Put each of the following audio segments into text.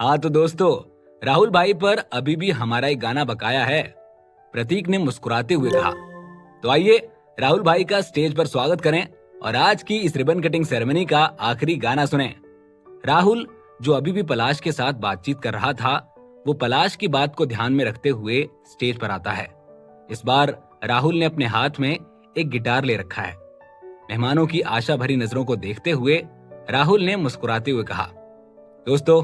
हाँ तो दोस्तों, राहुल भाई पर अभी भी हमारा एक गाना बकाया है, प्रतीक ने मुस्कुराते हुए कहा। तो आइए राहुल भाई का स्टेज पर स्वागत करें और आज की इस रिबन कटिंग सेरेमनी का आखिरी गाना सुने। राहुल, जो अभी भी पलाश के साथ बातचीत कर रहा था, वो पलाश की बात को ध्यान में रखते हुए स्टेज पर आता है। इस बार राहुल ने अपने हाथ में एक गिटार ले रखा है। मेहमानों की आशा भरी नजरों को देखते हुए राहुल ने मुस्कुराते हुए कहा, दोस्तों,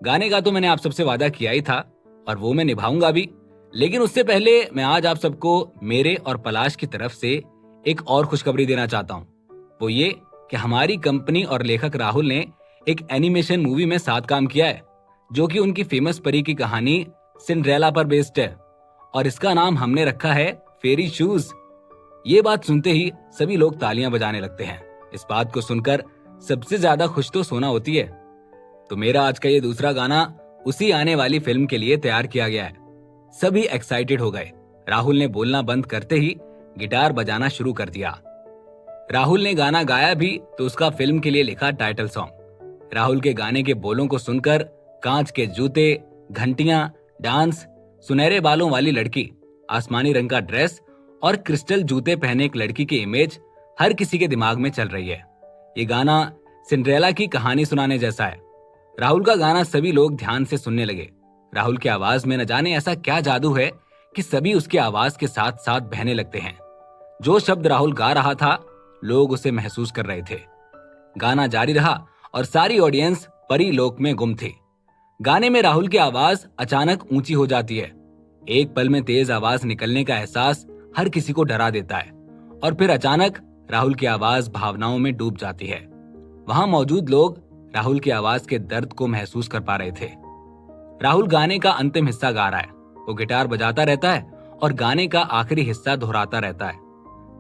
गाने का तो मैंने आप सबसे वादा किया ही था और वो मैं निभाऊंगा भी, लेकिन उससे पहले मैं आज आप सबको मेरे और पलाश की तरफ से एक और खुशखबरी देना चाहता हूँ। वो ये कि हमारी कंपनी और लेखक राहुल ने एक एनिमेशन मूवी में साथ काम किया है, जो कि उनकी फेमस परी की कहानी सिंड्रेला पर बेस्ड है और इसका नाम हमने रखा है फेरी शूज। ये बात सुनते ही सभी लोग तालियां बजाने लगते हैं। इस बात को सुनकर सबसे ज्यादा खुश तो सोना होती है। तो मेरा आज का ये दूसरा गाना उसी आने वाली फिल्म के लिए तैयार किया गया है। सभी एक्साइटेड हो गए। राहुल ने बोलना बंद करते ही गिटार बजाना शुरू कर दिया। राहुल ने गाना गाया भी तो उसका फिल्म के लिए लिखा टाइटल सॉन्ग। राहुल के गाने के बोलों को सुनकर कांच के जूते, घंटियां, डांस, सुनहरे बालों वाली लड़की, आसमानी रंग का ड्रेस और क्रिस्टल जूते पहने एक लड़की की इमेज हर किसी के दिमाग में चल रही है। ये गाना सिंड्रेला की कहानी सुनाने जैसा है। राहुल का गाना सभी लोग ध्यान से सुनने लगे। राहुल की आवाज में न जाने ऐसा क्या जादू है कि सभी उसकी आवाज के साथ साथ बहने लगते हैं। जो शब्द राहुल गा रहा था, लोग उसे महसूस कर रहे थे। गाना जारी रहा और सारी ऑडियंस परी लोक में गुम थी। गाने में राहुल की आवाज अचानक ऊंची हो जाती है। एक पल में तेज आवाज निकलने का एहसास हर किसी को डरा देता है और फिर अचानक राहुल की आवाज भावनाओं में डूब जाती है। वहां मौजूद लोग राहुल की आवाज के दर्द को महसूस कर पा रहे थे। राहुल गाने का अंतिम हिस्सा गा रहा है। वो गिटार बजाता रहता है और गाने का आखिरी हिस्सा दोहराता रहता है।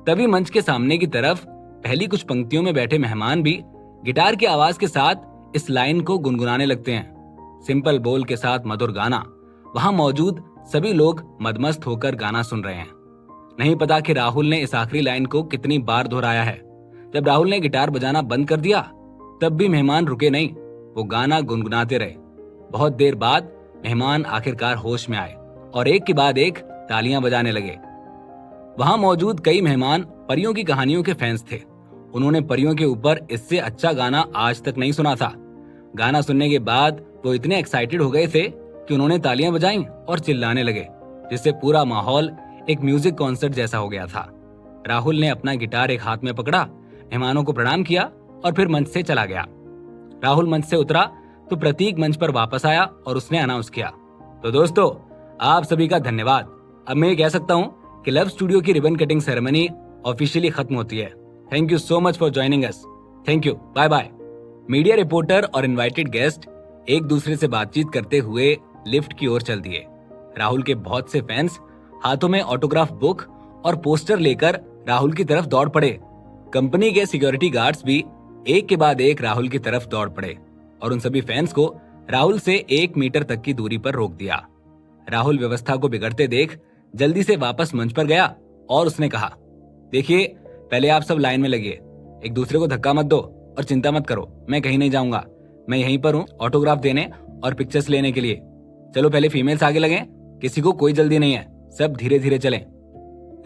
तभी मंच के सामने की तरफ पहली कुछ पंक्तियों में बैठे मेहमान भी गिटार की आवाज के साथ इस लाइन को गुनगुनाने लगते हैं। सिंपल बोल के साथ मधुर गाना। वहां मौजूद सभी लोग मदमस्त होकर गाना सुन रहे हैं। नहीं पता कि राहुल ने इस आखिरी लाइन को कितनी बार दोहराया है। जब राहुल ने गिटार बजाना बंद कर दिया, तब भी मेहमान रुके नहीं। वो गाना गुनगुनाते रहे। बहुत देर बाद मेहमान आखिरकार होश में आए और एक के बाद एक तालियां बजाने लगे। वहां मौजूद कई मेहमान परियों की कहानियों के फैंस थे। उन्होंने परियों के ऊपर इससे अच्छा गाना आज तक नहीं सुना था। गाना सुनने के बाद वो इतने एक्साइटेड हो गए थे कि उन्होंने तालियां बजाईं और चिल्लाने लगे, जिससे पूरा माहौल एक म्यूजिक कॉन्सर्ट जैसा हो गया था। राहुल ने अपना गिटार एक हाथ में पकड़ा, मेहमानों को प्रणाम किया और फिर मंच से चला गया। राहुल मंच से उतरा तो प्रतीक मंच पर वापस आया और उसने अनाउंस किया, तो दोस्तों, आप सभी का धन्यवाद। अब मैं ये कह सकता हूँ कि लव स्टूडियो की रिबन कटिंग सेरेमनी ऑफिशियली खत्म होती है। Thank you so much for joining us. Thank you, bye bye. Media reporter और इनवाइटेड गेस्ट एक दूसरे से बातचीत करते हुए लिफ्ट की ओर चल दिए। राहुल के बहुत से फैंस हाथों में ऑटोग्राफ बुक और पोस्टर लेकर राहुल की तरफ दौड़ पड़े। कंपनी के सिक्योरिटी गार्ड्स भी एक के बाद एक राहुल की तरफ दौड़ पड़े और उन सभी फैंस को राहुल से 1 मीटर तक की दूरी पर रोक दिया। राहुल व्यवस्था को बिगड़ते देख जल्दी से वापस मंच पर गया और उसने कहा, देखिए, पहले आप सब लाइन में लगिए, एक दूसरे को धक्का मत दो और चिंता मत करो, मैं कहीं नहीं जाऊंगा। मैं यहीं पर हूँ ऑटोग्राफ देने और पिक्चर्स लेने के लिए। चलो पहले फीमेल्स आगे लगें, किसी को कोई जल्दी नहीं है, सब धीरे धीरे चलें।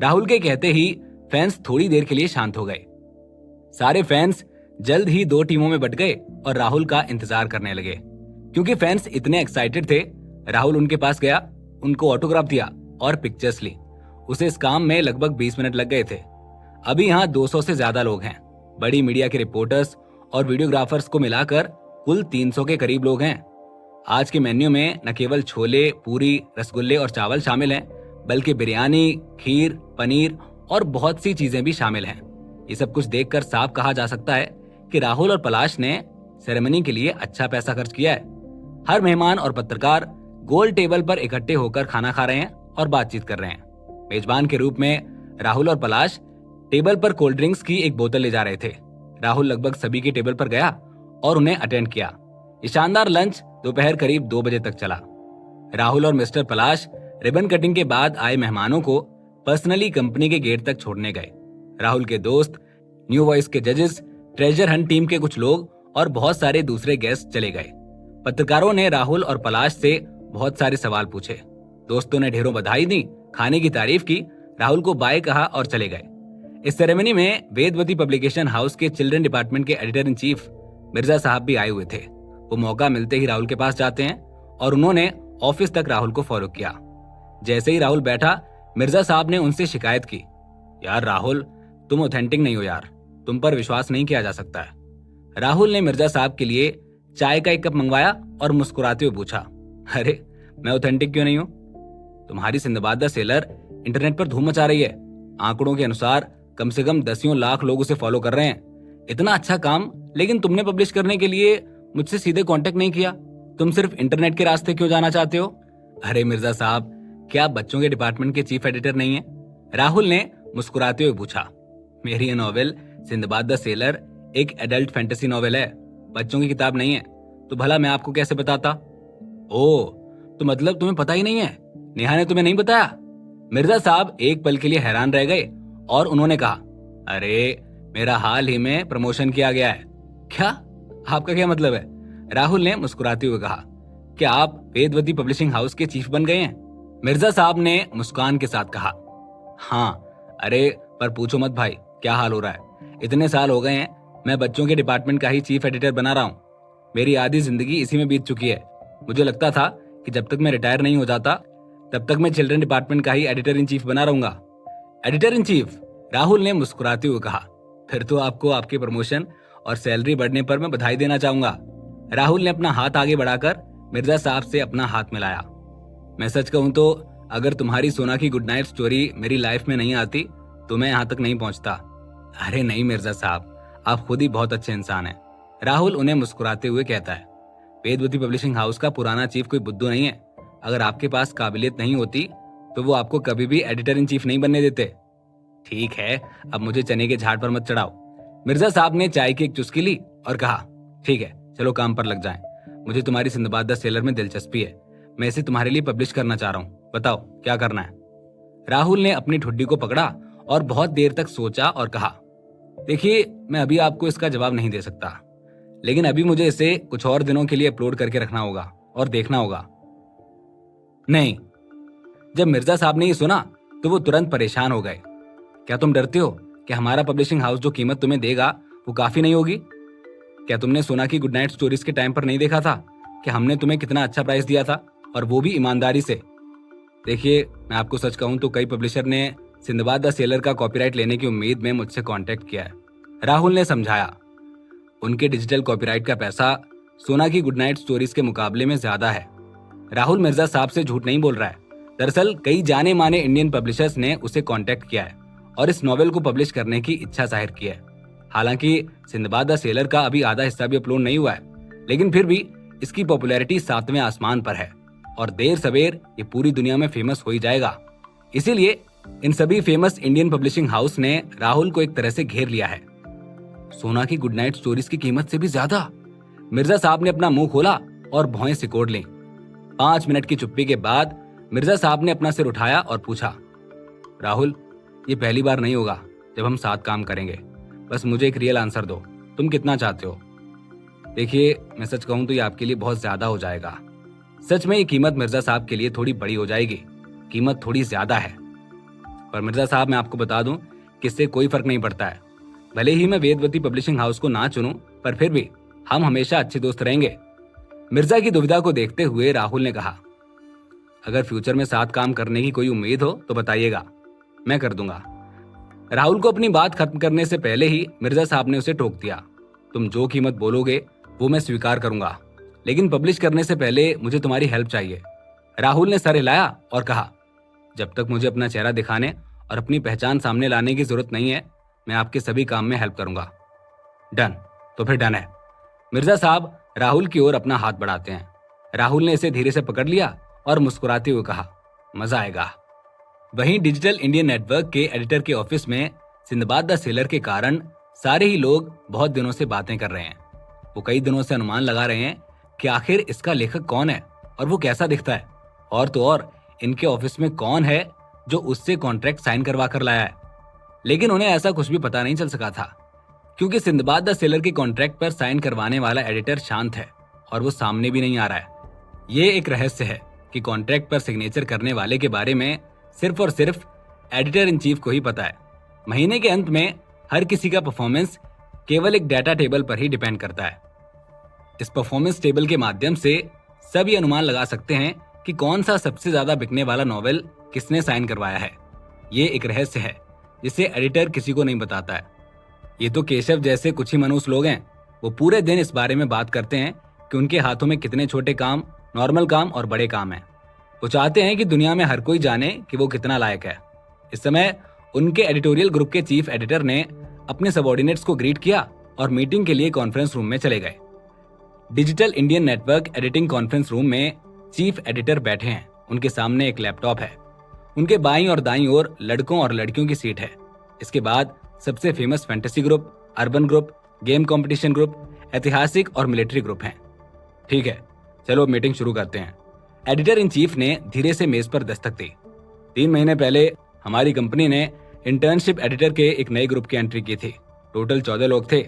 राहुल के कहते ही फैंस थोड़ी देर के लिए शांत हो गए। सारे फैंस जल्द ही 2 टीमों में बट गए और राहुल का इंतजार करने लगे। क्योंकि फैंस इतने एक्साइटेड थे, राहुल उनके पास गया, उनको ऑटोग्राफ दिया और पिक्चर्स ली। उसे इस काम में लगभग 20 मिनट लग गए थे। अभी यहाँ 200 से ज्यादा लोग हैं। बड़ी मीडिया के रिपोर्टर्स और वीडियोग्राफर्स को मिलाकर कुल 300 के करीब लोग हैं। आज के मेन्यू में न केवल छोले, पूरी, रसगुल्ले और चावल शामिल हैं, बल्कि बिरयानी, खीर, पनीर और बहुत सी चीजें भी शामिल हैं। ये सब कुछ देखकर साफ कहा जा सकता है कि राहुल और पलाश ने सेरेमनी के लिए अच्छा पैसा खर्च किया है। हर मेहमान और पत्रकार गोल टेबल पर इकट्ठे होकर खाना खा रहे हैं और बातचीत कर रहे हैं। मेजबान के रूप में राहुल और पलाश टेबल पर कोल्ड ड्रिंक्स की एक बोतल ले जा रहे थे। राहुल लगभग सभी के टेबल पर गया और उन्हें अटेंड किया। ये शानदार लंच दोपहर करीब 2 बजे तक चला। राहुल और मिस्टर पलाश रिबन कटिंग के बाद आए मेहमानों को पर्सनली कंपनी के गेट तक छोड़ने गए। राहुल के दोस्त, न्यू वॉइस के जजेस, ट्रेजर हंट टीम के कुछ लोग और बहुत सारे दूसरे गेस्ट चले गए। पत्रकारों ने राहुल और पलाश से बहुत सारे सवाल पूछे। दोस्तों ने ढेरों बधाई दी, खाने की तारीफ की, राहुल को बाय कहा और चले गए। इस सेरेमनी में वेदवती पब्लिकेशन हाउस के चिल्ड्रन डिपार्टमेंट के एडिटर इन चीफ मिर्जा साहब भी आए हुए थे। वो मौका मिलते ही राहुल के पास जाते हैं और उन्होंने ऑफिस तक राहुल को फॉलो किया। जैसे ही राहुल बैठा, मिर्जा साहब ने उनसे शिकायत की, यार राहुल, तुम ऑथेंटिक नहीं हो यार, तुम पर विश्वास नहीं किया जा सकता है। राहुल ने मिर्जा साहब के लिए चाय का एक कप मंगवाया और मुस्कुराते हुए पूछा, अरे मैं ऑथेंटिक क्यों नहीं हूं? तुम्हारी सिंदबाद द सेलर इंटरनेट पर धूम मचा रही है। आंकड़ों के अनुसार कम से कम 10 लाख लोग उसे फॉलो कर रहे हैं। इतना अच्छा काम, लेकिन तुमने पब्लिश करने के लिए मुझसे सीधे कांटेक्ट नहीं किया। तुम सिर्फ इंटरनेट के रास्ते क्यों जाना चाहते हो? अरे मिर्जा साहब, क्या आप बच्चों के डिपार्टमेंट के चीफ एडिटर नहीं है? राहुल ने मुस्कुराते हुए पूछा, मेरी ये नॉवेल सिंदबाद द सेलर एक एडल्ट फैंटेसी नॉवेल है, बच्चों की किताब नहीं है। तो भला मैं आपको कैसे बताता? ओ, तो मतलब तुम्हें पता ही नहीं है? नेहा ने तुम्हें नहीं बताया? मिर्जा साहब एक पल के लिए हैरान रह गए और उन्होंने कहा, अरे मेरा हाल ही में प्रमोशन किया गया है। क्या? आपका क्या मतलब है? राहुल ने मुस्कुराते हुए कहा, क्या आप वेदवती पब्लिशिंग हाउस के चीफ बन गए हैं? मिर्जा साहब ने मुस्कान के साथ कहा, हाँ। अरे पर पूछो मत भाई, क्या हाल हो रहा है। इतने साल हो गए हैं, मैं बच्चों के डिपार्टमेंट का ही चीफ एडिटर बना रहा हूँ। मेरी आधी जिंदगी इसी में बीत चुकी है। मुझे लगता था कि जब तक मैं रिटायर नहीं हो जाता तब तक मैं चिल्ड्रन डिपार्टमेंट का ही एडिटर इन चीफ बना रहूंगा। Editor in chief? राहुल ने मुस्कुराते हुए कहा, फिर तो आपको आपके प्रमोशन और सैलरी बढ़ने पर मैं बधाई देना चाहूंगा। राहुल ने अपना हाथ आगे बढ़ाकर मिर्जा साहब से अपना हाथ मिलाया। मैं सच कहूं तो अगर तुम्हारी सोना की गुड नाइट स्टोरी मेरी लाइफ में नहीं आती तो मैं यहाँ तक नहीं पहुंचता। अरे नहीं मिर्जा साहब, आप खुद ही बहुत अच्छे इंसान हैं। राहुल उन्हें मुस्कुराते हुए कहता है, वेदवती पब्लिशिंग हाउस का पुराना चीफ कोई बुद्धू नहीं है। अगर आपके पास काबिलियत नहीं होती तो वो आपको कभी भी एडिटर इन चीफ नहीं बनने देते। ठीक है, अब मुझे चने के झाड़ पर मत चढ़ाओ। मिर्जा साहब ने चाय की एक चुस्की ली और कहा, ठीक है, चलो काम पर लग जाएं। मुझे तुम्हारी सिंदबाद द सेलर में दिलचस्पी है। मैं इसे तुम्हारे लिए पब्लिश करना चाह रहा हूँ। बताओ क्या करना है? राहुल ने अपनी ठुड्डी को पकड़ा और बहुत देर तक सोचा और कहा, देखिए मैं अभी आपको इसका जवाब नहीं दे सकता, लेकिन अभी मुझे इसे कुछ और दिनों के लिए अपलोड करके रखना होगा और देखना होगा। नहीं। जब मिर्जा साहब ने ये सुना तो वो तुरंत परेशान हो गए। क्या तुम डरते हो कि हमारा पब्लिशिंग हाउस जो कीमत तुम्हें देगा वो काफी नहीं होगी? क्या तुमने सोना की गुड नाइट स्टोरीज के टाइम पर नहीं देखा था कि हमने तुम्हें कितना अच्छा प्राइस दिया था, और वो भी ईमानदारी से? देखिए मैं आपको सच कहूं तो कई पब्लिशर ने सिंदबाद द सेलर का कॉपीराइट लेने की उम्मीद में मुझसे कांटेक्ट किया है। राहुल ने समझाया, उनके डिजिटल कॉपीराइट का पैसा सोना की गुड नाइट स्टोरीज के मुकाबले में ज्यादा है। राहुल मिर्जा साहब से झूठ नहीं बोल रहा है। दरअसल कई जाने माने इंडियन पब्लिशर्स ने उसे कांटेक्ट किया है और इस नॉवेल को पब्लिश करने की इच्छा जाहिर की है। हालांकि सिंदबाद द सेलर का अभी आधा हिस्सा भी अपलोड नहीं हुआ है, लेकिन फिर भी इसकी पॉपुलैरिटी 7वें आसमान पर है और देर सवेर ये पूरी दुनिया में फेमस हो ही जाएगा। इसीलिए इन सभी फेमस इंडियन पब्लिशिंग हाउस ने राहुल को एक तरह से घेर लिया है। सोना की गुड नाइट स्टोरीज की कीमत से भी ज्यादा? मिर्जा साहब ने अपना मुंह खोला और भौएं सिकोड़ ली। 5 मिनट की चुप्पी के बाद मिर्जा साहब ने अपना सिर उठाया और पूछा, राहुल, ये पहली बार नहीं होगा जब हम साथ काम करेंगे। बस मुझे एक रियल आंसर दो, तुम कितना चाहते हो? देखिए मैं सच कहूं तो ये आपके लिए बहुत ज्यादा हो जाएगा। सच में ये कीमत मिर्जा साहब के लिए थोड़ी बड़ी हो जाएगी। कीमत थोड़ी ज्यादा है, पर मिर्जा साहब मैं आपको बता दूं कि इससे कोई फर्क नहीं पड़ता है। भले ही मैं वेदवती पब्लिशिंग हाउस को ना चुनूं, पर फिर भी हम हमेशा अच्छे दोस्त रहेंगे। मिर्जा की दुविधा को देखते हुए राहुल ने कहा, अगर फ्यूचर में साथ काम करने की कोई उम्मीद हो तो बताइएगा, मैं कर दूंगा। राहुल को अपनी बात खत्म करने से पहले ही मिर्जा साहब ने उसे टोक दिया, तुम जो कीमत बोलोगे वो मैं स्वीकार करूंगा, लेकिन पब्लिश करने से पहले मुझे तुम्हारी हेल्प चाहिए। राहुल ने सर हिलाया और कहा, जब तक मुझे अपना चेहरा दिखाने और अपनी पहचान सामने लाने की जरूरत नहीं है, मैं आपके सभी काम में हेल्प करूंगा। डन? तो फिर डन है। मिर्जा साहब राहुल की ओर अपना हाथ बढ़ाते हैं। राहुल ने इसे धीरे से पकड़ लिया और मुस्कुराते हुए कहा, मजा आएगा। वहीं डिजिटल इंडियन नेटवर्क के एडिटर के ऑफिस में सिंदबाद द सेलर के कारण सारे ही लोग बहुत दिनों से बातें कर रहे हैं। वो कई दिनों से अनुमान लगा रहे हैं कि आखिर इसका लेखक कौन है और वो कैसा दिखता है, और तो और इनके ऑफिस में कौन है जो उससे कॉन्ट्रैक्ट साइन करवा कर लाया है। लेकिन उन्हें ऐसा कुछ भी पता नहीं चल सका था, क्योंकि सिंदबाद द सेलर के कॉन्ट्रैक्ट पर साइन करवाने वाला एडिटर शांत है और वो सामने भी नहीं आ रहा है। ये एक रहस्य है कि कॉन्ट्रैक्ट पर सिग्नेचर करने वाले के बारे में सिर्फ और सिर्फ एडिटर इन चीफ को ही पता है। महीने के अंत में हर किसी का परफॉर्मेंस केवल एक डाटा टेबल पर ही डिपेंड करता है। इस परफॉर्मेंस टेबल के माध्यम से सब ये अनुमान लगा सकते हैं कि कौन सा सबसे ज्यादा बिकने वाला नॉवेल किसने साइन करवाया है। ये एक रहस्य है जिसे एडिटर किसी को नहीं बताता है। ये तो केशव जैसे कुछ ही मनुष्य लोग हैं, वो पूरे दिन इस बारे में बात करते हैं कि उनके हाथों में कितने छोटे काम, नॉर्मल काम और बड़े काम हैं। वो चाहते हैं कि दुनिया में हर कोई जाने कि वो कितना लायक है। इस समय उनके एडिटोरियल ग्रुप के चीफ एडिटर ने अपने सबऑर्डिनेट्स को ग्रीट किया और मीटिंग के लिए कॉन्फ्रेंस रूम में चले गए। Digital Indian network editing conference room में चीफ एडिटर बैठे हैं। उनके सामने एक लैपटॉप है। उनके बाईं और दाईं ओर लड़कों और लड़कियों की सीट है। इसके बाद सबसे famous fantasy group, urban group, game competition group, ऐतिहासिक और मिलिट्री ग्रुप हैं। ठीक है, चलो अब मीटिंग शुरू करते हैं। एडिटर इन चीफ ने धीरे से मेज पर दस्तक दी। 3 महीने पहले हमारी कंपनी ने इंटर्नशिप एडिटर के एक नए ग्रुप की एंट्री की थी। टोटल 14 लोग थे।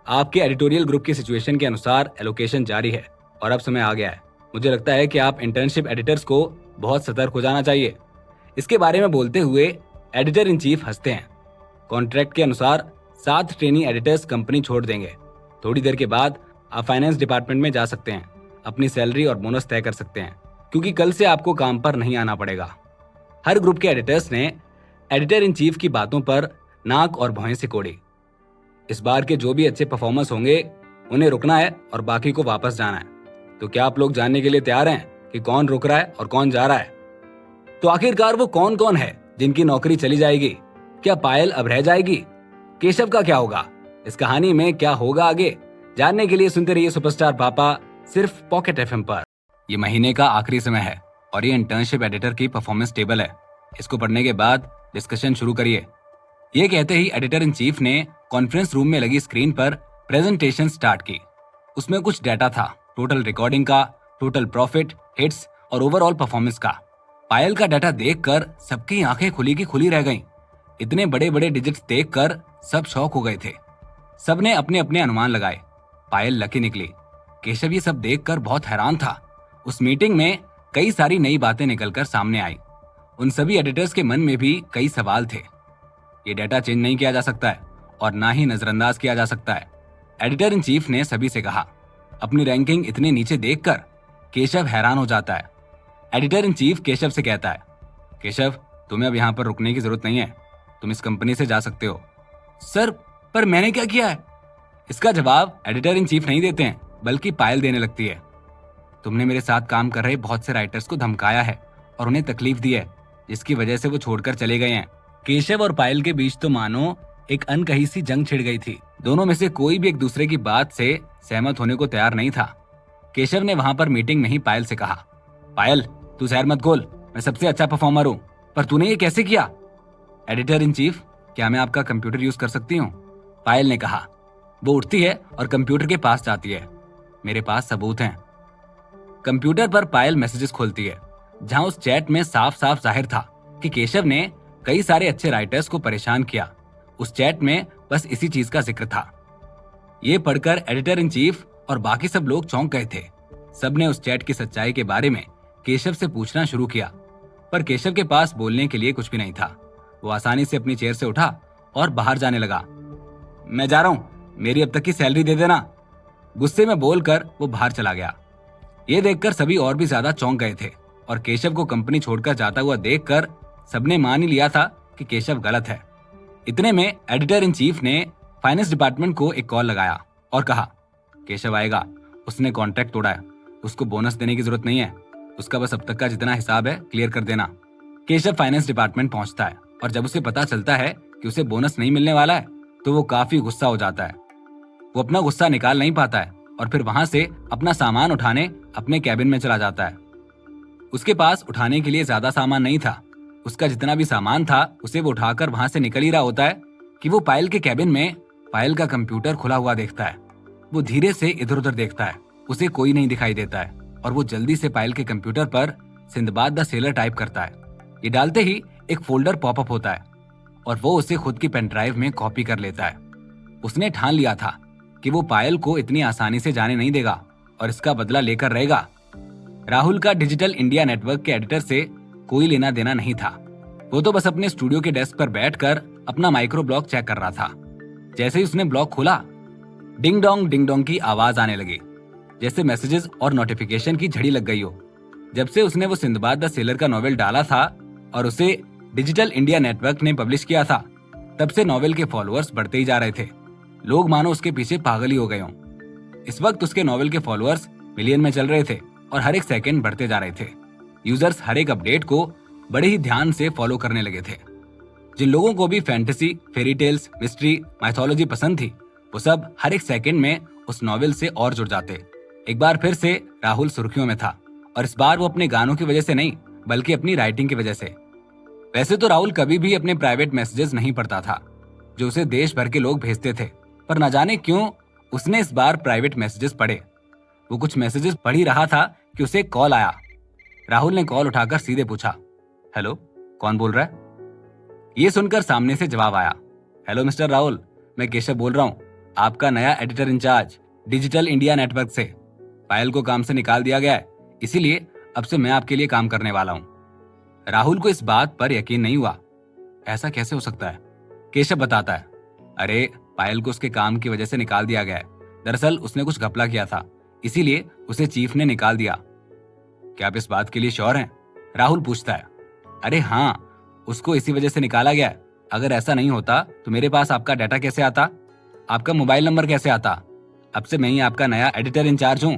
आपके एडिटोरियल ग्रुप की सिचुएशन के अनुसार एलोकेशन जारी है और अब समय आ गया है। मुझे लगता है कि आप इंटर्नशिप एडिटर्स को बहुत सतर्क हो जाना चाहिए। इसके बारे में बोलते हुए एडिटर इन चीफ हंसते हैं। कॉन्ट्रैक्ट के अनुसार 7 ट्रेनी एडिटर्स कंपनी छोड़ देंगे। थोड़ी देर के बाद आप फाइनेंस डिपार्टमेंट में जा सकते हैं, अपनी सैलरी और बोनस तय कर सकते हैं, क्योंकि कल से आपको काम पर नहीं आना पड़ेगा। हर ग्रुप के एडिटर्स ने एडिटर इन चीफ की बातों पर नाक और भौहें सिकोड़ी। इस बार के जो भी अच्छे परफॉर्मेंस होंगे उन्हें रुकना है और बाकी को वापस जाना है। तो क्या आप लोग जानने के लिए तैयार हैं कि कौन रुक रहा है और कौन जा रहा है? तो आखिरकार वो कौन कौन है जिनकी नौकरी चली जाएगी? क्या पायल अब रह जाएगी? केशव का क्या होगा? इस कहानी में क्या होगा आगे, जानने के लिए सुनते रहिए सुपरस्टार पापा, सिर्फ पॉकेट एफएम पर। ये महीने का आखिरी समय है और ये इंटर्नशिप एडिटर की परफॉर्मेंस टेबल है। इसको पढ़ने के बाद डिस्कशन शुरू करिए। ये कहते ही एडिटर इन चीफ ने कॉन्फ्रेंस रूम में लगी स्क्रीन पर प्रेजेंटेशन स्टार्ट की। उसमें कुछ डाटा था, टोटल रिकॉर्डिंग का, टोटल प्रॉफिट, हिट्स और ओवरऑल परफॉर्मेंस का। पायल का डाटा देखकर सबकी आंखें खुली की खुली रह गईं। इतने बड़े बड़े डिजिट्स देखकर सब शॉक हो गए थे। सबने अपने अपने अनुमान लगाए। पायल लकी निकली। केशव ये सब देखकर बहुत हैरान था। उस मीटिंग में कई सारी नई बातें निकलकर सामने आई। उन सभी एडिटर्स के मन में भी कई सवाल थे। ये डाटा चेंज नहीं किया जा सकता है और ना ही नजरअंदाज किया जा सकता है। एडिटर इन चीफ ने सभी से कहा। अपनी रैंकिंग इतने नीचे देखकर केशव हैरान हो जाता है। एडिटर इन चीफ केशव से कहता है, केशव, तुम्हें अब यहाँ पर रुकने की जरूरत नहीं है, तुम इस कंपनी से जा सकते हो। सर, पर मैंने क्या किया है? इसका जवाब एडिटर इन चीफ नहीं देते हैं, बल्कि पायल देने लगती है। तुमने मेरे साथ काम कर रहे बहुत से राइटर्स को धमकाया है और उन्हें तकलीफ दी है, जिसकी वजह से वो छोड़कर चले गए हैं। केशव और पायल के बीच तो मानो एक अनकही सी जंग छिड़ गई थी। दोनों में से कोई भी एक दूसरे की बात से सहमत होने को तैयार नहीं था। केशव ने वहां पर मीटिंग में ही पायल से कहा, पायल, तू जहर मत घोल, मैं सबसे अच्छा परफॉर्मर हूँ, पर तूने ये कैसे किया? एडिटर इन चीफ, क्या मैं आपका कंप्यूटर यूज कर सकती हूँ? पायल ने कहा। वो उठती है और कंप्यूटर के पास जाती है। मेरे पास सबूत हैं। कंप्यूटर पर पायल मैसेजेस खोलती है, जहां उस चैट में साफ साफ जाहिर था कि केशव ने कई सारे अच्छे राइटर्स को परेशान किया। उस चैट में बस इसी चीज का जिक्र था। ये पढ़कर एडिटर इन चीफ और बाकी सब लोग चौंक गए थे। सबने उस चैट की सच्चाई के बारे में केशव से पूछना शुरू किया, पर केशव के पास बोलने के लिए कुछ भी नहीं था। वो आसानी से अपनी चेयर से उठा और बाहर जाने लगा। मैं जा रहा हूं, मेरी अब तक की सैलरी दे देना। गुस्से में बोलकर वो बाहर चला गया। ये देखकर सभी और भी ज्यादा चौंक गए थे और केशव को कंपनी छोड़कर जाता हुआ देखकर सबने मान ही लिया था कि केशव गलत है। इतने में एडिटर इन चीफ ने फाइनेंस डिपार्टमेंट को एक कॉल लगाया और कहा, केशव आएगा, उसने कॉन्ट्रैक्ट तोड़ा है, उसको बोनस देने की जरूरत नहीं है, उसका बस अब तक का जितना हिसाब है क्लियर कर देना। केशव फाइनेंस डिपार्टमेंट पहुंचता है और जब उसे पता चलता है कि उसे बोनस नहीं मिलने वाला है तो वो काफी गुस्सा हो जाता है। वो अपना गुस्सा निकाल नहीं पाता है और फिर वहां से अपना सामान उठाने अपने कैबिन में चला जाता है। उसके पास उठाने के लिए ज्यादा सामान नहीं था। उसका जितना भी सामान था उसे वो उठाकर वहां से निकल ही रहा होता है कि वो पायल के कैबिन में पायल का कंप्यूटर खुला हुआ देखता है। वो धीरे से इधर उधर देखता है, उसे कोई नहीं दिखाई देता है और वो जल्दी से पायल के कंप्यूटर पर सिंदबाद द सेलर टाइप करता है। ये डालते ही एक फोल्डर पॉपअप होता है और वो उसे खुद की पेन ड्राइव में कॉपी कर लेता है। उसने ठान लिया था कि वो पायल को इतनी आसानी से जाने नहीं देगा और इसका बदला लेकर रहेगा। राहुल का डिजिटल इंडिया नेटवर्क के एडिटर से कोई लेना देना नहीं था। वो तो बस अपने स्टूडियो के डेस्क पर बैठकर अपना माइक्रो ब्लॉग चेक कर रहा था। जैसे ही उसने ब्लॉग खोला, डिंग डोंग की आवाज आने लगी, जैसे मैसेजेस और नोटिफिकेशन की झड़ी लग गई हो। जब से उसने वो सिंदबाद द सेलर का नॉवेल डाला था और उसे डिजिटल इंडिया नेटवर्क ने पब्लिश किया था, तब से नॉवेल के फॉलोअर्स बढ़ते ही जा रहे थे। लोग मानो उसके पीछे पागल ही हो गए हों। इस वक्त उसके नॉवेल के फॉलोअर्स मिलियन में चल रहे थे और हर एक सेकंड बढ़ते जा रहे थे। यूजर्स हर एक अपडेट को बड़े ही ध्यान से फॉलो करने लगे थे। जिन लोगों को भी fantasy, fairy tales, mystery, mythology पसंद थी, वो सब हर एक सेकंड में उस नॉवेल से और जुड़ जाते। एक बार फिर से राहुल सुर्खियों में था, और इस बार वो अपने गानों की वजह से नहीं, बल्कि अपनी राइटिंग की वजह से। वैसे तो राहुल कभी भी अपने प्राइवेट मैसेजेस नहीं पढ़ता था जो उसे देश भर के लोग भेजते थे, पर न जाने क्यों उसने इस बार प्राइवेट मैसेजेस पढ़े। वो कुछ मैसेजेस पढ़ ही रहा था कि उसे कॉल आया। राहुल ने कॉल उठाकर सीधे पूछा, हेलो, कौन बोल रहा है? ये सुनकर सामने से जवाब आया, हेलो मिस्टर राहुल, मैं केशव बोल रहा हूँ, आपका नया editor in charge digital India network से। पायल को काम से निकाल दिया गया है, इसीलिए अब से मैं आपके लिए काम करने वाला हूँ। राहुल को इस बात पर यकीन नहीं हुआ। ऐसा कैसे हो सकता है? केशव बताता है, अरे पायल को उसके काम की वजह से निकाल दिया गया है। दरअसल उसने कुछ घपला किया था, इसीलिए उसे चीफ ने निकाल दिया। क्या आप इस बात के लिए श्योर हैं? राहुल पूछता है। अरे हाँ, उसको इसी वजह से निकाला गया है। अगर ऐसा नहीं होता तो मेरे पास आपका डाटा कैसे आता, आपका मोबाइल नंबर कैसे आता? अब से मैं ही आपका नया एडिटर इंचार्ज हूँ।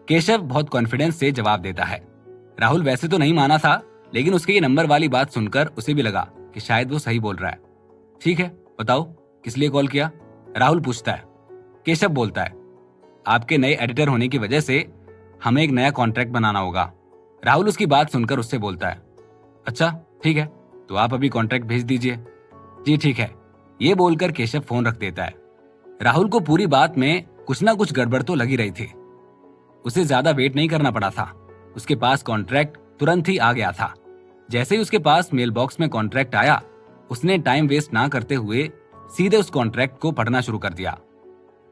केशव बहुत कॉन्फिडेंस से जवाब देता है। राहुल वैसे तो नहीं माना था, लेकिन उसके ये नंबर वाली बात सुनकर उसे भी लगा कि शायद वो सही बोल रहा है। ठीक है, बताओ किस लिए कॉल किया? राहुल पूछता है। केशव बोलता है, आपके नए एडिटर होने की वजह से हमें एक नया कॉन्ट्रैक्ट बनाना होगा। राहुल उसकी बात सुनकर उससे बोलता है, अच्छा ठीक है, तो आप अभी कॉन्ट्रैक्ट भेज दीजिए। जी ठीक है, ये बोलकर केशव फोन रख देता है। राहुल को पूरी बात में कुछ ना कुछ गड़बड़ तो लगी रही थी। उसे ज्यादा वेट नहीं करना पड़ा था, उसके पास कॉन्ट्रैक्ट तुरंत ही आ गया था। जैसे ही उसके पास मेल बॉक्स में कॉन्ट्रैक्ट आया, उसने टाइम वेस्ट ना करते हुए सीधे उस कॉन्ट्रैक्ट को पढ़ना शुरू कर दिया।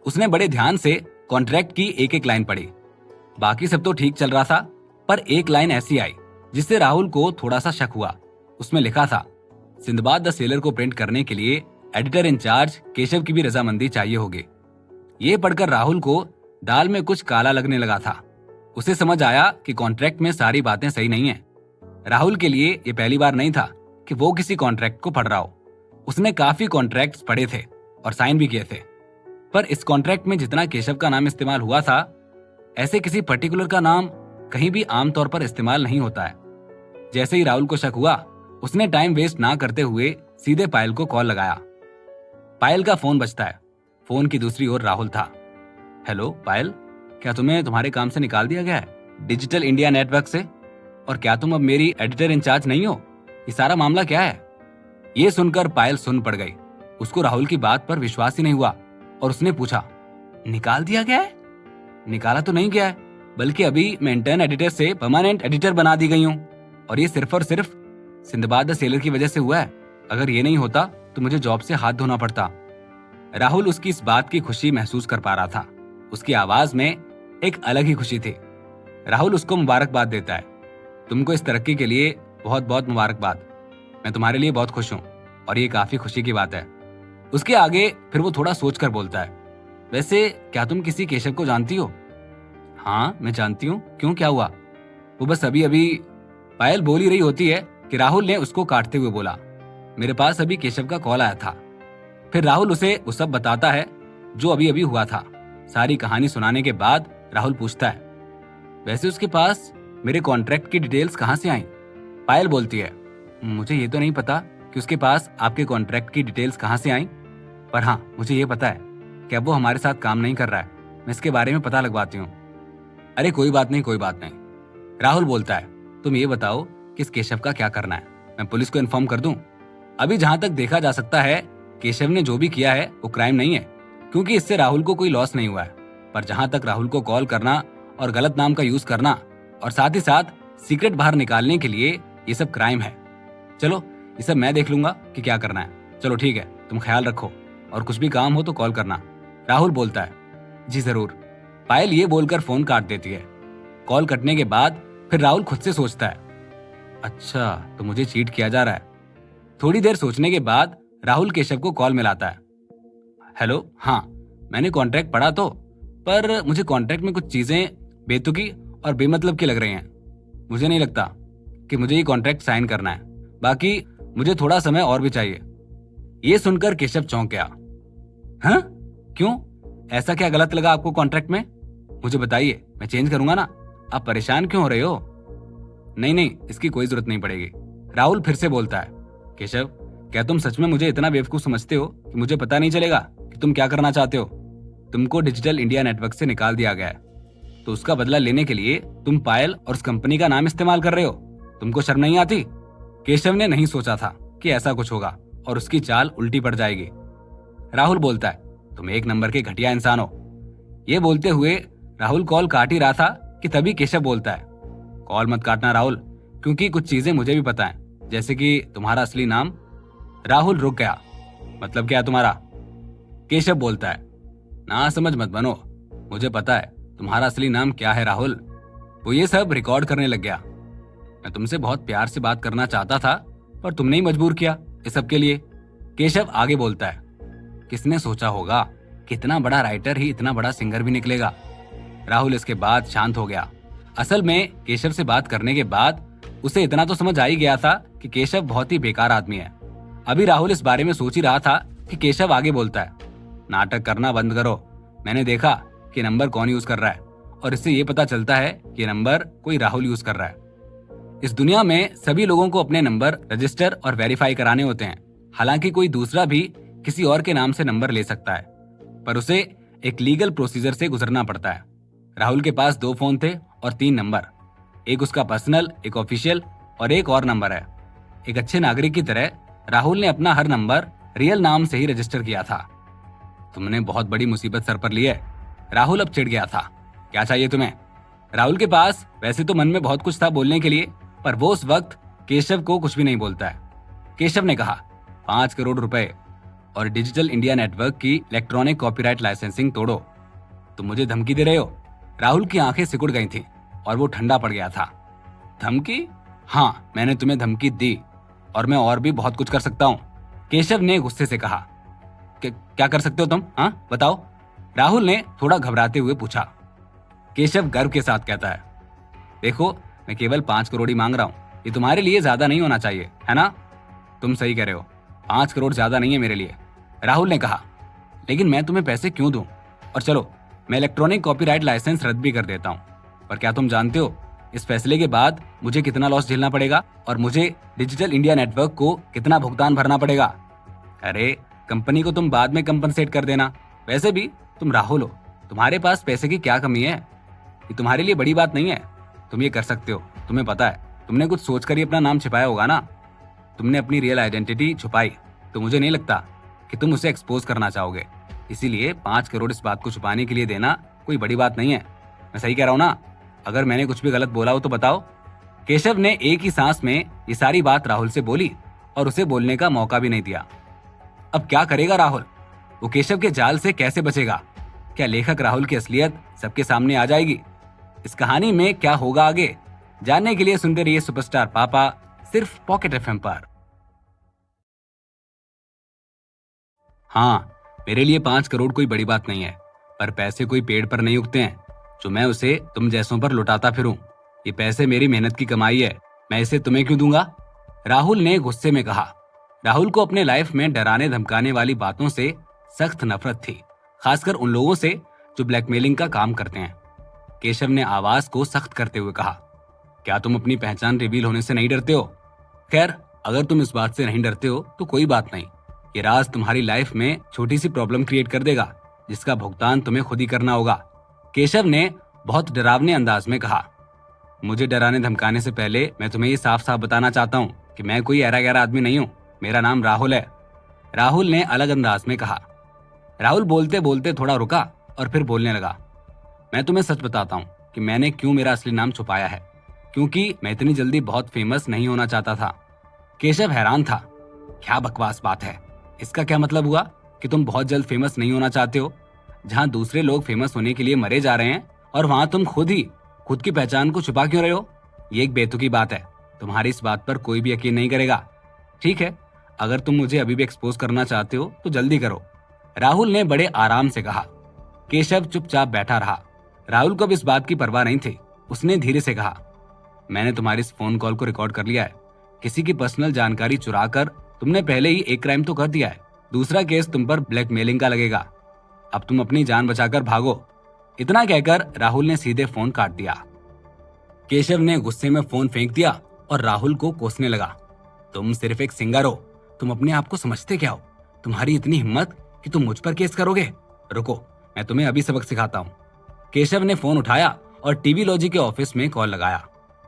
उसने बड़े ध्यान से कॉन्ट्रैक्ट की एक एक लाइन पढ़ी। बाकी सब तो ठीक चल रहा था, पर एक लाइन ऐसी आई जिससे राहुल को थोड़ा सा शक हुआ। उसमें लिखा था, सिंदबाद द सेलर को प्रिंट करने के लिए एडिटर इंचार्ज केशव की भी रजामंदी चाहिए होगी। ये पढ़कर राहुल को दाल में कुछ काला लगने लगा था। उसे समझ आया कि कॉन्ट्रैक्ट में सारी बातें सही नहीं है। राहुल के लिए ये पहली बार नहीं था कि वो किसी कॉन्ट्रैक्ट को पढ़ रहा हो। उसने काफी कॉन्ट्रैक्ट्स पढ़े थे और साइन भी किए थे, पर इस कॉन्ट्रैक्ट में जितना केशव का नाम इस्तेमाल हुआ था, ऐसे किसी पर्टिकुलर का नाम कहीं भी आमतौर पर इस्तेमाल नहीं होता है। जैसे ही राहुल को शक हुआ, उसने टाइम वेस्ट ना करते हुए सीधे पायल को कॉल लगाया। पायल का फोन बजता है। फोन की दूसरी ओर राहुल था। हेलो पायल, क्या तुम्हें तुम्हारे काम से निकाल दिया गया है डिजिटल इंडिया नेटवर्क से? और क्या तुम अब मेरी एडिटर इंचार्ज नहीं हो? ये सारा मामला क्या है? ये सुनकर पायल सुन पड़ गई। उसको राहुल की बात पर विश्वास ही नहीं हुआ और उसने पूछा, निकाल दिया गया है? निकाला तो नहीं गया है, बल्कि अभी मैं इंटर्न एडिटर से परमानेंट एडिटर बना दी गई हूँ, और ये सिर्फ और सिर्फ सिंदबाद द सेलर की वजह से हुआ है। अगर ये नहीं होता तो मुझे जॉब से हाथ धोना पड़ता। राहुल उसकी इस बात की खुशी महसूस कर पा रहा था। उसकी आवाज में एक अलग ही खुशी थी। राहुल उसको मुबारकबाद देता है। तुमको इस तरक्की के लिए बहुत बहुत मुबारकबाद। मैं तुम्हारे लिए बहुत खुश हूँ और ये काफी खुशी की बात है। उसके आगे फिर वो थोड़ा सोच कर बोलता है, वैसे क्या तुम किसी केशव को जानती हो? हाँ मैं जानती हूँ, क्यों, क्या हुआ? वो बस अभी अभी, पायल बोल ही रही होती है कि राहुल ने उसको काटते हुए बोला, मेरे पास अभी केशव का कॉल आया था। फिर राहुल उसे वो सब बताता है जो अभी अभी हुआ था। सारी कहानी सुनाने के बाद राहुल पूछता है, वैसे उसके पास मेरे कॉन्ट्रैक्ट की डिटेल्स कहाँ से आई? पायल बोलती है, मुझे ये तो नहीं पता कि उसके पास आपके कॉन्ट्रैक्ट की डिटेल्स कहाँ से आई, पर हाँ मुझे ये पता है कि अब वो हमारे साथ काम नहीं कर रहा है। मैं इसके बारे में पता लगवाती हूँ। अरे कोई बात नहीं, कोई बात नहीं। राहुल बोलता है, तुम ये बताओ कि इस केशव का क्या करना है? मैं पुलिस को इन्फॉर्म कर दूं? अभी जहां तक देखा जा सकता है, केशव ने जो भी किया है वो क्राइम नहीं है, क्योंकि इससे राहुल को कोई लॉस नहीं हुआ है। पर जहां तक राहुल को कॉल करना और गलत नाम का यूज करना और साथ ही साथ सीक्रेट बाहर निकालने के लिए, ये सब क्राइम है। चलो ये सब मैं देख लूंगा कि क्या करना है। चलो ठीक है, तुम ख्याल रखो और कुछ भी काम हो तो कॉल करना। राहुल बोलता है, जी जरूर। पायल ये बोलकर फोन काट देती है। कॉल कटने के बाद फिर राहुल खुद से सोचता है, अच्छा तो मुझे चीट किया जा रहा है। थोड़ी देर सोचने के बाद राहुल केशव को कॉल मिलाता है। हेलो, हाँ मैंने कॉन्ट्रैक्ट पढ़ा तो, पर मुझे कॉन्ट्रैक्ट में कुछ चीजें बेतुकी और बेमतलब की लग रही हैं। मुझे नहीं लगता कि मुझे ये कॉन्ट्रैक्ट साइन करना है, बाकी मुझे थोड़ा समय और भी चाहिए। ये सुनकर केशव चौंक गया। हाँ क्यों, ऐसा क्या गलत लगा आपको कॉन्ट्रैक्ट में? मुझे बताइए, मैं चेंज करूंगा ना। आप परेशान क्यों हो रहे हो? नहीं नहीं, इसकी कोई जरूरत नहीं पड़ेगी। राहुल फिर से बोलता है। केशव, क्या तुम सच में मुझे इतना बेवकूफ समझते हो कि मुझे पता नहीं चलेगा कि तुम क्या करना चाहते हो? तुमको डिजिटल इंडिया नेटवर्क से निकाल दिया गया है, तो उसका बदला लेने के लिए तुम पायल और उस कंपनी का नाम इस्तेमाल कर रहे हो। तुमको शर्म नहीं आती? केशव ने नहीं सोचा था कि ऐसा कुछ होगा और उसकी चाल उल्टी पड़ जाएगी। राहुल बोलता है, तुम एक नंबर के घटिया इंसान हो। ये बोलते हुए राहुल कॉल काट ही रहा था कि तभी केशव बोलता है, कॉल मत काटना राहुल, क्योंकि कुछ चीजें मुझे भी पता है, जैसे कि तुम्हारा असली नाम। राहुल रुक गया। मतलब क्या तुम्हारा? केशव बोलता है, ना समझ मत बनो, मुझे पता है तुम्हारा असली नाम क्या है राहुल। वो ये सब रिकॉर्ड करने लग गया। मैं तुमसे बहुत प्यार से बात करना चाहता था, पर तुमने ही मजबूर किया इस सब के लिए। केशव आगे बोलता है, किसने सोचा होगा कि इतना बड़ा राइटर ही इतना बड़ा सिंगर भी निकलेगा। राहुल इसके बाद शांत हो गया। असल में केशव से बात करने के बाद उसे इतना तो समझ आ ही गया था कि केशव बहुत ही बेकार आदमी है। अभी राहुल इस बारे में सोच ही रहा था कि केशव आगे बोलता है, नाटक करना बंद करो। मैंने देखा कि नंबर कौन यूज कर रहा है, और इससे ये पता चलता है कि ये नंबर कोई राहुल यूज कर रहा है। इस दुनिया में सभी लोगों को अपने नंबर रजिस्टर और वेरीफाई कराने होते हैं। हालांकि कोई दूसरा भी किसी और के नाम से नंबर ले सकता है, पर उसे एक लीगल प्रोसीजर से गुजरना पड़ता है। राहुल के पास 2 फोन थे और 3 नंबर। एक उसका पर्सनल, एक ऑफिशियल और एक और नंबर है। एक अच्छे नागरिक की तरह राहुल ने अपना हर नंबर रियल नाम से ही रजिस्टर किया था। तुमने बहुत बड़ी मुसीबत सर पर ली है। राहुल अब चिढ़ गया था। क्या चाहिए तुम्हें? राहुल के पास वैसे तो मन में बहुत कुछ था बोलने के लिए, पर वो उस वक्त केशव को कुछ भी नहीं बोलता है। केशव ने कहा, 5 करोड़ रुपए और डिजिटल इंडिया नेटवर्क की इलेक्ट्रॉनिक कॉपीराइट लाइसेंसिंग तोड़ो। तुम मुझे धमकी दे रहे हो? राहुल की आंखें सिकुड़ गई थी और वो ठंडा पड़ गया था। धमकी? हाँ, मैंने तुम्हें धमकी दी और मैं और भी बहुत कुछ कर सकता हूँ। केशव ने गुस्से से कहा। क्या कर सकते हो तुम? हाँ बताओ, राहुल ने थोड़ा घबराते हुए पूछा। केशव गर्व के साथ कहता है, देखो मैं केवल 5 करोड़ ही मांग रहा हूँ। ये तुम्हारे लिए ज्यादा नहीं होना चाहिए, है ना? तुम सही कह रहे हो, 5 करोड़ ज्यादा नहीं है मेरे लिए, राहुल ने कहा। लेकिन मैं तुम्हें पैसे क्यों दूं? और चलो मैं इलेक्ट्रॉनिक कॉपीराइट लाइसेंस रद्द भी कर देता हूँ। पर क्या तुम जानते हो इस फैसले के बाद मुझे कितना लॉस झेलना पड़ेगा और मुझे डिजिटल इंडिया नेटवर्क को कितना भुगतान भरना पड़ेगा? अरे कंपनी को तुम बाद में कंपनसेट कर देना। वैसे भी तुम राहुल हो, तुम्हारे पास पैसे की क्या कमी है? ये तुम्हारे लिए बड़ी बात नहीं है, तुम ये कर सकते हो। तुम्हें पता है तुमने कुछ सोचकर ही अपना नाम छिपाया होगा ना। तुमने अपनी रियल आइडेंटिटी छुपाई, तो मुझे नहीं लगता कि तुम उसे एक्सपोज करना चाहोगे। इसीलिए 5 करोड़ इस बात को छुपाने के लिए देना कोई बड़ी बात नहीं है। मैं सही कह रहा हूँ ना? अगर मैंने कुछ भी गलत बोला हो तो बताओ। केशव ने एक ही सांस में ये सारी बात राहुल से बोली और उसे बोलने का मौका भी नहीं दिया। अब क्या करेगा राहुल? वो केशव के जाल से कैसे बचेगा? क्या लेखक राहुल की असलियत सबके सामने आ जाएगी? इस कहानी में क्या होगा आगे, जानने के लिए सुनते रहिए सुपरस्टार पापा, सिर्फ पॉकेट एफएम पर। हाँ, मेरे लिए 5 करोड़ कोई बड़ी बात नहीं है, पर पैसे कोई पेड़ पर नहीं उगते हैं जो मैं उसे तुम जैसों पर लुटाता फिरूं। ये पैसे मेरी मेहनत की कमाई है, मैं इसे तुम्हें क्यों दूंगा? राहुल ने गुस्से में कहा। राहुल को अपने लाइफ में डराने धमकाने वाली बातों से सख्त नफरत थी, खासकर उन लोगों से जो ब्लैकमेलिंग का काम करते हैं। केशव ने आवाज को सख्त करते हुए कहा, क्या तुम अपनी पहचान रिवील होने से नहीं डरते हो? खैर, अगर तुम इस बात से नहीं डरते हो तो कोई बात नहीं। ये राज तुम्हारी लाइफ में छोटी सी प्रॉब्लम क्रिएट कर देगा, जिसका भुगतान तुम्हें खुद ही करना होगा। केशव ने बहुत डरावने अंदाज में कहा, मुझे डराने धमकाने से पहले मैं तुम्हें ये साफ साफ बताना चाहता हूँ कि मैं कोई ऐरा गैरा आदमी नहीं हूँ। मेरा नाम राहुल है। राहुल ने अलग अंदाज में कहा। राहुल बोलते बोलते थोड़ा रुका और फिर बोलने लगा, मैं तुम्हें सच बताता हूँ कि मैंने क्यों मेरा असली नाम छुपाया है, क्योंकि मैं इतनी जल्दी बहुत फेमस नहीं होना चाहता था। केशव हैरान था। क्या बकवास बात है, इसका क्या मतलब हुआ कि तुम बहुत जल्द फेमस नहीं होना चाहते हो? जहाँ दूसरे लोग फेमस होने के लिए मरे जा रहे हैं और वहाँ तुम खुद की पहचान को छुपा क्यों रहे हो? ये एक बेतुकी बात है। तुम्हारी इस बात पर कोई भी यकीन नहीं करेगा। ठीक है, अगर तुम मुझे अभी भी एक्सपोज करना चाहते हो तो जल्दी करो, राहुल ने बड़े आराम से कहा। केशव चुपचाप बैठा रहा। राहुल को अब इस बात की परवाह नहीं थी। उसने धीरे से कहा, मैंने तुम्हारी इस फोन कॉल को रिकॉर्ड कर लिया है। किसी की पर्सनल जानकारी चुराकर तुमने पहले ही एक क्राइम तो कर दिया है। दूसरा केस तुम पर ब्लैकमेलिंग का लगेगा। अब तुम अपनी जान बचाकर भागो। इतना कहकर राहुल ने सीधे फोन काट दिया। केशव ने गुस्से में फोन फेंक दिया और राहुल को कोसने लगा। तुम सिर्फ एक सिंगर हो, तुम अपने आप को समझते क्या हो? तुम्हारी इतनी हिम्मत कि तुम मुझ पर केस करोगे? रुको, मैं तुम्हें अभी सबक सिखाता हूँ। केशव ने फोन उठाया और टीवी लॉजी के ऑफिस में कॉल लगाया।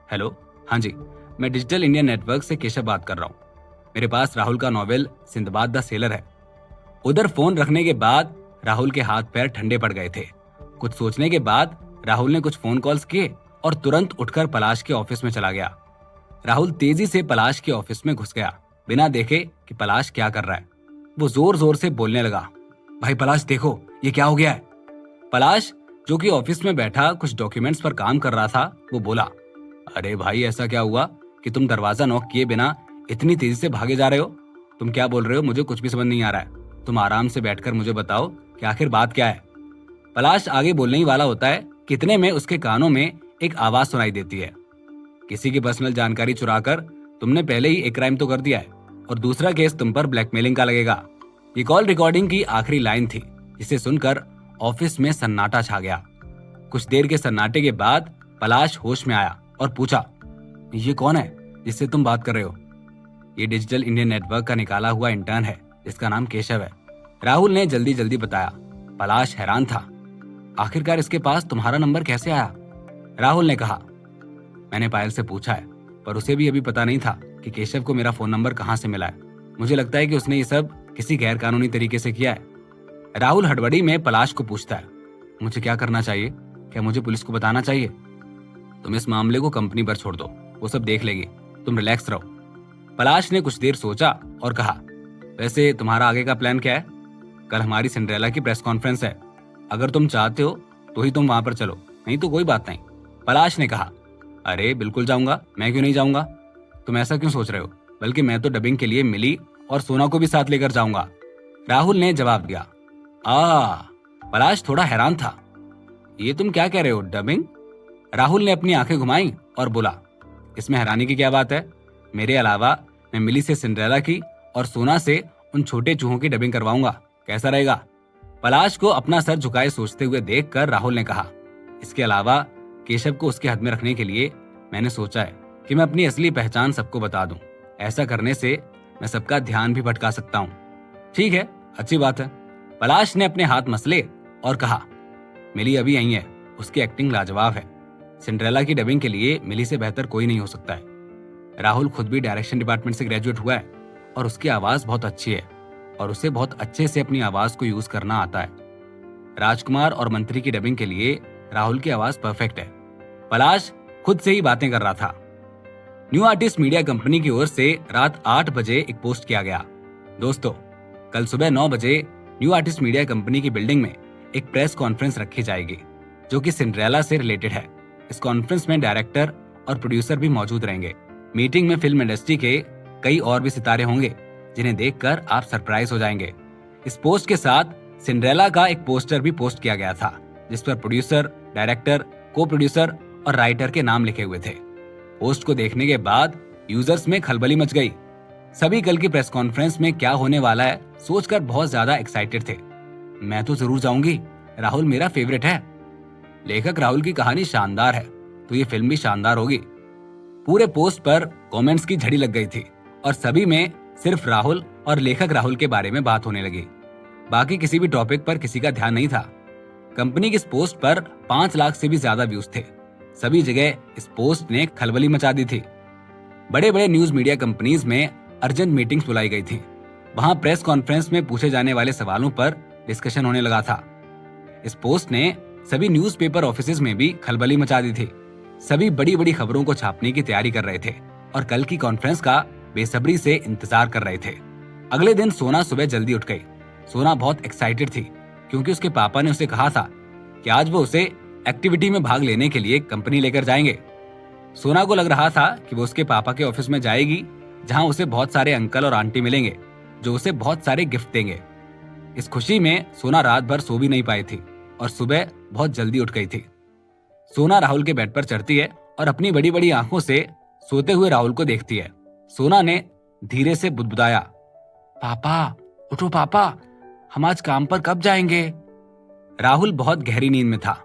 हेलो, हाँ जी, मैं डिजिटल इंडिया नेटवर्क से केशव बात कर रहा हूँ। मेरे पास राहुल का नॉवेल सिंदबाद द सेलर है। उधर फोन रखने के बाद राहुल के हाथ पैर ठंडे पड़ गए थे। कुछ सोचने के बाद राहुल ने कुछ फोन कॉल्स किए और तुरंत उठकर पलाश के ऑफिस में चला गया। राहुल तेजी से पलाश के ऑफिस में घुस गया, बिना देखे कि पलाश क्या कर रहा है। वो जोर जोर से बोलने लगा, भाई पलाश देखो, ये क्या हो गया है? पलाश, जो कि ऑफिस में बैठा कुछ डॉक्यूमेंट्स पर काम कर रहा था, वो बोला, अरे भाई ऐसा क्या हुआ कि तुम दरवाजा नॉक किए बिना इतनी तेजी से भागे जा रहे हो? तुम क्या बोल रहे हो? मुझे कुछ भी समझ नहीं आ रहा है। तुम आराम से बैठकर मुझे बताओ कि आखिर बात क्या है। पलाश आगे बोलने ही वाला होता है, कितने में उसके कानों में एक आवाज सुनाई देती है, किसी की पर्सनल जानकारी चुराकर तुमने पहले ही एक क्राइम तो कर दिया है और दूसरा केस तुम पर ब्लैकमेलिंग का लगेगा। ये कॉल रिकॉर्डिंग की आखिरी लाइन थी, जिसे सुनकर ऑफिस में सन्नाटा छा गया। कुछ देर के सन्नाटे के बाद पलाश होश में आया और पूछा, ये कौन है जिससे तुम बात कर रहे हो? ये डिजिटल इंडियन नेटवर्क का निकाला हुआ इंटर्न है, जिसका नाम केशव है, राहुल ने जल्दी जल्दी बताया। पलाश हैरान था, आखिरकार इसके पास तुम्हारा नंबर कैसे आया? राहुल ने कहा, मैंने पायल से पूछा है, पर उसे भी अभी पता नहीं था कि केशव को मेरा फोन नंबर कहाँ से मिला है। मुझे लगता है कि उसने ये सब किसी गैर कानूनी तरीके से किया है। राहुल हड़बड़ी में पलाश को पूछता है, मुझे क्या करना चाहिए? क्या मुझे पुलिस को बताना चाहिए? तुम इस मामले को कंपनी पर छोड़ दो, वो सब देख लेगी, तुम रिलैक्स रहो। पलाश ने कुछ देर सोचा और कहा, वैसे तुम्हारा आगे का प्लान क्या है? कल हमारी सिंड्रेला की प्रेस कॉन्फ्रेंस है, अगर तुम चाहते हो तो ही तुम वहां पर चलो, नहीं तो कोई बात नहीं। पलाश ने कहा, अरे बिल्कुल जाऊंगा, मैं क्यों नहीं जाऊंगा? तुम ऐसा क्यों सोच रहे हो? बल्कि मैं तो डबिंग के लिए मिली और सोना को भी साथ लेकर जाऊंगा, राहुल ने जवाब दिया। पलाश थोड़ा हैरान था, ये तुम क्या कह रहे हो, डबिंग? राहुल ने अपनी आंखें घुमाई और बोला, इसमें हैरानी की क्या बात है? मेरे अलावा मैं मिली से सिंड्रेला की और सोना से उन छोटे चूहों की डबिंग करवाऊंगा, कैसा रहेगा? पलाश को अपना सर झुकाए सोचते हुए देखकर राहुल ने कहा, इसके अलावा केशव को उसके हद में रखने के लिए मैंने सोचा है कि मैं अपनी असली पहचान सबको बता दूं। ऐसा करने से मैं सबका ध्यान भी भटका सकता हूं। ठीक है, अच्छी बात है। पलाश ने अपने हाथ मसले और कहा, मिली अभी यही है, उसकी एक्टिंग लाजवाब है। सिंड्रेला की डबिंग के लिए मिली से बेहतर कोई नहीं हो सकता है। राहुल खुद भी डायरेक्शन डिपार्टमेंट से ग्रेजुएट हुआ है और उसकी आवाज बहुत अच्छी है और उसे बहुत अच्छे से अपनी आवाज को यूज करना आता है। राजकुमार और मंत्री की डबिंग के लिए राहुल की आवाज परफेक्ट है। पलाश खुद से ही बातें कर रहा था। न्यू आर्टिस्ट मीडिया कंपनी की ओर से रात 8 बजे एक पोस्ट किया गया, दोस्तों कल सुबह 9 बजे न्यू आर्टिस्ट मीडिया कंपनी की बिल्डिंग में एक प्रेस कॉन्फ्रेंस रखी जाएगी जो कि सिंड्रेला से रिलेटेड है। इस कॉन्फ्रेंस में डायरेक्टर और प्रोड्यूसर भी मौजूद रहेंगे। मीटिंग में फिल्म इंडस्ट्री के कई और भी सितारे होंगे जिन्हें देखकर आप सरप्राइज हो जाएंगे। इस पोस्ट के साथ सिंड्रेला का एक पोस्टर भी पोस्ट किया गया था जिस पर प्रोड्यूसर, डायरेक्टर, को प्रोड्यूसर और राइटर के नाम लिखे हुए थे। पोस्ट को देखने के बाद यूजर्स में खलबली मच गई। सभी कल की प्रेस कॉन्फ्रेंस में क्या होने वाला है सोचकर बहुत ज्यादा एक्साइटेड थे। मैं तो जरूर जाऊंगी, राहुल मेरा फेवरेट है। लेखक राहुल की कहानी शानदार है तो ये फिल्म भी शानदार होगी। पूरे पोस्ट पर कमेंट्स की झड़ी लग गई थी और सभी में सिर्फ राहुल और लेखक राहुल के बारे में बात होने लगी। बाकी किसी भी टॉपिक पर किसी का ध्यान नहीं था। कंपनी की इस पोस्ट पर 5 लाख से भी ज्यादा व्यूज थे। सभी जगह इस पोस्ट ने खलबली मचा दी थी। बड़े बड़े न्यूज मीडिया कंपनीज में अर्जेंट मीटिंग्स बुलाई गई थी। वहां प्रेस कॉन्फ्रेंस में पूछे जाने वाले सवालों पर डिस्कशन होने लगा था। इस पोस्ट ने सभी न्यूज़पेपर ऑफिसेज में भी खलबली मचा दी थी। सभी बड़ी बड़ी खबरों को छापने की तैयारी कर रहे थे और कल की कॉन्फ्रेंस का बेसब्री से इंतजार कर रहे थे। अगले दिन सोना सुबह जल्दी उठ गई। सोना बहुत एक्साइटेड थी। क्योंकि उसके पापा ने उसे कहा था कि आज वो उसे एक्टिविटी में भाग लेने के लिए कंपनी लेकर जाएंगे। सोना को लग रहा था कि वो उसके पापा के ऑफिस में जाएगी, जहां उसे बहुत सारे अंकल और आंटी मिलेंगे जो उसे बहुत सारे गिफ्ट देंगे। इस खुशी में सोना रात भर सो भी नहीं पाई थी और सुबह बहुत जल्दी उठ गई थी। सोना राहुल के बेड पर चढ़ती है और अपनी बड़ी बड़ी आंखों से सोते हुए राहुल को देखती है। सोना ने धीरे से बुदबुदाया, पापा उठो पापा, हम आज काम पर कब जाएंगे? राहुल बहुत गहरी नींद में था।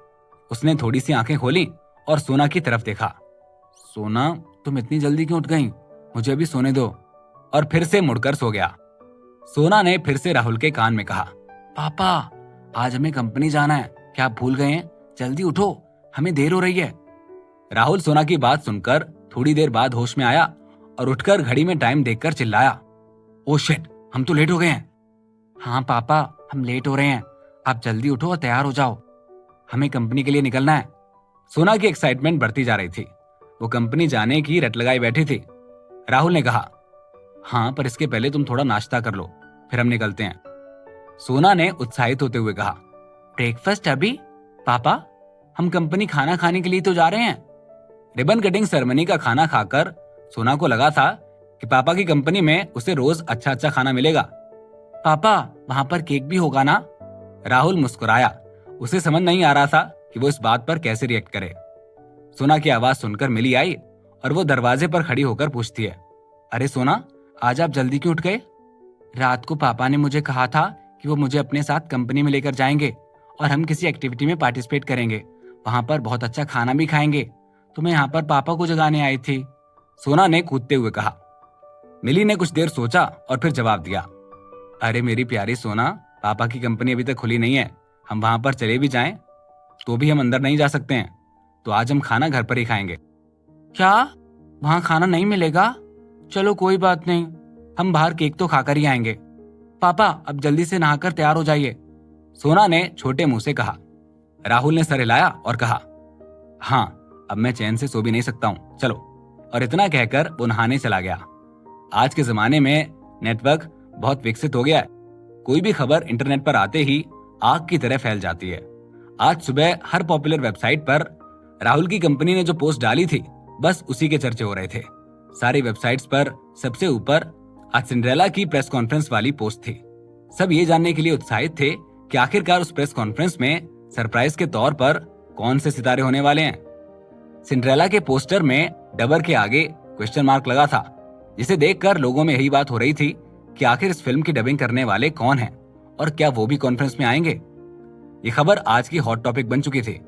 उसने थोड़ी सी आंखें खोली और सोना की तरफ देखा। सोना, तुम इतनी जल्दी क्यों उठ गई? मुझे अभी सोने दो। और फिर से मुड़कर सो गया। सोना ने फिर से राहुल के कान में कहा, पापा आज हमें कंपनी जाना है, क्या आप भूल गए हैं? जल्दी उठो, हमें देर हो रही है। राहुल सोना की बात सुनकर थोड़ी देर बाद होश में आया और उठकर घड़ी में टाइम देखकर चिल्लाया, ओ शिट, हम तो लेट हो गए हैं। हाँ पापा, हम लेट हो रहे हैं, आप जल्दी उठो और तैयार हो जाओ, हमें कंपनी के लिए निकलना है। सोना की एक्साइटमेंट बढ़ती जा रही थी। वो कंपनी जाने की रट लगाई बैठी थी। राहुल ने कहा, हाँ पर इसके पहले तुम थोड़ा नाश्ता कर लो, फिर हम निकलते हैं। सोना ने उत्साहित होते हुए कहा, ब्रेकफास्ट अभी? पापा, हम कंपनी खाना खाने के लिए तो जा रहे हैं। रिबन कटिंग सेरेमनी का खाना खाकर सोना को लगा था कि पापा की कंपनी में उसे रोज अच्छा अच्छा खाना मिलेगा। पापा, वहां पर केक भी होगा ना? राहुल मुस्कुराया। उसे समझ नहीं आ रहा था कि वो इस बात पर कैसे रिएक्ट करे। सोना की आवाज सुनकर मिली आई और वो दरवाजे पर खड़ी होकर पूछती है, अरे सोना, आज आप जल्दी क्यों उठ गए? रात को पापा ने मुझे कहा था कि वो मुझे अपने साथ कंपनी में लेकर जाएंगे और हम किसी एक्टिविटी में पार्टिसिपेट करेंगे, वहां पर बहुत अच्छा खाना भी खाएंगे, तो मैं यहाँ पर पापा को जगाने आई थी। सोना ने कूदते हुए कहा। मिली ने कुछ देर सोचा और फिर जवाब दिया, अरे मेरी प्यारी सोना, पापा की कंपनी अभी तक खुली नहीं है, हम वहां पर चले भी जाएं तो भी हम अंदर नहीं जा सकते हैं, तो आज हम खाना घर पर ही खाएंगे। क्या वहां खाना नहीं मिलेगा? चलो कोई बात नहीं, हम बाहर केक तो खाकर ही आएंगे। पापा, अब जल्दी से नहाकर तैयार हो जाइए, सोना ने छोटे मुंह से कहा। राहुल ने सर हिलाया और कहा, हाँ अब मैं चैन से सो भी नहीं सकता हूँ, चलो। और इतना कहकर वो नहाने चला गया। आज के जमाने में नेटवर्क बहुत विकसित हो गया है। कोई भी खबर इंटरनेट पर आते ही आग की तरह फैल जाती है। आज सुबह हर पॉपुलर वेबसाइट पर राहुल की कंपनी ने जो पोस्ट डाली थी, बस उसी के चर्चे हो रहे थे। सारी वेबसाइट्स पर सबसे ऊपर आज सिंड्रेला की प्रेस कॉन्फ्रेंस वाली पोस्ट थी। सब ये जानने के लिए उत्साहित थे कि आखिरकार उस प्रेस कॉन्फ्रेंस में सरप्राइज के तौर पर कौन से सितारे होने वाले हैं। सिंड्रेला के पोस्टर में डबर के आगे क्वेश्चन मार्क लगा था, जिसे देखकर लोगों में यही बात हो रही थी कि आखिर इस फिल्म की डबिंग करने वाले कौन हैं और क्या वो भी कॉन्फ्रेंस में आएंगे। ये खबर आज की हॉट टॉपिक बन चुकी थी।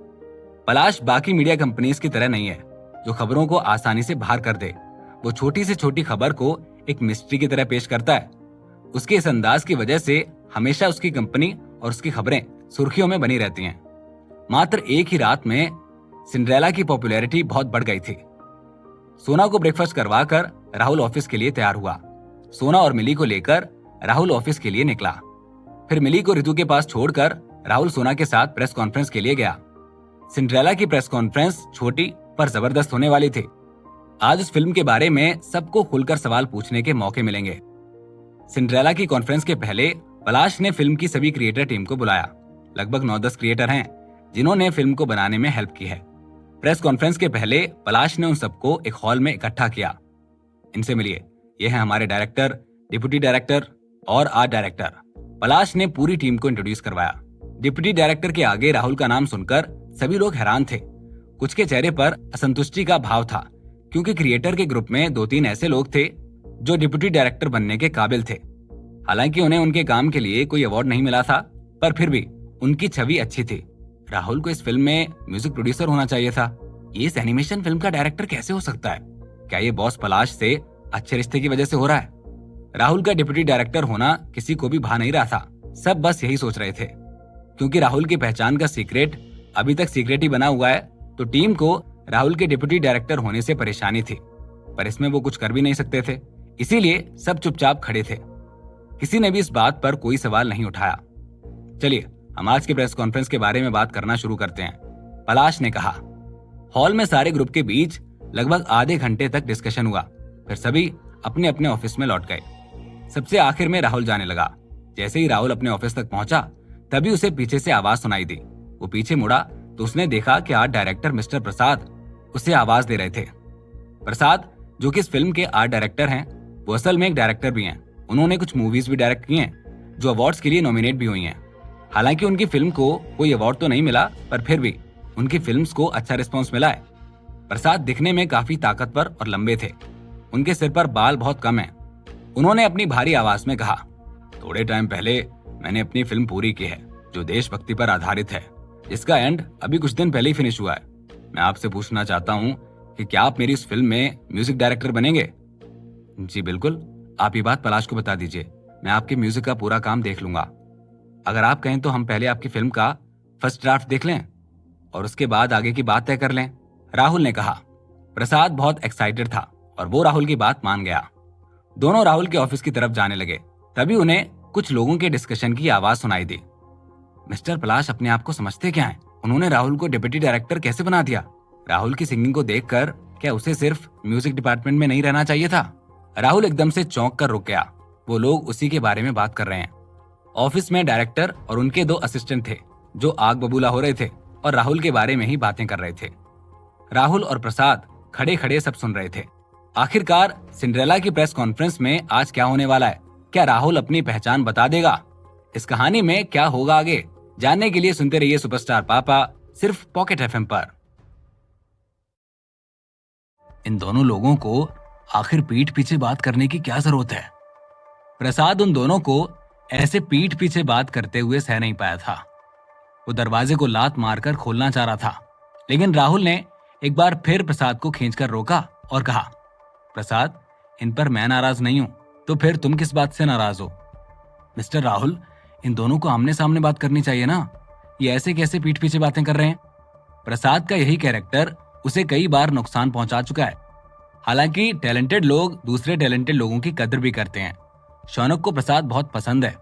पलाश बाकी मीडिया कंपनीज की तरह नहीं है जो खबरों को आसानी से बाहर कर दे। वो छोटी से छोटी खबर को एक मिस्ट्री की तरह पेश करता है। उसके इस अंदाज की वजह से हमेशा उसकी कंपनी और उसकी खबरें सुर्खियों में बनी रहती हैं। मात्र एक ही रात में सिंड्रेला की पॉपुलैरिटी बहुत बढ़ गई थी। सोना को ब्रेकफास्ट करवाकर राहुल ऑफिस के लिए तैयार हुआ। सोना और मिली को लेकर राहुल ऑफिस के लिए निकला। फिर मिली को रितु के पास छोड़कर राहुल सोना के साथ प्रेस कॉन्फ्रेंस के लिए गया। सिंड्रेला की प्रेस कॉन्फ्रेंस छोटी पर जबरदस्त होने वाली थी। आज इस फिल्म के बारे में सबको खुलकर सवाल पूछने के मौके मिलेंगे। सिंड्रेला की कॉन्फ्रेंस के पहले पलाश ने फिल्म की सभी क्रिएटर टीम को बुलाया। लगभग 9-10 क्रिएटर हैं जिन्होंने फिल्म को बनाने में हेल्प की है। प्रेस कॉन्फ्रेंस के पहले पलाश ने उन सबको एक हॉल में इकट्ठा किया। इनसे मिलिए, ये है हमारे डायरेक्टर, डिप्टी डायरेक्टर और आर्ट डायरेक्टर। पलाश ने पूरी टीम को इंट्रोड्यूस करवाया। डिप्टी डायरेक्टर के आगे राहुल का नाम सुनकर सभी लोग हैरान थे। कुछ के चेहरे पर असंतुष्टि का भाव था, क्योंकि क्रिएटर के ग्रुप में 2-3 ऐसे लोग थे जो डिप्टी डायरेक्टर बनने के काबिल थे। हालांकि उन्हें उनके काम के लिए कोई अवार्ड नहीं मिला था, पर फिर भी उनकी छवि अच्छी थी। राहुल को इस फिल्म में म्यूजिक प्रोड्यूसर होना चाहिए था। ये इस एनिमेशन फिल्म का डायरेक्टर कैसे हो सकता है? क्या ये बॉस पलाश से अच्छे रिश्ते की वजह से हो रहा है? राहुल का डिप्टी डायरेक्टर होना किसी को भी भा नहीं रहा था। सब बस यही सोच रहे थे। क्योंकि राहुल की पहचान का सीक्रेट अभी तक सीक्रेट ही बना हुआ है, तो टीम को राहुल के डिप्टी डायरेक्टर होने से परेशानी थी, पर इसमें वो कुछ कर भी नहीं सकते थे। इसीलिए सब चुपचाप खड़े थे। किसी ने भी इस बात पर कोई सवाल नहीं उठाया। चलिए हम आज के प्रेस कॉन्फ्रेंस के बारे में बात करना शुरू करते हैं, पलाश ने कहा। हॉल में सारे ग्रुप के बीच लगभग आधे घंटे तक डिस्कशन हुआ। फिर सभी अपने अपने ऑफिस में लौट गए। सबसे आखिर में राहुल जाने लगा। जैसे ही राहुल अपने ऑफिस तक पहुंचा तभी उसे पीछे से आवाज सुनाई दी। वो पीछे मुड़ा तो उसने देखा कि आर्ट डायरेक्टर मिस्टर प्रसाद उसे आवाज दे रहे थे। प्रसाद, जो कि इस फिल्म के आर्ट डायरेक्टर हैं, वो असल में एक डायरेक्टर भी हैं। उन्होंने कुछ मूवीज भी डायरेक्ट की हैं जो अवार्ड्स के लिए नॉमिनेट भी हुई हैं। हालांकि उनकी फिल्म को कोई अवार्ड तो नहीं मिला, पर फिर भी उनकी फिल्म्स को अच्छा रिस्पॉन्स मिला है। प्रसाद दिखने में काफी ताकतवर और लंबे थे। उनके सिर पर बाल बहुत कम हैं। उन्होंने अपनी भारी आवाज में कहा, थोड़े टाइम पहले मैंने अपनी फिल्म पूरी की है जो देशभक्ति पर आधारित है, जिसका एंड अभी कुछ दिन पहले ही फिनिश हुआ है। मैं आपसे पूछना चाहता हूँ कि क्या आप मेरी इस फिल्म में म्यूजिक डायरेक्टर बनेंगे? जी बिल्कुल, आप ये बात पलाश को बता दीजिए, मैं आपके म्यूजिक का पूरा काम देख लूंगा। अगर आप कहें तो हम पहले आपकी फिल्म का फर्स्ट ड्राफ्ट देख लें और उसके बाद आगे की बात तय कर लें, राहुल ने कहा। प्रसाद बहुत एक्साइटेड था और वो राहुल की बात मान गया। दोनों राहुल के ऑफिस की तरफ जाने लगे। तभी उन्हें कुछ लोगों के डिस्कशन की आवाज सुनाई दी। मिस्टर पलाश अपने आप को समझते क्या हैं? उन्होंने राहुल को डिप्टी डायरेक्टर कैसे बना दिया? राहुल की सिंगिंग को देखकर क्या उसे सिर्फ म्यूजिक डिपार्टमेंट में नहीं रहना चाहिए था? राहुल एकदम से चौंक कर रुक गया। वो लोग उसी के बारे में बात कर रहे हैं। ऑफिस में डायरेक्टर और उनके 2 असिस्टेंट थे जो आग बबूला हो रहे थे और राहुल के बारे में ही बातें कर रहे थे। राहुल और प्रसाद खड़े खड़े सब सुन रहे थे। आखिरकार सिंड्रेला की प्रेस कॉन्फ्रेंस में आज क्या होने वाला है? क्या राहुल अपनी पहचान बता देगा? इस कहानी में क्या होगा आगे, जानने के लिए सुनते रहिए सुपरस्टार पापा, सिर्फ पॉकेट एफएम पर। इन दोनों लोगों को आखिर पीठ पीछे बात करने की क्या जरूरत है? प्रसाद उन दोनों को ऐसे पीठ पीछे बात करते हुए सह नहीं पाया था। वो दरवाजे को लात मारकर खोलना चाह रहा था, लेकिन राहुल ने एक बार फिर प्रसाद को खींचकर रोका और कहा, प्रसाद, इन पर मैं नाराज नहीं हूं, तो फिर तुम किस बात से नाराज हो? मिस्टर राहुल, इन दोनों को आमने सामने बात करनी चाहिए ना, ये ऐसे कैसे पीठ पीछे बातें कर रहे हैं? प्रसाद का यही कैरेक्टर उसे कई बार नुकसान पहुंचा चुका है। हालांकि टैलेंटेड लोग दूसरे टैलेंटेड लोगों की कदर भी करते हैं। शौनक को प्रसाद बहुत पसंद है,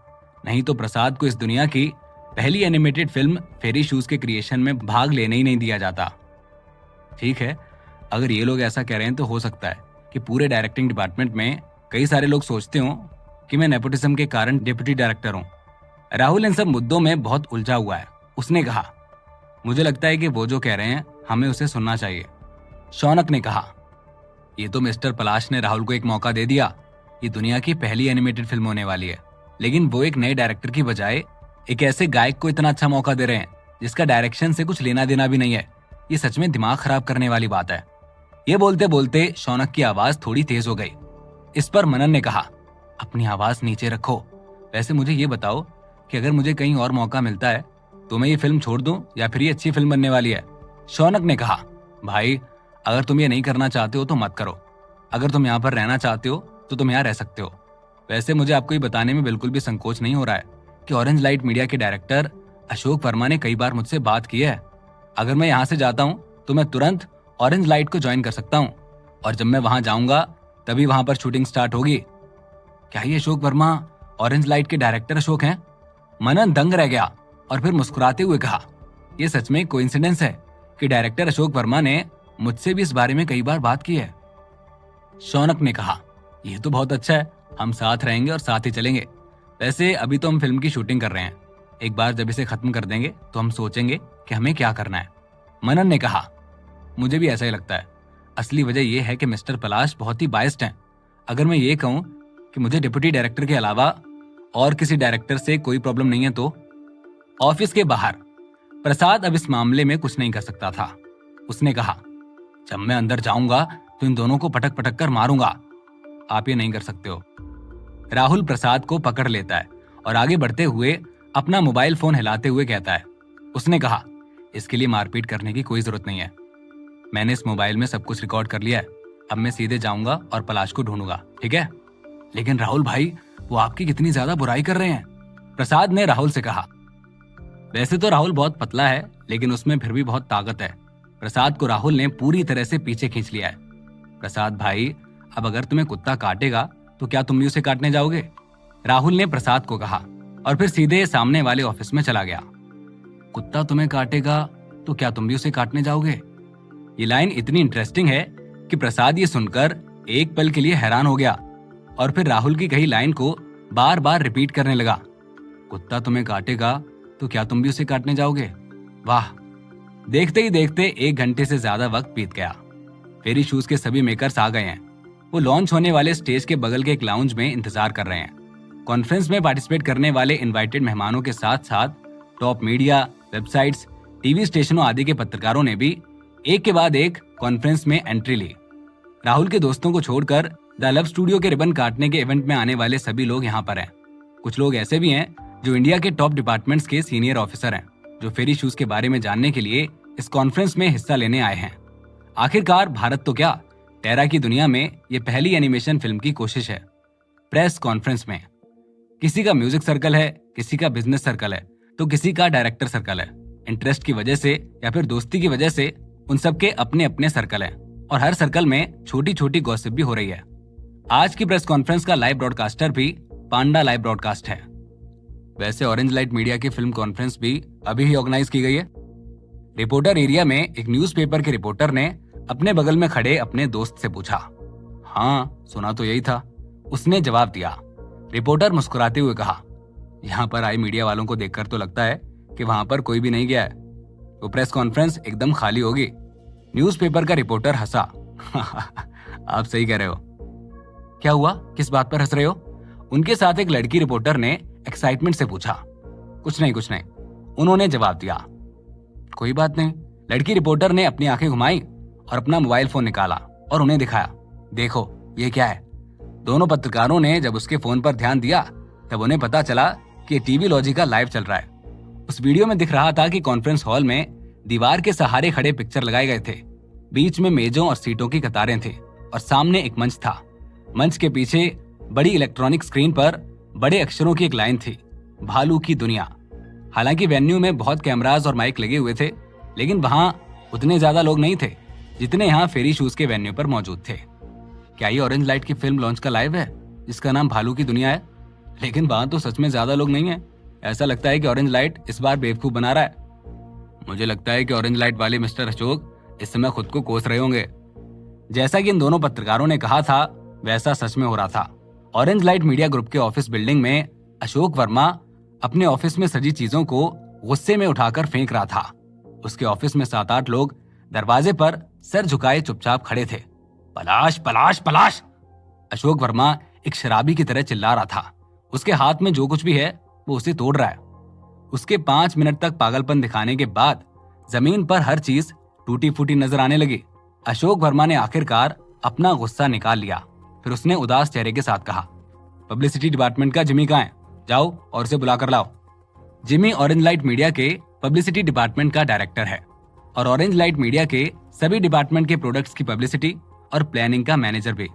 नहीं तो प्रसाद को इस दुनिया की पहली एनिमेटेड फिल्म फेरी शूज के क्रिएशन में भाग लेने ही नहीं दिया जाता। ठीक है, अगर ये लोग ऐसा कह रहे हैं तो हो सकता है कि पूरे डायरेक्टिंग डिपार्टमेंट में कई सारे लोग सोचते हो कि मैं नेपोटिज्म के कारण डिप्टी डायरेक्टर हूँ। राहुल इन सब मुद्दों में बहुत उलझा हुआ है। उसने कहा, मुझे लगता है कि वो जो कह रहे हैं हमें उसे सुनना चाहिए। शौनक ने कहा, ये तो मिस्टर पलाश ने राहुल को एक मौका दे दिया। ये दुनिया की पहली एनिमेटेड फिल्म होने वाली है, लेकिन वो एक नए डायरेक्टर की बजाय एक ऐसे गायक को इतना अच्छा मौका दे रहे हैं जिसका डायरेक्शन से कुछ लेना देना भी नहीं है। ये सच में दिमाग खराब करने वाली बात है। ये बोलते बोलते शौनक की आवाज थोड़ी तेज हो गई। इस पर मनन ने कहा, अपनी आवाज नीचे रखो। वैसे मुझे ये बताओ कि अगर मुझे कहीं और मौका मिलता है तो मैं ये फिल्म छोड़ दूं या फिर ये अच्छी फिल्म बनने वाली है? शौनक ने कहा, भाई, अगर तुम ये नहीं करना चाहते हो तो मत करो। अगर तुम यहाँ पर रहना चाहते हो तो तुम यहाँ रह सकते हो। वैसे मुझे आपको ये बताने में बिल्कुल भी संकोच नहीं हो रहा है कि ऑरेंज लाइट मीडिया के डायरेक्टर अशोक वर्मा ने कई बार मुझसे बात की है। अगर मैं यहाँ से जाता हूँ तो मैं तुरंत ऑरेंज लाइट को ज्वाइन कर सकता हूँ, और जब मैं वहां जाऊंगा तभी वहां पर शूटिंग स्टार्ट होगी। क्या ये अशोक वर्मा ऑरेंज लाइट के डायरेक्टर अशोक हैं? मनन दंग रह गया और फिर मुस्कुराते हुए कहा, यह सच में कोइंसिडेंस है कि डायरेक्टर अशोक वर्मा ने मुझसे भी इस बारे में कई बार बात की है। शौनक ने कहा, यह तो बहुत अच्छा है, हम साथ रहेंगे और साथ ही चलेंगे। वैसे अभी तो हम फिल्म की शूटिंग कर रहे हैं, एक बार जब इसे खत्म कर देंगे तो हम सोचेंगे कि हमें क्या करना है। मनन ने कहा, मुझे भी ऐसा ही लगता है। असली वजह यह है कि मिस्टर पलाश बहुत ही बायस्ड हैं। अगर मैं ये कहूं कि मुझे डिप्टी डायरेक्टर के अलावा और किसी डायरेक्टर से कोई प्रॉब्लम नहीं है तो? ऑफिस के बाहर प्रसाद अब इस मामले में कुछ नहीं कर सकता था। उसने कहा, जब मैं अंदर जाऊंगा तो इन दोनों को पटक पटक कर मारूंगा। आप ये नहीं कर सकते हो। राहुल प्रसाद को पकड़ लेता है और आगे बढ़ते हुए अपना मोबाइल फोन हिलाते हुए कहता है। उसने कहा, इसके लिए मारपीट करने की कोई जरूरत नहीं है। मैंने इस मोबाइल में सब कुछ रिकॉर्ड कर लिया है। अब मैं सीधे जाऊंगा और पलाश को ढूंढूंगा, ठीक है? लेकिन राहुल भाई, वो आपकी कितनी ज्यादा बुराई कर रहे हैं, प्रसाद ने राहुल से कहा। वैसे तो राहुल बहुत पतला है, लेकिन उसमें फिर भी बहुत ताकत है। प्रसाद को राहुल ने पूरी तरह से पीछे खींच लिया है। प्रसाद भाई, अब अगर तुम्हें कुत्ता काटेगा तो क्या तुम भी उसे काटने जाओगे? राहुल ने प्रसाद को कहा और फिर सीधे सामने वाले ऑफिस में चला गया। कुत्ता तुम्हें काटेगा तो क्या तुम भी उसे काटने जाओगे? ये लाइन इतनी इंटरेस्टिंग है कि प्रसाद ये सुनकर एक पल के लिए हैरान हो गया और फिर राहुल की कही लाइन को बार बार रिपीट करने लगा। कुत्ता तुम्हें काटेगा तो क्या तुम भी उसे काटने जाओगे? वाह। देखते ही देखते 1 घंटे से ज्यादा वक्त बीत गया। फेरी शूज के सभी मेकर्स आ गए हैं। वो लॉन्च होने वाले स्टेज के बगल के एक लाउंज में इंतजार कर रहे हैं। कॉन्फ्रेंस में पार्टिसिपेट करने वाले इनवाइटेड मेहमानों के साथ साथ टॉप मीडिया, वेबसाइट्स, टीवी स्टेशनों आदि के पत्रकारों ने भी एक के बाद एक कॉन्फ्रेंस में एंट्री ली। राहुल के दोस्तों को छोड़कर द लव स्टूडियो के रिबन काटने के इवेंट में आने वाले सभी लोग यहाँ पर हैं। कुछ लोग ऐसे भी हैं जो इंडिया के टॉप डिपार्टमेंट्स के सीनियर ऑफिसर हैं, जो फेरी शूज के बारे में जानने के लिए इस कॉन्फ्रेंस में हिस्सा लेने आए हैं। आखिरकार भारत तो क्या, टेरा की दुनिया में ये पहली एनिमेशन फिल्म की कोशिश है। प्रेस कॉन्फ्रेंस में किसी का म्यूजिक सर्कल है, किसी का बिजनेस सर्कल है, तो किसी का डायरेक्टर सर्कल है। इंटरेस्ट की वजह से या फिर दोस्ती की वजह से उन सबके अपने अपने सर्कल हैं और हर सर्कल में छोटी छोटी गॉसिप भी हो रही है। आज की प्रेस कॉन्फ्रेंस का लाइव ब्रॉडकास्टर भी पांडा लाइव ब्रॉडकास्ट है। वैसे ऑरेंज लाइट मीडिया की फिल्म कॉन्फ्रेंस भी अभी ही ऑर्गेनाइज की गई है। रिपोर्टर एरिया में एक न्यूज़पेपर के रिपोर्टर ने अपने बगल में खड़े अपने दोस्त से पूछा। हाँ, सुना तो यही था, उसने जवाब दिया। रिपोर्टर मुस्कुराते हुए कहा, यहाँ पर आए मीडिया वालों को देखकर तो लगता है कि वहां पर कोई भी नहीं गया है, तो प्रेस कॉन्फ्रेंस एकदम खाली होगी। न्यूज़पेपर का रिपोर्टर हंसा। आप सही कह रहे हो। क्या हुआ, किस बात पर हंस रहे हो? उनके साथ एक लड़की रिपोर्टर ने एक्साइटमेंट से पूछा। कुछ नहीं, उन्होंने जवाब दिया। कोई बात नहीं। लड़की रिपोर्टर ने अपनी आंखें घुमाई और अपना मोबाइल फोन निकाला और उन्हें दिखाया। देखो, ये क्या है? दोनों पत्रकारों ने जब उसके फोन पर ध्यान दिया तब उन्हें पता चला कि टीवी लॉजी का लाइव चल रहा है। उस वीडियो में दिख रहा था कि कॉन्फ्रेंस हॉल में दीवार के सहारे खड़े पिक्चर लगाए गए थे। बीच में मेजों और सीटों की कतारें थी और सामने एक मंच था। मंच के पीछे बड़ी इलेक्ट्रॉनिक स्क्रीन पर बड़े अक्षरों की एक लाइन थी, भालू की दुनिया। हालांकि वेन्यू में बहुत कैमरास और माइक लगे हुए थे, लेकिन वहां उतने ज्यादा लोग नहीं थे जितने यहाँ फेरी शूज के वेन्यू पर मौजूद थे। क्या ये ऑरेंज लाइट की फिल्म लॉन्च का लाइव है जिसका नाम भालू की दुनिया है? लेकिन वहां तो सच में ज्यादा लोग नहीं है। ऐसा लगता है कि ऑरेंज लाइट इस बार बेवकूफ बना रहा है। मुझे लगता है कि ऑरेंज लाइट वाले मिस्टर अशोक इस समय खुद को कोस रहे होंगे। जैसा कि इन दोनों पत्रकारों ने कहा था, वैसा सच में हो रहा था। ऑरेंज लाइट मीडिया ग्रुप के ऑफिस बिल्डिंग में अशोक वर्मा अपने ऑफिस में सजी चीजों को गुस्से में उठाकर फेंक रहा था। उसके ऑफिस में 7-8 लोग दरवाजे पर सर झुकाए चुपचाप खड़े थे। पलाश पलाश पलाश! अशोक वर्मा एक शराबी की तरह चिल्ला रहा था। उसके हाथ में जो कुछ भी है वो उसे तोड़ रहा है। उसके 5 मिनट तक पागलपन दिखाने के बाद जमीन पर हर चीज टूटी फूटी नजर आने लगी। अशोक वर्मा ने आखिरकार अपना गुस्सा निकाल लिया। फिर उसने उदास चेहरे के साथ कहा, पब्लिसिटी डिपार्टमेंट का जिमी कहाँ है? जाओ और उसे बुला कर लाओ। जिमी ऑरेंज लाइट मीडिया के पब्लिसिटी डिपार्टमेंट का डायरेक्टर है और ऑरेंज लाइट मीडिया के सभी डिपार्टमेंट के प्रोडक्ट्स की पब्लिसिटी और प्लानिंग का मैनेजर भी।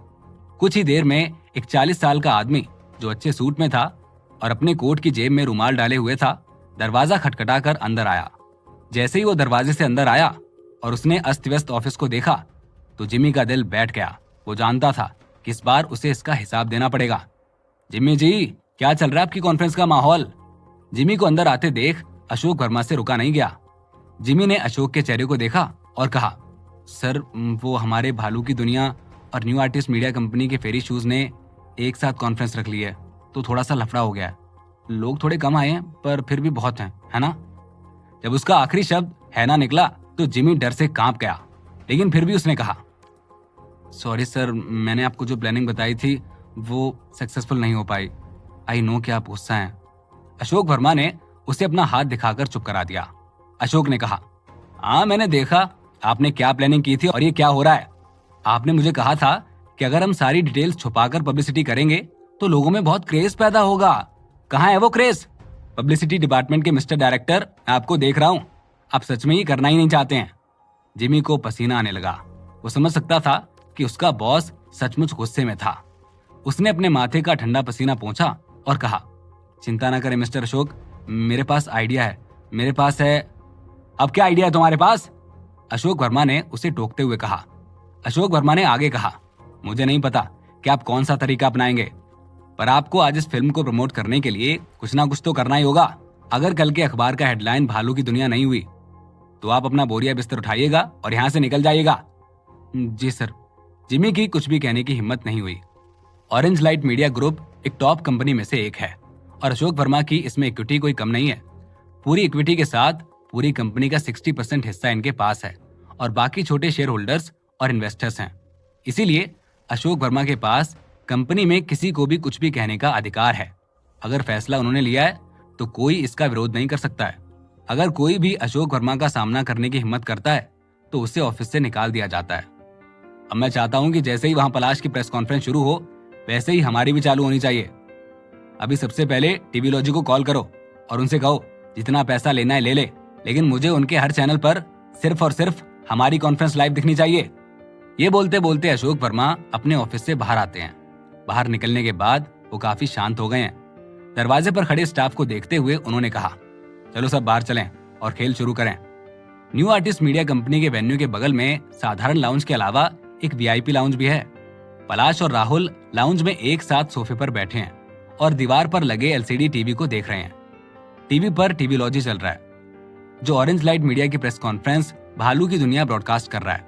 कुछ ही देर में एक 40 साल का आदमी जो अच्छे सूट में था और अपने कोट की जेब में रुमाल डाले हुए था, दरवाजा खटखटाकर अंदर आया। जैसे ही वो दरवाजे से अंदर आया और उसने अस्त व्यस्त ऑफिस को देखा तो जिमी का दिल बैठ गया। वो जानता था कि इस बार उसे इसका हिसाब देना पड़ेगा। जिमी जी, क्या चल रहा है आपकी कॉन्फ्रेंस का माहौल? जिमी को अंदर आते देख अशोक वर्मा से रुका नहीं गया। जिमी ने अशोक के चेहरे को देखा और कहा, सर, वो हमारे भालू की दुनिया और न्यू आर्टिस्ट मीडिया कंपनी के फेरी शूज ने एक साथ कॉन्फ्रेंस रख ली है, तो थोड़ा सा लफड़ा हो गया है। लोग थोड़े कम आए हैं पर फिर भी बहुत हैं, है ना? जब उसका आखिरी शब्द है ना निकला तो जिमी डर से कांप गया, लेकिन फिर भी उसने कहा, सॉरी सर, मैंने आपको जो प्लानिंग बताई थी वो सक्सेसफुल नहीं हो पाई। आई नो कि आप गुस्सा हैं। अशोक वर्मा ने उसे अपना हाथ दिखाकर चुप करा दिया। अशोक ने कहा, हाँ, मैंने देखा आपने क्या प्लानिंग की थी और ये क्या हो रहा है। आपने मुझे कहा था कि अगर हम सारी डिटेल्स छुपाकर पब्लिसिटी करेंगे तो लोगों में बहुत क्रेज पैदा होगा। कहाँ है वो क्रेज? पब्लिसिटी डिपार्टमेंट के मिस्टर डायरेक्टर, मैं आपको देख रहा हूँ, आप सच में ही करना ही नहीं चाहते हैं। जिमी को पसीना आने लगा। वो समझ सकता था कि उसका बॉस सचमुच गुस्से में था। उसने अपने माथे का ठंडा पसीना पोंछा और कहा, चिंता ना करें मिस्टर अशोक, मेरे पास आइडिया है, मेरे पास है। अब क्या आइडिया है तुम्हारे पास? अशोक वर्मा ने उसे टोकते हुए कहा। अशोक वर्मा ने आगे कहा, मुझे नहीं पता कि आप कौन सा तरीका अपनाएंगे, पर आपको आज इस फिल्म को प्रमोट करने के लिए कुछ ना कुछ तो करना ही होगा। अगर कल के अखबार का हेडलाइन भालू की दुनिया नहीं हुई तो आप अपना बोरिया बिस्तर उठाइएगा और यहाँ से निकल जाइएगा। जी सर। जिमी की कुछ भी कहने की हिम्मत नहीं हुई। ऑरेंज लाइट मीडिया ग्रुप एक टॉप कंपनी में से एक है और अशोक वर्मा की इसमें इक्विटी कोई कम नहीं है। पूरी इक्विटी के साथ पूरी कंपनी का 60% हिस्सा इनके पास है और बाकी छोटे शेयर होल्डर्स और इन्वेस्टर्स हैं। इसीलिए अशोक वर्मा के पास कंपनी में किसी को भी कुछ भी कहने का अधिकार है। अगर फैसला उन्होंने लिया है तो कोई इसका विरोध नहीं कर सकता है। अगर कोई भी अशोक वर्मा का सामना करने की हिम्मत करता है तो उसे ऑफिस से निकाल दिया जाता है। अब मैं चाहता हूं कि जैसे ही वहां पलाश की प्रेस कॉन्फ्रेंस शुरू हो वैसे ही हमारी भी चालू होनी चाहिए। अभी सबसे पहले टीवी लॉजी को कॉल करो और उनसे कहो जितना पैसा लेना है ले ले, लेकिन मुझे उनके हर चैनल पर सिर्फ और सिर्फ हमारी कॉन्फ्रेंस लाइव दिखनी चाहिए। ये बोलते बोलते अशोक वर्मा अपने ऑफिस से बाहर आते हैं। बाहर निकलने के बाद वो काफी शांत हो गए हैं। दरवाजे पर खड़े स्टाफ को देखते हुए उन्होंने कहा, चलो सब बाहर चलें और खेल शुरू करें। न्यू आर्टिस्ट मीडिया कंपनी के वेन्यू के बगल में साधारण लाउंज के अलावा एक वीआईपी लाउंज भी है। पलाश और राहुल लाउंज में एक साथ सोफे पर बैठे हैं और दीवार पर लगे एलसीडी टीवी को देख रहे हैं। टीवी पर टीवी लॉजी चल रहा है, जो ऑरेंज लाइट मीडिया की प्रेस कॉन्फ्रेंस भालू की दुनिया ब्रॉडकास्ट कर रहा है।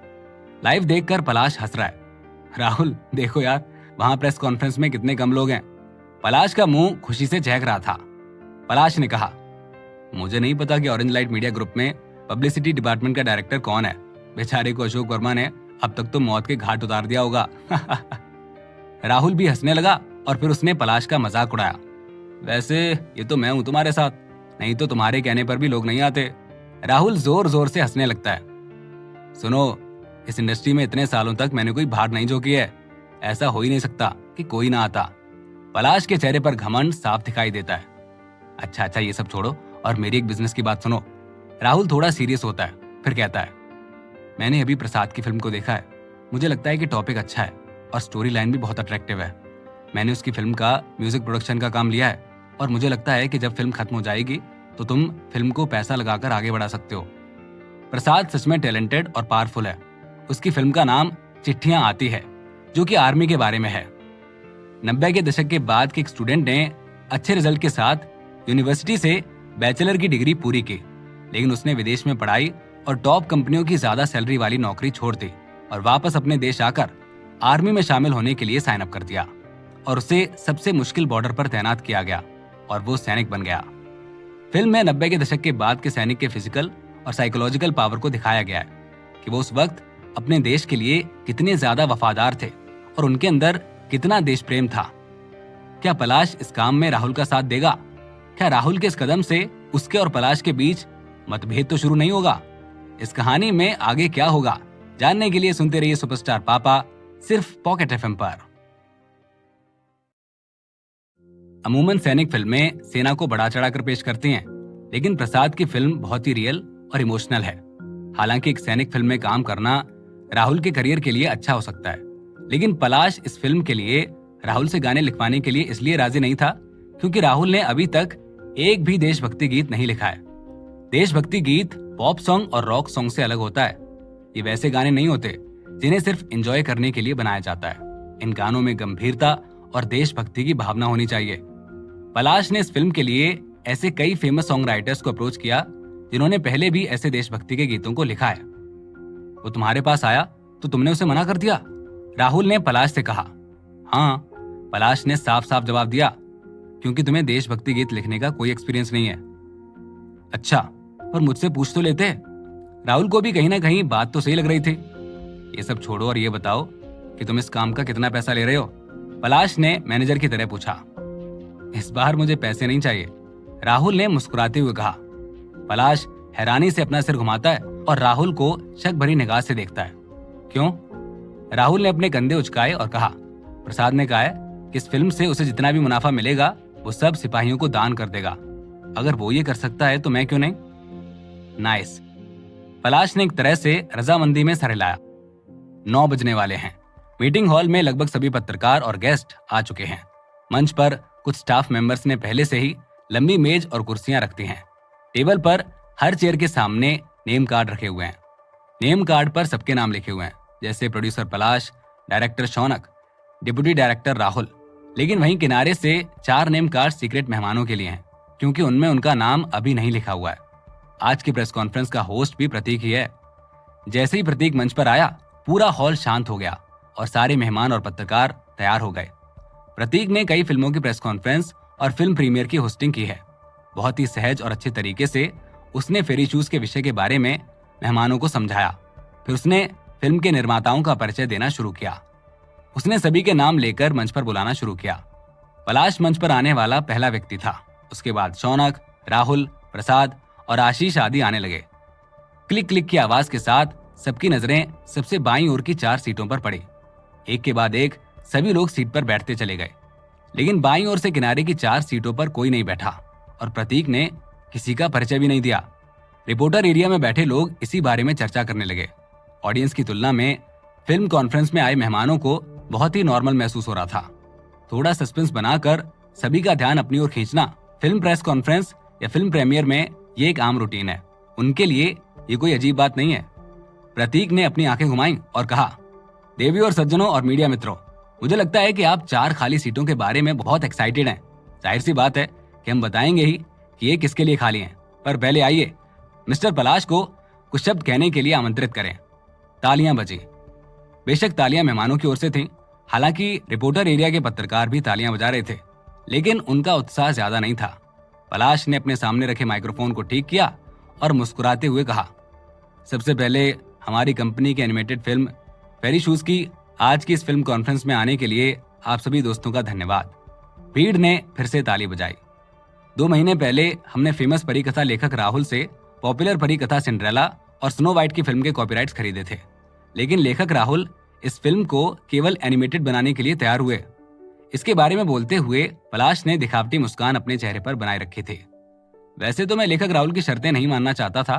लाइव देखकर पलाश हंस रहा है। राहुल देखो यार, वहां प्रेस कॉन्फ्रेंस में कितने कम लोग हैं। पलाश का मुंह खुशी से चहक रहा था। पलाश ने कहा, मुझे नहीं पता कि ऑरेंज लाइट मीडिया ग्रुप में पब्लिसिटी डिपार्टमेंट का डायरेक्टर कौन है। बेचारे को अशोक वर्मा ने अब तक तो मौत के घाट उतार दिया होगा। राहुल भी हंसने लगा और फिर उसने पलाश का मजाक उड़ाया। वैसे ये तो मैं हूं तुम्हारे साथ, नहीं तो तुम्हारे कहने पर भी लोग नहीं आते। राहुल जोर जोर से हंसने लगता है। सुनो, इस इंडस्ट्री में इतने सालों तक मैंने कोई भाड़ नहीं झोंकी है। ऐसा हो ही नहीं सकता कि कोई ना आता। पलाश के चेहरे पर घमंड साफ दिखाई देता है। अच्छा ये सब छोड़ो और मेरी एक बिजनेस की बात सुनो। राहुल थोड़ा सीरियस होता है, फिर कहता है, मैंने अभी प्रसाद की फिल्म को देखा है। मुझे लगता है कि टॉपिक अच्छा है और स्टोरी लाइन भी बहुत अट्रैक्टिव है। मैंने उसकी फिल्म का म्यूजिक प्रोडक्शन का काम लिया है और मुझे लगता है कि जब फिल्म खत्म हो जाएगी तो तुम फिल्म को पैसा लगाकर आगे बढ़ा सकते हो। प्रसाद सच में टैलेंटेड और पावरफुल है। उसकी फिल्म का नाम चिट्ठियां आती है, जो कि आर्मी के बारे में है। 90 के दशक के बाद के एक स्टूडेंट ने अच्छे रिजल्ट के साथ यूनिवर्सिटी से बैचलर की डिग्री पूरी की, लेकिन उसने विदेश में पढ़ाई और टॉप कंपनियों की ज्यादा सैलरी वाली नौकरी छोड़ दी और वापस अपने देश आकर आर्मी में शामिल होने के लिए साइन अप कर दिया और उसे सबसे मुश्किल बॉर्डर पर तैनात किया गया और वो सैनिक बन गया। फिल्म में 90 के दशक के बाद के सैनिक के फिजिकल और साइकोलॉजिकल पावर को दिखाया गया है कि वो उस वक्त अपने देश के लिए कितने ज्यादा वफादार थे और उनके अंदर कितना देश प्रेम था। क्या पलाश इस काम में राहुल का साथ देगा? क्या राहुल के इस कदम से उसके और पलाश के बीच मतभेद तो शुरू नहीं होगा? इस कहानी में आगे क्या होगा जानने के लिए सुनते रहिए सुपरस्टार पापा, सिर्फ पॉकेट एफएम पर। अमूमन सैनिक फिल्में सेना को बढ़ा चढ़ाकर पेश करती हैं, लेकिन प्रसाद की फिल्म बहुत ही रियल और इमोशनल है। हालांकि एक सैनिक फिल्म में काम करना राहुल के करियर के लिए अच्छा हो सकता है, लेकिन पलाश इस फिल्म के लिए राहुल से गाने लिखवाने के लिए इसलिए राजी नहीं था क्योंकि राहुल ने अभी तक एक भी देशभक्ति गीत नहीं लिखा है। देशभक्ति गीत पॉप सॉन्ग और रॉक सॉन्ग से अलग होता है। ये वैसे गाने नहीं होते जिन्हें सिर्फ एंजॉय करने के लिए बनाया जाता है। इन गानों में गंभीरता और देशभक्ति की भावना होनी चाहिए। पलाश ने इस फिल्म के लिए ऐसे कई फेमस सॉन्ग राइटर्स को अप्रोच किया जिन्होंने पहले भी ऐसे देशभक्ति के गीतों को लिखा है। वो तुम्हारे पास आया तो तुमने उसे मना कर दिया? राहुल ने पलाश से कहा। हाँ, पलाश ने साफ साफ जवाब दिया, क्योंकि तुम्हें देशभक्ति गीत लिखने का कोई एक्सपीरियंस नहीं है। अच्छा, पर मुझसे पूछ तो लेते। राहुल को भी कहीं ना कहीं बात तो सही लग रही थी। ये सब छोड़ो और ये बताओ कि तुम इस काम का कितना पैसा ले रहे हो? पलाश ने मैनेजर की तरह पूछा। इस बार मुझे पैसे नहीं चाहिए, राहुल ने मुस्कुराते हुए कहा। पलाश हैरानी से अपना सिर घुमाता है और राहुल को शक भरी निगाह से देखता है। क्यों? राहुल ने अपने कंधे उचकाए और कहा, प्रसाद ने कहा है कि इस फिल्म से उसे जितना भी मुनाफा मिलेगा वो सब सिपाहियों को दान कर देगा। अगर वो ये कर सकता है तो मैं क्यों नहीं? नाइस। पलाश ने एक तरह से रजामंदी में सर हिलाया। 9 बजने वाले हैं। मीटिंग हॉल में लगभग सभी पत्रकार और गेस्ट आ चुके हैं। मंच पर कुछ स्टाफ मेंबर्स ने पहले से ही लंबी मेज और कुर्सियां रख दी हैं। टेबल पर हर चेयर के सामने नेम कार्ड रखे हुए हैं। नेम कार्ड पर सबके नाम लिखे हुए हैं, जैसे producer Palash, director Shaunak, deputy director Rahul. लेकिन वहीं किनारे से 4 नेम कार्ड सीक्रेट मेहमानों के लिए हैं, क्योंकि उनमें उनका नाम अभी नहीं लिखा हुआ है। आज की प्रेस कॉन्फ्रेंस का होस्ट भी प्रतीक ही है। जैसे ही प्रतीक मंच पर आया, पूरा हॉल शांत हो गया और सारे मेहमान और पत्रकार तैयार हो गए। प्रतीक ने कई फिल्मों की प्रेस कॉन्फ्रेंस और फिल्म प्रीमियर की होस्टिंग की है। बहुत ही सहज और अच्छे तरीके से उसने फेरी शूज के विषय के बारे में मेहमानों को समझाया। फिर उसने फिल्म के निर्माताओं का परिचय देना शुरू किया। उसने सभी के नाम लेकर मंच पर बुलाना शुरू किया। पलाश मंच पर आने वाला पहला व्यक्ति था। उसके बाद शौनक, राहुल, प्रसाद और आशीष आदि आने लगे। क्लिक क्लिक की आवाज के साथ सबकी नजरें सबसे बाईं ओर की 4 सीटों पर पड़ी। एक के बाद एक सभी लोग सीट पर बैठते चले गए, लेकिन बाईं ओर से किनारे की 4 सीटों पर कोई नहीं बैठा और प्रतीक ने किसी का परिचय भी नहीं दिया। रिपोर्टर एरिया में बैठे लोग इसी बारे में चर्चा करने लगे। ऑडियंस की तुलना में फिल्म कॉन्फ्रेंस में आए मेहमानों को बहुत ही नॉर्मल महसूस हो रहा था। थोड़ा सस्पेंस बनाकर सभी का ध्यान अपनी ओर खींचना फिल्म प्रेस कॉन्फ्रेंस या फिल्म प्रीमियर में ये एक आम रूटीन है। उनके लिए ये कोई अजीब बात नहीं है। प्रतीक ने अपनी आंखें घुमाई और कहा, देवी और सज्जनों और मीडिया मित्रों, मुझे लगता है कि आप 4 खाली सीटों के बारे में बहुत एक्साइटेड हैं। जाहिर सी बात है कि हम बताएंगे ही कि ये किसके लिए खाली हैं। पर पहले आइए मिस्टर पलाश को कुछ शब्द कहने के लिए आमंत्रित करें। तालियां बजी। बेशक तालियां मेहमानों की ओर से थीं, हालांकि रिपोर्टर एरिया के पत्रकार भी तालियां बजा रहे थे, लेकिन उनका उत्साह ज्यादा नहीं था। पलाश ने अपने सामने रखे माइक्रोफोन को ठीक किया और मुस्कुराते हुए कहा, सबसे पहले हमारी कंपनी की एनिमेटेड फिल्म फेरी शूज की आज की इस फिल्म कॉन्फ्रेंस में आने के लिए आप सभी दोस्तों का धन्यवाद। भीड़ ने फिर से ताली बजाई। 2 महीने पहले हमने फेमस परी कथा लेखक राहुल से पॉपुलर परी कथा सिंड्रेला और स्नो वाइट की फिल्म के कॉपीराइट्स खरीदे थे, लेकिन लेखक राहुल इस फिल्म को केवल एनिमेटेड बनाने के लिए तैयार हुए। इसके बारे में बोलते हुए पलाश ने दिखावटी मुस्कान अपने चेहरे पर बनाए रखी थी। वैसे तो मैं लेखक राहुल की शर्तें नहीं मानना चाहता था,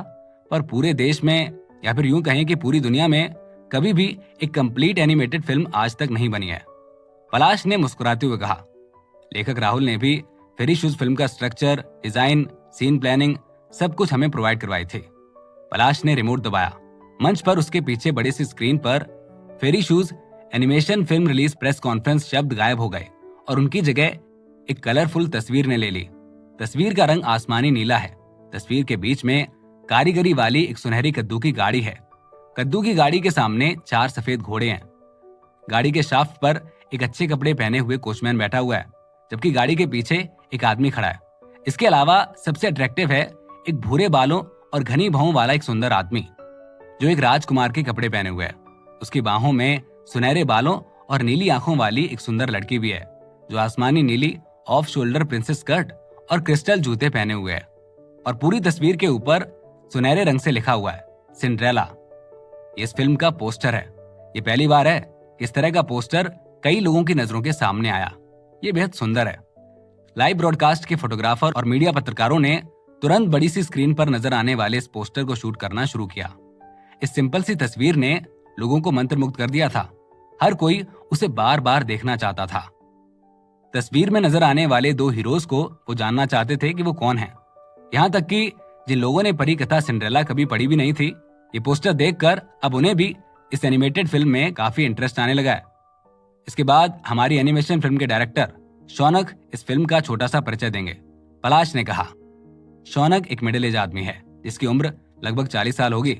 पर पूरे देश में या फिर यूं कहें कि पूरी दुनिया में कभी भी एक कंप्लीट एनिमेटेड फिल्म आज तक नहीं बनी है, पलाश ने मुस्कुराते हुए कहा। लेखक राहुल ने भी फेरी शूज फिल्म का स्ट्रक्चर, डिजाइन, सीन प्लानिंग सब कुछ हमें प्रोवाइड करवाई थी। पलाश ने रिमोट दबाया। मंच पर उसके पीछे बड़ी सी स्क्रीन पर fairy shoes animation film release press conference शब्द गायब हो गए और उनकी जगह एक कलरफुल तस्वीर ने ले ली। तस्वीर का रंग आसमानी नीला है। तस्वीर के बीच में कारीगरी वाली एक सुनहरी कद्दू की गाड़ी है। कद्दू की गाड़ी के सामने 4 सफेद घोड़े हैं। गाड़ी के शाफ्ट पर एक अच्छे कपड़े पहने हुए कोचमैन बैठा हुआ है, जबकि गाड़ी के पीछे एक आदमी खड़ा है। इसके अलावा सबसे अट्रैक्टिव है एक भूरे बालों और घनी भौं वाला एक सुंदर आदमी जो एक राजकुमार के कपड़े पहने हुए है। उसकी बाहों में सुनहरे बालों और नीली आंखों वाली एक सुंदर लड़की भी है जो आसमानी नीली ऑफ शोल्डर प्रिंसेस स्कर्ट और क्रिस्टल जूते पहने हुए है। और पूरी तस्वीर के ऊपर सुनहरे रंग से लिखा हुआ है सिंड्रेला। इस फिल्म का पोस्टर है। ये पहली बार है कि इस तरह का पोस्टर कई लोगों की नजरों के सामने आया। ये बेहद सुंदर है। लाइव ब्रॉडकास्ट के फोटोग्राफर और मीडिया पत्रकारों ने तुरंत बड़ी सी स्क्रीन पर नजर आने वाले इस पोस्टर को शूट करना शुरू किया। इस सिंपल सी तस्वीर ने लोगों को मंत्रमुग्ध कर दिया था। हर कोई उसे बार बार देखना चाहता था। तस्वीर में नजर आने वाले 2 हीरोज को वो जानना चाहते थे कि वो कौन है। यहाँ तक कि जिन लोगों ने परी कथा सिंड्रेला कभी पढ़ी भी नहीं थी, ये पोस्टर देखकर अब उन्हें भी इस एनिमेटेड फिल्म में काफी इंटरेस्ट आने लगा है। इसके बाद हमारी एनिमेशन फिल्म के डायरेक्टर शौनक इस फिल्म का छोटा सा परिचय देंगे, पलाश ने कहा। शौनक एक मिडिल एज आदमी है जिसकी उम्र लगभग 40 साल होगी।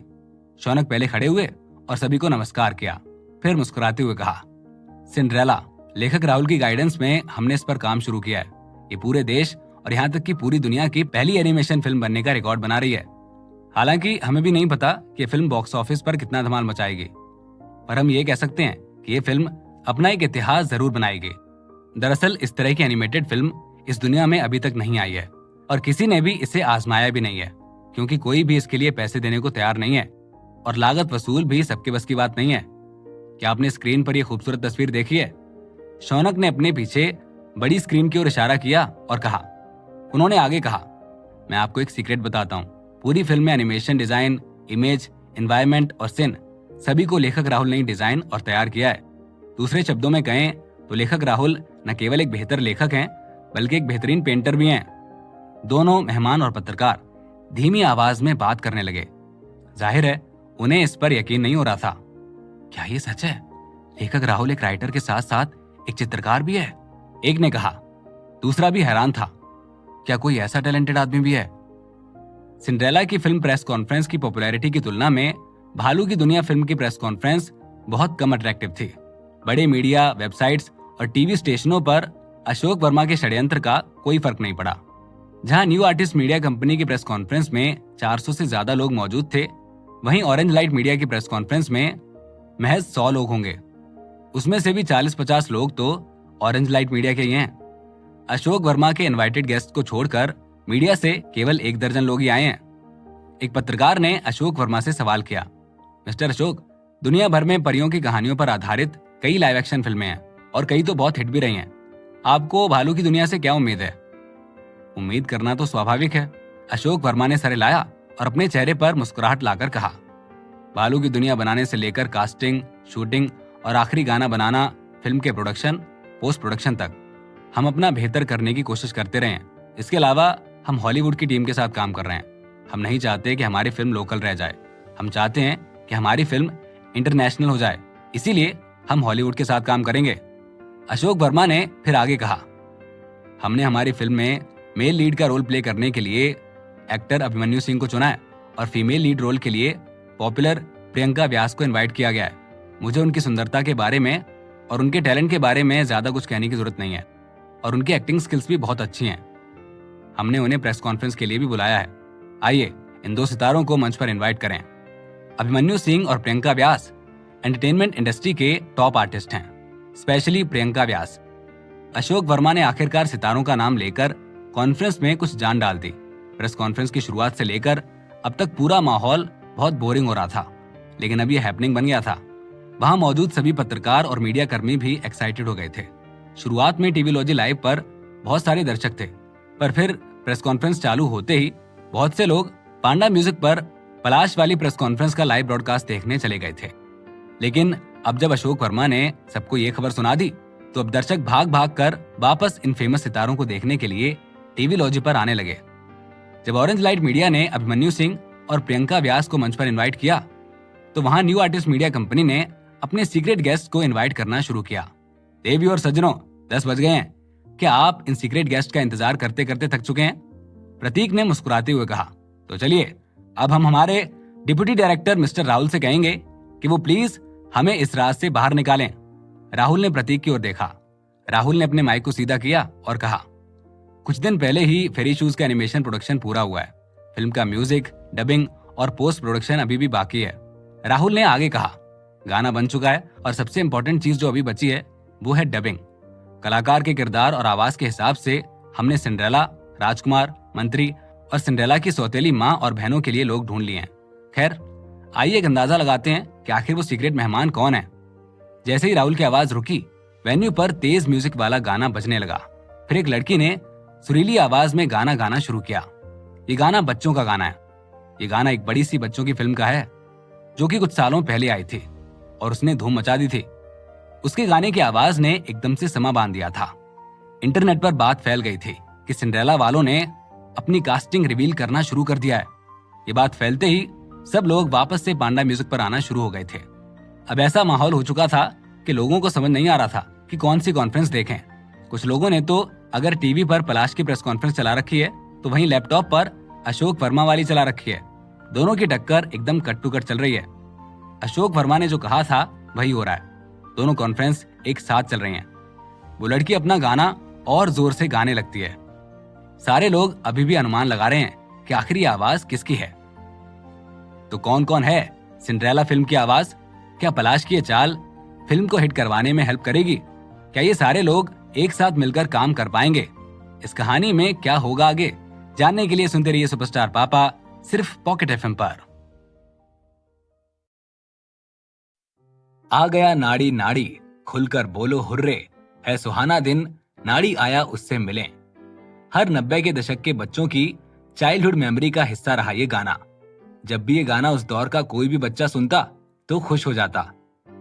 शौनक पहले खड़े हुए और सभी को नमस्कार किया, फिर मुस्कुराते हुए कहा, सिंड्रेला लेखक राहुल की गाइडेंस में हमने इस पर काम शुरू किया है। ये पूरे देश और यहाँ तक कि पूरी दुनिया की पहली एनिमेशन फिल्म बनने का रिकॉर्ड बना रही है। हालांकि हमें भी नहीं पता कि फिल्म बॉक्स ऑफिस पर कितना धमाल मचाएगी, पर हम ये कह सकते हैं कि ये फिल्म अपना एक इतिहास जरूर बनाएगी। दरअसल इस तरह की एनिमेटेड फिल्म इस दुनिया में अभी तक नहीं आई है और किसी ने भी इसे आजमाया भी नहीं है, क्योंकि कोई भी इसके लिए पैसे देने को तैयार नहीं है और लागत वसूल भी सबके बस की बात नहीं है। क्या आपने स्क्रीन पर यह खूबसूरत तस्वीर देखी है? शौनक ने अपने पीछे बड़ी स्क्रीन की ओर इशारा किया और कहा। उन्होंने आगे कहा, मैं आपको एक सीक्रेट बताता हूँ। पूरी फिल्म में एनिमेशन, डिजाइन, इमेज, एनवायरनमेंट और सीन सभी को लेखक राहुल ने डिजाइन और तैयार किया है। दूसरे शब्दों में कहें तो लेखक राहुल न केवल एक बेहतर लेखक हैं, बल्कि एक बेहतरीन पेंटर भी हैं। दोनों मेहमान और पत्रकार धीमी आवाज में बात करने लगे। जाहिर है उन्हें इस पर यकीन नहीं हो रहा था। क्या ये सच है? लेखक राहुल एक राइटर के साथ साथ एक चित्रकार भी है, एक ने कहा। दूसरा भी हैरान था, क्या कोई ऐसा टैलेंटेड आदमी भी है? सिंड्रेला की फिल्म प्रेस कॉन्फ्रेंस की पॉपुलैरिटी की तुलना में भालू की दुनिया फिल्म की प्रेस कॉन्फ्रेंस बहुत कम अट्रैक्टिव थी। बड़े मीडिया, वेबसाइट्स और टीवी स्टेशनों पर अशोक वर्मा के षड्यंत्र का कोई फर्क नहीं पड़ा। जहां न्यू आर्टिस्ट मीडिया कंपनी की प्रेस कॉन्फ्रेंस में 400 से ज्यादा लोग मौजूद थे, वहीं ऑरेंज लाइट मीडिया की प्रेस कॉन्फ्रेंस में महज 100 लोग होंगे। उसमें से भी 40-50 लोग तो ऑरेंज लाइट मीडिया के ही हैं। अशोक वर्मा के इनवाइटेड गेस्ट को छोड़कर मीडिया से केवल 1 दर्जन लोग ही आए हैं। एक पत्रकार ने अशोक वर्मा से सवाल किया, मिस्टर अशोक, दुनिया भर में परियों की कहानियों पर आधारित कई लाइव एक्शन फिल्में हैं और कई तो बहुत हिट भी रही हैं। आपको भालू की दुनिया से क्या उम्मीद है? उम्मीद करना तो स्वाभाविक है, अशोक वर्मा ने सर हिलाया और अपने चेहरे पर मुस्कुराहट लाकर कहा। भालू की दुनिया बनाने से लेकर कास्टिंग, शूटिंग और आखिरी गाना बनाना, फिल्म के प्रोडक्शन, पोस्ट प्रोडक्शन तक हम अपना बेहतर करने की कोशिश करते रहे हैं। इसके अलावा हम हॉलीवुड की टीम के साथ काम कर रहे हैं। हम नहीं चाहते कि हमारी फिल्म लोकल रह जाए, हम चाहते हैं कि हमारी फिल्म इंटरनेशनल हो जाए, इसीलिए हम हॉलीवुड के साथ काम करेंगे। अशोक वर्मा ने फिर आगे कहा, हमने हमारी फिल्म में मेल लीड का रोल प्ले करने के लिए एक्टर अभिमन्यु सिंह को चुना है और फीमेल लीड रोल के लिए पॉपुलर प्रियंका व्यास को इनवाइट किया गया है। मुझे उनकी सुंदरता के बारे में और उनके टैलेंट के बारे में ज्यादा कुछ कहने की जरूरत नहीं है और उनकी एक्टिंग स्किल्स भी बहुत अच्छी हैं। हमने उन्हें प्रेस कॉन्फ्रेंस के लिए भी बुलाया है। आइए इन 2 सितारों को मंच पर इनवाइट करें। अभिमन्यु सिंह और प्रियंका व्यास एंटरटेनमेंट इंडस्ट्री के टॉप आर्टिस्ट हैं, स्पेशली प्रियंका व्यास। अशोक वर्मा ने आखिरकार सितारों का नाम लेकर कॉन्फ्रेंस में कुछ जान डाल दी। प्रेस कॉन्फ्रेंस की शुरुआत से लेकर अब तक पूरा माहौल बहुत बोरिंग हो रहा था, लेकिन अब यह हैपनिंग बन गया था। वहां मौजूद सभी पत्रकार और मीडिया कर्मी भी एक्साइटेड हो गए थे। शुरुआत में टीवी लॉजी लाइव पर बहुत सारे दर्शक थे, पर फिर प्रेस कॉन्फ्रेंस चालू होते ही बहुत से लोग पांडा म्यूजिक पर पलाश वाली प्रेस कॉन्फ्रेंस का लाइव ब्रॉडकास्ट देखने चले गए थे। लेकिन अब जब अशोक वर्मा ने सबको ये खबर सुना दी, तो अब दर्शक भाग भाग कर वापस इन फेमस सितारों को देखने के लिए टीवी लॉजी पर आने लगे। जब ऑरेंज लाइट मीडिया ने अभिमन्यु सिंह और प्रियंका व्यास को मंच पर इनवाइट किया, तो वहां न्यू आर्टिस्ट मीडिया कंपनी ने अपने सीक्रेट गेस्ट को इनवाइट करना शुरू किया। देवी और सज्जनों, 10 बज गए हैं। क्या आप इन सीक्रेट गेस्ट का इंतजार करते करते थक चुके हैं? प्रतीक ने मुस्कुराते हुए कहा, तो चलिए अब हम हमारे डिप्टी डायरेक्टर मिस्टर राहुल से कहेंगे कि वो प्लीज हमें इस राज से बाहर निकालें। राहुल ने प्रतीक की ओर देखा। राहुल ने अपने माइक को सीधा किया और कहा, कुछ दिन पहले ही फेरी शूज का एनिमेशन प्रोडक्शन पूरा हुआ है। फिल्म का म्यूजिक, डबिंग और पोस्ट प्रोडक्शन अभी भी बाकी है। राहुल ने आगे कहा, गाना बन चुका है और सबसे इम्पोर्टेंट चीज जो अभी बची है वो है डबिंग। कलाकार के किरदार और आवाज के हिसाब से हमने सिंड्रेला, राजकुमार, मंत्री और सिंड्रेला की सौतेली माँ और बहनों के लिए लोग ढूंढ लिए हैं। खैर, आइए एक अंदाजा लगाते हैं कि आखिर वो सीक्रेट मेहमान कौन है। जैसे ही राहुल की आवाज रुकी, वेन्यू पर तेज म्यूजिक वाला गाना बजने लगा। फिर एक लड़की ने सुरीली आवाज में गाना गाना शुरू किया। ये गाना बच्चों का गाना है। ये गाना एक बड़ी सी बच्चों की फिल्म का है जो कि कुछ सालों पहले आई थी और उसने धूम मचा दी थी। उसके गाने की आवाज ने एकदम से समा बांध दिया था। इंटरनेट पर बात फैल गई थी कि सिंड्रेला वालों ने अपनी कास्टिंग रिवील करना शुरू कर दिया है। ये बात फैलते ही सब लोग वापस से पांडा म्यूजिक पर आना शुरू हो गए थे। अब ऐसा माहौल हो चुका था कि लोगों को समझ नहीं आ रहा था कि कौन सी कॉन्फ्रेंस देखें। कुछ लोगों ने तो अगर टीवी पर पलाश की प्रेस कॉन्फ्रेंस चला रखी है तो वहीं लैपटॉप पर अशोक वर्मा वाली चला रखी है। दोनों की टक्कर एकदम कट टू कट चल रही है। अशोक वर्मा ने जो कहा था वही हो रहा है। दोनों कॉन्फ्रेंस एक साथ चल रही हैं। वो लड़की अपना गाना और जोर से गाने लगती है। सारे लोग अभी भी अनुमान लगा रहे हैं कि आखिर ये आवाज किसकी है। तो कौन कौन है सिंड्रेला फिल्म की आवाज? क्या पलाश की ये चाल फिल्म को हिट करवाने में हेल्प करेगी? क्या ये सारे लोग एक साथ मिलकर काम कर पाएंगे? इस कहानी में क्या होगा आगे, जानने के लिए सुनते रहिए सुपरस्टार पापा, सिर्फ पॉकेट एफएम पर। आ गया नाड़ी नाड़ी, खुलकर बोलो हुर्रे, है सुहाना दिन, नाड़ी आया उससे मिलें। हर 90 के दशक के बच्चों की चाइल्डहुड मेमोरी का हिस्सा रहा ये गाना। जब भी ये गाना उस दौर का कोई भी बच्चा सुनता तो खुश हो जाता।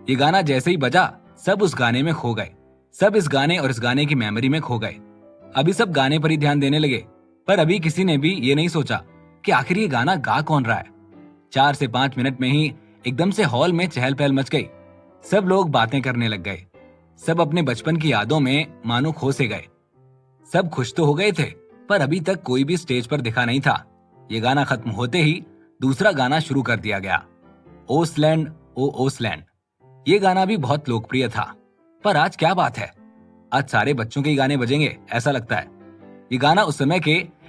ये गाना जैसे ही बजा, सब उस गाने में खो गए। सब इस गाने और इस गाने की मेमोरी में खो गए। अभी सब गाने पर ही ध्यान देने लगे, पर अभी किसी ने भी ये नहीं सोचा कि आखिर ये गाना गा कौन रहा है। 4 से 5 मिनट में ही एकदम से हॉल में चहल पहल मच गई। सब लोग बातें करने लग गए। सब अपने बचपन की यादों में मानो खो से गए। सब खुश तो हो गए थे, पर अभी तक कोई भी स्टेज पर दिखा नहीं था। ये गाना खत्म होते ही दूसरा गाना शुरू कर दिया गया, ओसलैंड ओ ओसलैंड। ये गाना भी बहुत लोकप्रिय था, पर आज क्या बात है, आज सारे बच्चों के ही गाने बजेंगे ऐसा लगता है। ये गाना उस समय के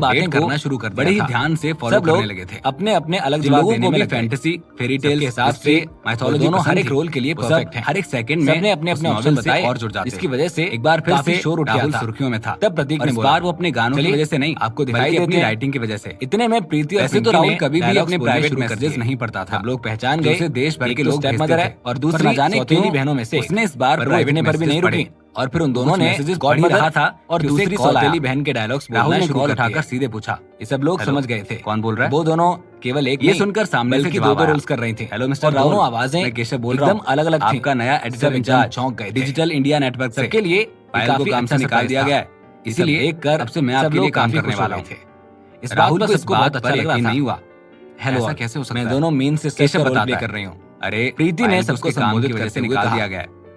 बातें डेट को करना शुरू कर दिया बड़े ही था। ध्यान से फॉलो सब लोग करने लगे थे। अपने अपने अलग जिन जवाब लोगों देने को में भी लग गए। फैंटेसी, फेरी सबके टेल्स, हिसाब से माइथोलॉजी दोनों हर एक रोल के लिए परफेक्ट हैं। हर एक सेकंड में सबने अपने उस अपने नॉवेल ऑप्शन से बताए और जुड़ जाते जिसकी हैं। वजह से एक बार फिर काफी से शोर उठ गया राहुल था। सुर्खियों में था। तब प्रतीक और ने इस बोला, बार वो अपने गानों की चलिए, वजह से नहीं, आपको दिखाई बल्कि देते अपनी हैं। राइटिंग की वजह से। इतने में प्रीति और वैसे तो पिंकी राहुल ने कभी भी dialogues अपने बोलने प्राइवेट शुरू कर मैसेजेस दिए। नहीं पढ़ता था। सब लोग पहचान जो गए उसे देश भर एक के तो लोग स्टेप भेजते मदर थे। है और पर दूसरी ना जाने सौतेली क्यों बहनों में से उसने इस बार पर वो प्राइवेट इतने पर भी नहीं मैसेजेस रुकी पढ़े। और फिर उन वो दोनों कुछ ने मैसेजेस गॉड पढ़ ही मदर रहा था और कि उसे दूसरी कॉल आया। सौतेली बहन के डायलॉग्स राहुल बोलना ने शुरू कॉल कर उठाकर दिए। सीधे पूछा, ये सब लोग हेलो, समझ गए थे। कौन बोल रहा है? वो दोनों केवल एक ये नहीं, सुनकर सामने से बल्कि जवाब दो आया, रोल्स कर रही थी। हेलो मिस्टर और राहुल, दोनों आवाजें मैं केशव बोल रहा एकदम हूँ, अलग-अलग थीं। आपका नया एडिटर सब एकदम इंचार्ज चौंक गए थे। डिजिटल इंडिया नेटवर्क से। सबके लिए पायल को काम से निकाल दिया गया है, इसीलिए देखकर अब से मैं आपके लिए काम करने वाला हूँ। इस राहुल बात को पर इस सबको बात बहुत अच्छा पर लग रहा यकीन था। नहीं हुआ। हेलो, ऐसा कैसे हो सकता मैं है? दोनों मीन से केशव रोल प्ले बताता कर है, रही हूँ। अरे प्रीति ने पायल को सबको उसके काम की संबोधित वजह से करते हुए निकाल कहा, दिया गया है।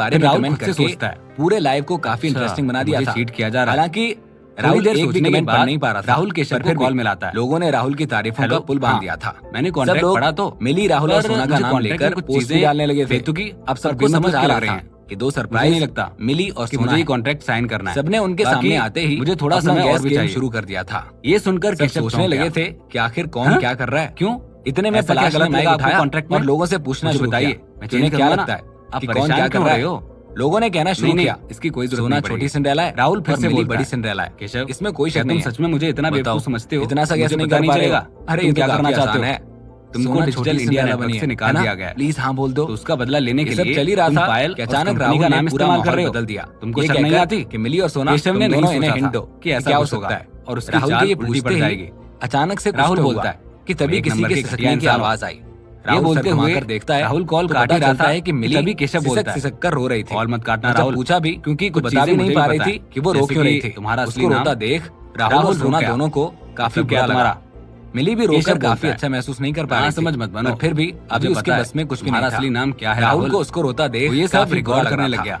बारे में राहुल कमेंट खुद से करके सोचता है। पूरे लाइव को काफी अच्छा, इंटरेस्टिंग बना दिया मुझे था। चीट किया जा रहा है। हालांकि थोड़ी राहुल देर एक भी सोचने के कमेंट पढ़ बाद नहीं पा रहा था। राहुल केशव पर को फिर भी कॉल मिलाता है। लोगों ने राहुल की तारीफों का पुल बांध दिया था। मैंने सब कॉन्ट्रैक्ट लोग पढ़ा तो मिली, राहुल और पर सोना का मुझे नाम कॉन्ट्रैक्ट लेकर में कुछ पोस्ट भी चीजें डालने लगे थे। बेतुकी अब सबको बेमतलब समझ आ लग रहा रही था हैं। कि दो मुझे सरप्राइज नहीं लगता मिली और कि सोना मुझे ये है। कॉन्ट्रैक्ट साइन करना है। सबने उनके बाकी सामने आते ही मुझे थोड़ा अपना समय और गैस भी गेम चाहिए। शुरू कर दिया था। ये सुनकर सब केशव सोचने चौंक लगे गया। थे कि आखिर कौन हाँ? क्या कर रहा है। क्यों? इतने में ऐसा क्या पलाश ने गलत माइक लगा आपको उठाया कॉन्ट्रैक्ट में? और लोगों से पूछना मुझे शुरू बताइए, किया मैं कि उन्हें चेंज क्या करूंगा लगता ना? है आप कि कौन परेशान क्या क्यों कर रहा रहे है। हो? लोगों ने कहना शुरू नहीं, किया, इसकी कोई जरूरत सोना नहीं छोटी पड़ेगी। सिंड्रेला है, राहुल फिर और से मिली बोलता बड़ी है। सिंड्रेला है। केशव, इसमें कोई क्या शक नहीं तुम है। सच में मुझे इतना बताओ, बेवकूफ समझते हो? इतना सा मुझे गैस नहीं पता कर पा रहे हो। चलेगा। अरे तुम ये क्या तो करना काफी चाहते आसान हो? है। तुमको सोना डिजिटल छोटी इंडिया सिंड्रेला नेटवर्क बनी से है निकाल ना? दिया गया है। प्लीज हाँ बोल दो। तो उसका बदला लेने के ये सब लिए चल ही रहा तुम था पायल कि और अचानक कंपनी राहुल का ने नाम पूरा इस्तेमाल कर माहौल रहे हो। बदल दिया। तुमको ये शर्म नहीं कहकर आती? कि मिली और सोना केशव ने तुम नहीं दोनों इन्हें सोचा हिंट था दो कि ऐसा क्या हो कुछ होगा सकता है। और उसकी राहुल चाल के ये उल्टी पूछते पड़ ही जाएगी। अचानक से राहुल कुछ तो बोलता हुआ है कि तभी एक किसी नंबर के के सिसकने घटिया की इंसान हो। आवाज आई। ये राहुल बोलते सर हुए घुमाकर देखता है राहुल कॉल तो काट पता ही रहा चलता था है कि मिली तभी केशव बोलता है, सिसक कर रो रही थी। कॉल मत काटना जब राहुल। पूछा भी क्योंकि कुछ बता भी चीजें नहीं मुझे पा भी रही पता थी है। कि वो रो जैसे क्यों रही कि थी। तुम्हारा असली उसको रोता नाम देख राहुल और सोना दोनों को काफी क्या बुरा तुम्हारा लगा। मिली भी केशव रोकर बोलता काफी है। अच्छा महसूस नहीं कर पा हाँ, रही थी। समझ मत बनो। पर फिर भी अभी मुझे उसके पता है बस में कुछ भी तुम्हारा नहीं था। असली नाम क्या है राहुल राहुल। को उसको रोता देख वो ये सब काफी बुरा रिकॉर्ड लग करने रहा लग था। गया।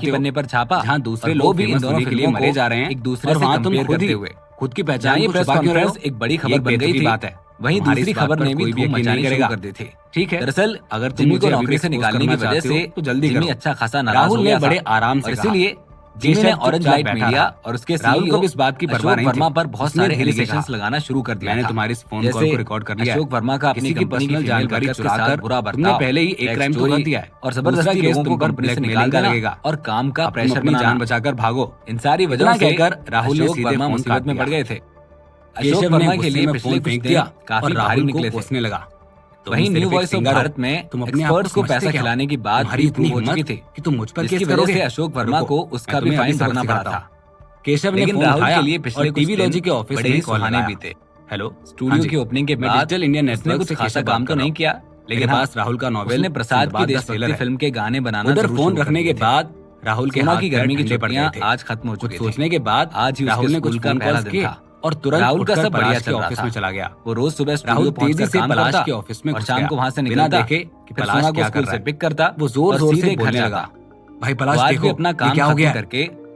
बाकी हो? पन्ने पर छापा, जहाँ दूसरे और लोग वो भी इन famous दोनों होने के लिए फिल्मों मरे को जा रहे हैं, एक दूसरे और से वहाँ तुम कंपेयर खुद करते ही हुए खुद की जहाँ पहचान ये को प्रेस छुपा क्यों रहे हो? कॉन्फ्रेंस एक बड़ी ये खबर बन बेतुकी गई थी। बात है। वहीं तुम्हारी दूसरी इस बात खबर पर ने भी कोई धूम यकीन मचानी नहीं शुरू करेगा। कर दी थी। ठीक है, दरअसल अगर तुम जिम्मी मुझे को अभी नौकरी भी से expose निकालने की करना वजह चाहते हो, से तो जल्दी जिम्मी करो। अच्छा खासा नाराज राहुल हो ने गया बड़े था, आराम से और कहा। इसीलिए जिम्मी केशव ने चुपचाप ऑरेंज लाइट बैठा मीडिया रहा। और उसके राहुल को भी इस CEO बात की परवाह अशोक नहीं वर्मा थी। पर बहुत उसने सारे धीरे से एलिगेशंस कहा, लगाना शुरू कर दिया मैंने था। तुम्हारी इस फोन जैसे कॉल को रिकॉर्ड कर लिया है। अशोक वर्मा का अपनी किसी की कंपनी की पर्सनल फीमेल जानकारी वर्कर्स के चुराकर साथ बुरा तुमने बर्ताव, पहले ही एक टैक्स क्राइम तो चोरी कर दिया है, और दूसरा जबरदस्ती केस लोगों तुम को पर कंपनी से ब्लैकमेलिंग निकाल का देना लगेगा और काम का अब तुम प्रेशर अपनी बनाना। जान बचाकर भागो। इन सारी इतना वजहों से कहकर राहुल ने अशोक सीधे वर्मा फोन मुसीबत काट में दिया। पड़ गए थे। केशव अशोक ने वर्मा के गुस्से लिए में पिछले फोन कुछ फेंक दिन दिया काफी और भारी राहुल निकले को थे। कोसने लगा। वहीं तुम न्यू सिर्फ एक वॉइस ऑफ सिंगर हो, भारत में तुम अपने आप को एक्सपर्ट्स को समझते पैसा क्या हो? खिलाने की बात तुम्हारी भी इतनी प्रूव हो चुकी हिम्मत थी, कि तुम मुझ पर जिसकी केस वजह करोगे? से अशोक वर्मा रुको, को उसका मैं भी तुम्हें फाइन अभी सबक भरना पड़ा सिखाता था। हूँ। केशव ने लेकिन फोन राहुल उठाया के लिए पिछले और कुछ टीवी दिन लॉजी के ऑफिस बड़े में ही कॉल सुहाने लगाया। बीते। हेलो, स्टूडियो की ओपनिंग के मैं बाद डिजिटल इंडिया उसने नेटवर्क कुछ से खासा केशव काम बात तो कर रहा नहीं हूँ। किया, मेरे लेकिन हाँ, पास राहुल का नॉवेल उसने प्रसाद की सिंदबाद द देशभक्ति सेलर है। फिल्म के गाने बनाना उधर जरूर फोन शुरू कर रखने के दिए थे। बाद राहुल के सोना हाथ की पैर गर्मी की ठंडे पड़ गए छुट्टियां थे। आज खत्म हो कुछ चुकी थी। सोचने के बाद आज ही राहुल उसके ने कुछ स्कूल का फोन पहला कॉल्स दिन किए था। और तुरंत राहुल का उठकर सब बढ़िया पलाश के चल रहा ऑफिस था। में चला गया। वो रोज सुबह राहुल स्टूडियो तेजी पहुंचकर से काम पलाश करता के ऑफिस में और घुस शाम गया, को वहां से बिना निकलता, देखे कि फिर पलाश सोना को क्या कर स्कूल रहा से है। पिक करता वो जोर और जोर से सीधे घर बोलने जाता। लगा, भाई पलाश वो आज देखो, भी अपना ये काम क्या हो खत्म गया है? करके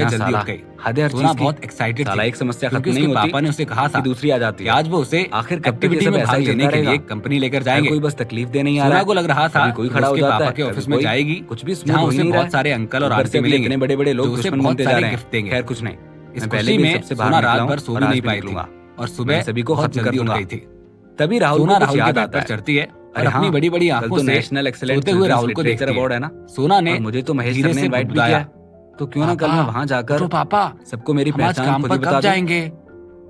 सुबह हाँ, जल्दी साला, उठ गई। हद है हर सोना चीज की। बहुत एक्साइटेड साला थी एक समस्या क्योंकि खत्म नहीं उसके होती पापा ने उसे कहा था कि दूसरी आ जाती कि है। आज वो उसे आखिर कब तक ये एक्टिविटी सब में ऐसा भाग ही लेने चलता के लिए रहेगा? कंपनी लेकर हर जाएंगे। कोई बस तकलीफ देने ही आ रहा सोना है। को लग रहा था कभी कोई कि खड़ा हो उसके जाता पापा है, के कभी ऑफिस में कोई। जाएगी कुछ भी smooth जहाँ हो ही उसे नहीं रहा बहुत है। सारे अंकल और ऊपर आंटी से अभी मिलेंगे इतने बड़े-बड़े लोग जो उसे दुश्मन बहुत बनते जा सारे रहे हैं। गिफ्ट देंगे। खैर कुछ नहीं, इस मैं पहले खुशी भी में सबसे बाहर सोना निकला रात हूं भर सो और भी आज नहीं भी पाई थी निकलूंगा। और मैं सुबह सभी को बहुत खत्म कर जल्दी उठ दूंगा। गई थी। तभी राहुल सोना को कुछ राहुल के याद बेड आता पर है। चढ़ती है और अरे अपनी हाँ, बड़ी बड़ी कल आंखों तो से नेशनल एक्सीलेंट सोते हुए राहुल को लिटरेचर देखती अवार्ड है। है ना। सोना ने और मुझे तो महेश धीरे सर ने से इनवाइट भी बुदबुदाया, किया। तो क्यों ना कल मैं वहां जाकर उठो पापा, सबको मेरी हम आज पहचान काम खुद पर ही बता कब दूं। जाएंगे?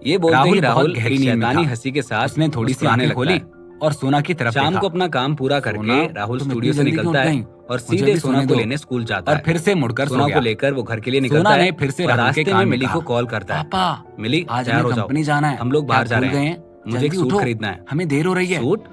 ये बोलते राहुल ही बहुत राहुल गहरी एक नींद में शैतानी था। हंसी के साथ उसने थोड़ी सी मुस्कुराने आंखें लगता खोली है। और सोना की तरफ शाम देखा। को अपना काम पूरा करके सोना, राहुल तुम स्टूडियो इतनी से जल्दी क्यों निकलता उठ है गई? और मुझे सीधे भी सोना सोने को दो। लेने स्कूल जाता और है। फिर से मुड़कर सो सोना गया। को लेकर वो घर के लिए सोना निकलता ने है फिर से और राहुल के रास्ते कान में में मिली कहा, को कॉल करता है। पापा, मिली, आज तैयार हमें हो जाओ, कंपनी जाना है। हम लोग बाहर क्या जा भूल रहे गए हैं। हैं? मुझे एक जल्दी सूट उठो, खरीदना है। हमें देर हो रही है। सूट?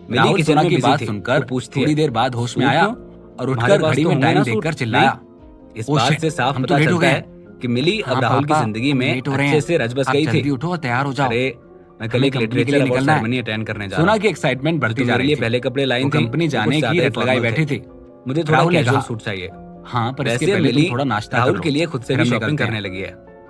मिली राहुल किचन सोना में की बिजी बात थी, सुनकर वो पूछती थोड़ी है, देर बाद होश में सूट आया क्यों? और तुम्हारे उठकर पास घड़ी तो में होंगे टाइम ना देखकर सूट? चिल्लाया, नहीं। इस ओ बात शिट, से साफ हम तो पता लेट हो चलता गए। है कि मिली हाँ अब राहुल की पापा, जिंदगी हम में लेट हो रहे अच्छे हैं। से रच बस आप गई जल्दी थी। उठो और तैयार हो जाओ। अरे मैं कल हमें एक कंपनी के लिटरेचर लिए अवार्ड निकलना है। सेरेमनी अटेंड करने जा रहा सोना हूं। की एक्साइटमेंट बढ़ती जो जा मेरे रही लिए थी। पहले कपड़े लाई वो थी, कंपनी वो जाने कुछ की ज्यादा ही रट लगाई फॉर्मल बैठी थे। थी। मुझे थोड़ा राहुल ने कैजुअल कहा, सूट चाहिए। हाँ पर इसके वैसे पहले मिली तुम थोड़ा नाश्ता कर राहुल लो, के लिए खुद से फिर भी हम शॉपिंग निकलते करने हैं। लगी है।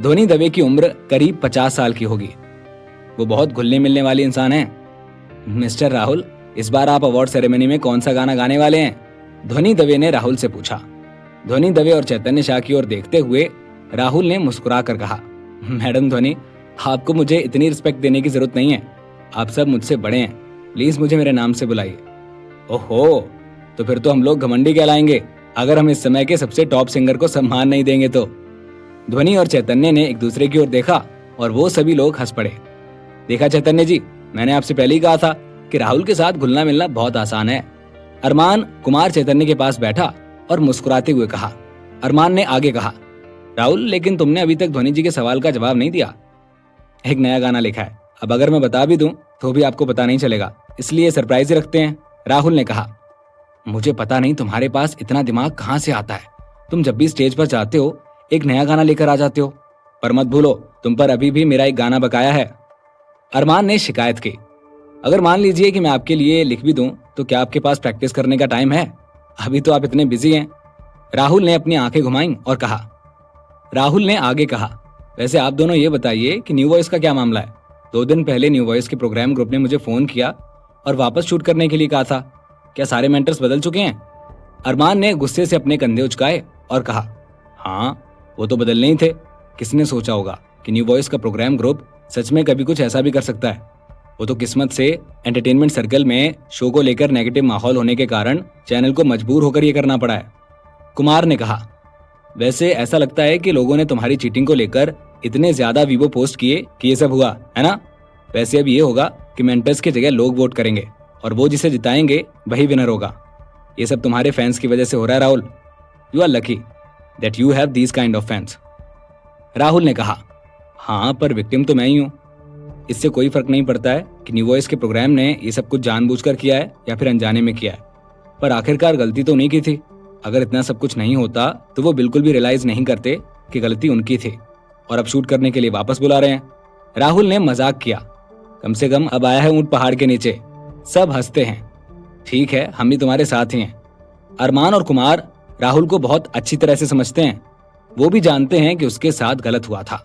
धोनी दवे की उम्र करीब 50 साल की होगी। वो बहुत घुलने मिलने वाली इंसान है। मिस्टर राहुल, इस बार आप अवार्ड सेरेमनी में कौन सा गाना गाने वाले हैं? धोनी दवे ने राहुल से पूछा। धोनी दवे और चैतन्य शाह की ओर देखते हुए राहुल ने मुस्कुरा कर कहा, मैडम धोनी, आपको मुझे इतनी रिस्पेक्ट देने की जरूरत नहीं है। आप सब मुझसे बड़े हैं, प्लीज मुझे मेरे नाम से बुलाइए। ओहो, तो फिर तो हम लोग घमंडी कहलाएंगे अगर हम इस समय के सबसे टॉप सिंगर को सम्मान नहीं देंगे तो। ध्वनि और चैतन्य ने एक दूसरे की ओर देखा और वो सभी लोग हंस पड़े। देखा चैतन्य जी, मैंने आपसे पहले ही कहा था कि राहुल के साथ घुलना मिलना बहुत आसान है। अरमान कुमार चैतन्य के पास बैठा और मुस्कुराते हुए कहा। अरमान ने आगे कहा, राहुल लेकिन तुमने अभी तक ध्वनि जी के सवाल का जवाब नहीं दिया। एक नया गाना लिखा है, अब अगर मैं बता भी दूं तो भी आपको पता नहीं चलेगा, इसलिए सरप्राइज ही रखते हैं, राहुल ने कहा। मुझे पता नहीं तुम्हारे पास इतना दिमाग कहाँ से आता है, तुम जब भी स्टेज पर जाते हो एक नया गाना लेकर आ जाते हो, पर मत भूलो तुम पर अभी भी मेरा एक गाना बकाया है। अरमान ने शिकायत की। अगर मान लीजिए कि मैं आपके लिए लिख भी दूं तो क्या आपके पास प्रैक्टिस करने का टाइम है? अभी तो आप इतने बिजी हैं। राहुल ने अपनी आंखें घुमाईं और कहा। राहुल ने आगे कहा, वैसे आप दोनों ये बताइए कि न्यू वॉइस का क्या मामला है? 2 दिन पहले न्यू वॉइस के प्रोग्राम ग्रुप ने मुझे फोन किया और वापस शूट करने के लिए कहा था। क्या सारे मेंटर्स बदल चुके हैं? अरमान ने गुस्से से अपने कंधे उचकाए और कहा, हाँ वो तो बदलने ही थे। किसने सोचा होगा कि न्यू वॉइस का प्रोग्राम ग्रुप सच में कभी कुछ ऐसा भी कर सकता है। वो तो किस्मत से एंटरटेनमेंट सर्कल में शो को लेकर नेगेटिव माहौल होने के कारण चैनल को मजबूर होकर ये करना पड़ा है। कुमार ने कहा, वैसे ऐसा लगता है कि लोगों ने तुम्हारी चीटिंग को लेकर इतने ज्यादा वीवो पोस्ट किए कि ये सब हुआ है ना। वैसे अब ये होगा कि मेंटर्स की जगह लोग वोट करेंगे और वो जिसे जिताएंगे वही विनर होगा। ये सब तुम्हारे फैंस की वजह से हो रहा है Rahul. You are lucky that you have these kind of fans. Rahul ने कहा, हाँ पर विक्टिम तो मैं ही हूँ। इससे कोई फर्क नहीं पड़ता है कि न्यू वॉइस के प्रोग्राम ने ये सब कुछ जानबूझकर किया है या फिर अनजाने में किया है, पर आखिरकार गलती तो उन्हीं की थी। अगर इतना सब कुछ नहीं होता तो वो बिल्कुल भी रियलाइज नहीं करते कि गलती उनकी थी और अब शूट करने के लिए वापस बुला रहे हैं। राहुल ने मजाक किया, कम से कम अब आया है ऊंट पहाड़ के नीचे। सब हंसते हैं। ठीक है, हम भी तुम्हारे साथ ही हैं। अरमान और कुमार राहुल को बहुत अच्छी तरह से समझते हैं। वो भी जानते हैं कि उसके साथ गलत हुआ था।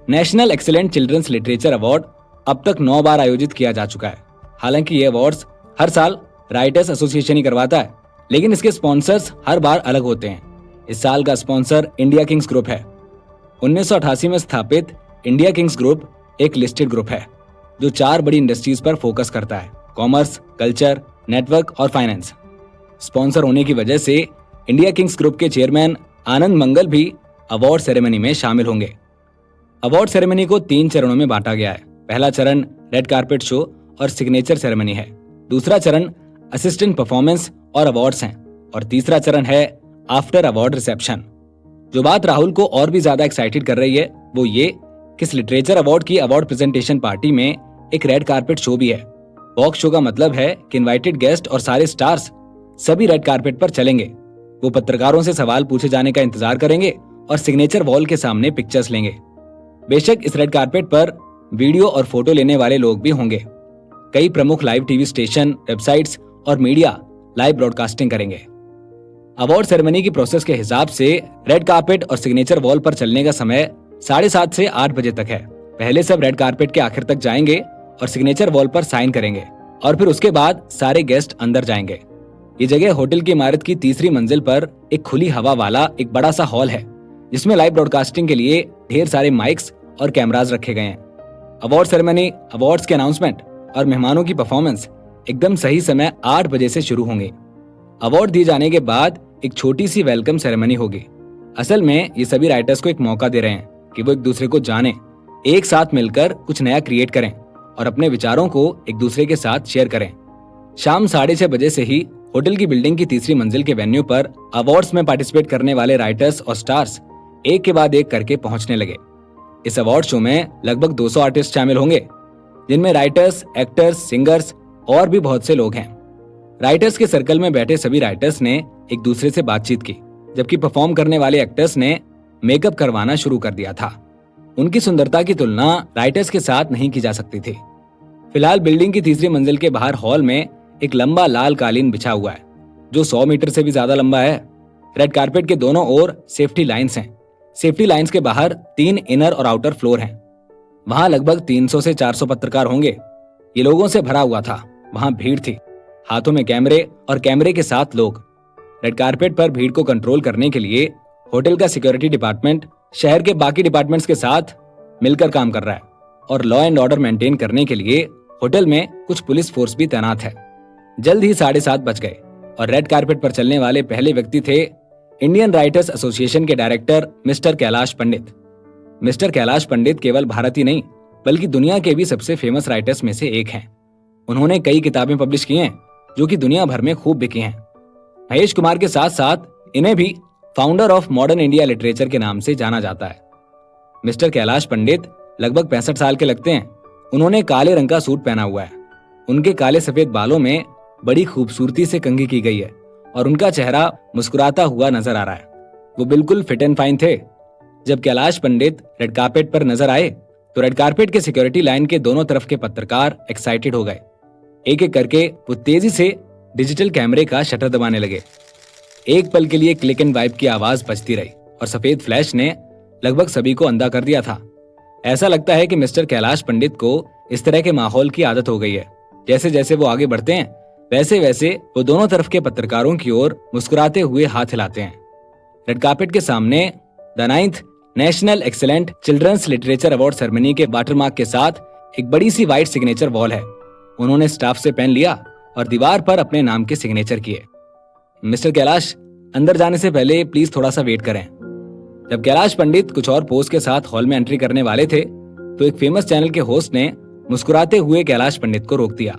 National excellent children's literature award अब तक 9 बार आयोजित किया जा चुका है। हालांकि ये अवार्ड्स हर साल राइटर्स एसोसिएशन ही करवाता है, लेकिन इसके स्पॉन्सर्स हर बार अलग होते हैं। इस साल का स्पॉन्सर इंडिया किंग्स ग्रुप है। 1988 में स्थापित इंडिया किंग्स ग्रुप एक लिस्टेड ग्रुप है जो 4 बड़ी इंडस्ट्रीज पर फोकस करता है, कॉमर्स, कल्चर, नेटवर्क और फाइनेंस। स्पॉन्सर होने की वजह से इंडिया किंग्स ग्रुप के चेयरमैन आनंद मंगल भी अवार्ड सेरेमनी में शामिल होंगे। अवार्ड सेरेमनी को 3 चरणों में बांटा गया है। पहला चरण रेड कारपेट शो और सिग्नेचर सेरेमनी है। दूसरा चरण असिस्टेंट परफॉर्मेंस और अवार्ड्स हैं और तीसरा चरण है आफ्टर अवार्ड रिसेप्शन। जो बात राहुल को और भी ज्यादा एक्साइटेड कर रही है वो ये कि इस लिटरेचर अवार्ड की अवार्ड प्रेजेंटेशन पार्टी में एक रेड कारपेट शो भी है। बॉक्स शो का मतलब है कि इनवाइटेड गेस्ट और सारे स्टार्स सभी रेड कारपेट पर चलेंगे। वो पत्रकारों से सवाल पूछे जाने का इंतजार करेंगे और सिग्नेचर वॉल के सामने पिक्चर्स लेंगे। बेशक इस रेड कारपेट पर वीडियो और फोटो लेने वाले लोग भी होंगे। कई प्रमुख लाइव टीवी स्टेशन, वेबसाइट्स और मीडिया लाइव ब्रॉडकास्टिंग करेंगे। अवार्ड सेरेमनी की प्रोसेस के हिसाब से रेड कारपेट और सिग्नेचर वॉल पर चलने का समय 7:30 से 8 बजे तक है। पहले सब रेड कारपेट के आखिर तक जाएंगे और सिग्नेचर वॉल पर साइन करेंगे और फिर उसके बाद सारे गेस्ट अंदर जाएंगे। ये जगह होटल की इमारत की 3री मंजिल पर एक खुली हवा वाला एक बड़ा सा हॉल है जिसमें लाइव ब्रॉडकास्टिंग के लिए ढेर सारे माइक्स और कैमरास रखे गए हैं। अवार्ड सेरेमनी, अवार्ड्स के अनाउंसमेंट और मेहमानों की परफॉर्मेंस एकदम सही समय 8 बजे से शुरू होंगे। अवार्ड दिए जाने के बाद एक छोटी सी वेलकम सेरेमनी होगी। असल में ये सभी राइटर्स को एक मौका दे रहे हैं कि वो एक दूसरे को जाने, एक साथ मिलकर कुछ नया क्रिएट करें और अपने विचारों को एक दूसरे के साथ शेयर करें। शाम 6:30 बजे से ही होटल की बिल्डिंग की 3री मंजिल के वेन्यू पर अवार्ड्स में पार्टिसिपेट करने वाले राइटर्स और स्टार्स एक के बाद एक करके पहुंचने लगे। इस अवार्ड शो में लगभग 200 आर्टिस्ट शामिल होंगे जिनमें राइटर्स, एक्टर्स, सिंगर्स और भी बहुत से लोग हैं। राइटर्स के सर्कल में बैठे सभी राइटर्स ने एक दूसरे से बातचीत की, जबकि परफॉर्म करने वाले एक्टर्स ने मेकअप करवाना शुरू कर दिया था। उनकी सुंदरता की तुलना राइटर्स के साथ नहीं की जा सकती थी। फिलहाल बिल्डिंग की 3री मंजिल के बाहर हॉल में एक लंबा लाल कालीन बिछा हुआ है जो 100 मीटर से भी ज्यादा लंबा है। रेड कारपेट के दोनों ओर सेफ्टी लाइन्स हैं। सेफ्टी लाइन्स के बाहर 3 इनर और आउटर फ्लोर हैं। वहां लगभग 300 से 400 पत्रकार होंगे। ये लोगों से भरा हुआ था। वहां भीड़ थी, हाथों में कैमरे और कैमरे के साथ लोग। रेड कारपेट पर भीड़ को कंट्रोल करने के लिए होटल का सिक्योरिटी डिपार्टमेंट शहर के बाकी डिपार्टमेंट्स के साथ मिलकर काम कर रहा है और लॉ एंड ऑर्डर मेंटेन करने के लिए होटल में कुछ पुलिस फोर्स भी तैनात है। जल्द ही 7:30 बज गए और रेड कारपेट पर चलने वाले पहले व्यक्ति थे इंडियन राइटर्स एसोसिएशन के डायरेक्टर मिस्टर कैलाश पंडित। मिस्टर कैलाश पंडित केवल भारत ही नहीं बल्कि दुनिया के भी सबसे फेमस राइटर्स में से एक हैं। उन्होंने कई किताबें पब्लिश की हैं जो कि दुनिया भर में खूब बिकी हैं। महेश कुमार के साथ साथ इन्हें भी founder of modern India literature के नाम से जाना जाता है। मिस्टर कैलाश पंडित लगभग 65 साल के लगते हैं। उन्होंने काले रंग का सूट पहना हुआ है। उनके काले सफेद बालों में बड़ी खूबसूरती से कंघी की गई है और उनका चेहरा मुस्कुराता हुआ नजर आ रहा है। वो बिल्कुल फिट एंड फाइन थे। जब कैलाश पंडित रेड कारपेट पर नजर आए तो रेड कारपेट के सिक्योरिटी लाइन के दोनों तरफ के पत्रकार एक्साइटेड हो गए। एक एक करके वो तेजी से डिजिटल कैमरे का शटर दबाने लगे। एक पल के लिए क्लिक एंड वाइप की आवाज बजती रही और सफेद फ्लैश ने लगभग सभी को अंधा कर दिया था। ऐसा लगता है कि मिस्टर कैलाश पंडित को इस तरह के माहौल की आदत हो गई है। जैसे जैसे वो आगे बढ़ते हैं वैसे वैसे वो दोनों तरफ के पत्रकारों की ओर मुस्कुराते हुए हाथ हिलाते हैं। रेड कार्पेट के सामने the 9th national excellent children's literature award ceremony के वाटरमार्क के साथ एक बड़ी सी व्हाइट सिग्नेचर वॉल है। उन्होंने स्टाफ से पेन लिया और दीवार पर अपने नाम के सिग्नेचर किए। मिस्टर कैलाश, अंदर जाने से पहले प्लीज थोड़ा सा वेट करें। जब कैलाश पंडित कुछ और पोज के साथ हॉल में एंट्री करने वाले थे तो एक फेमस चैनल के होस्ट ने मुस्कुराते हुए कैलाश पंडित को रोक दिया।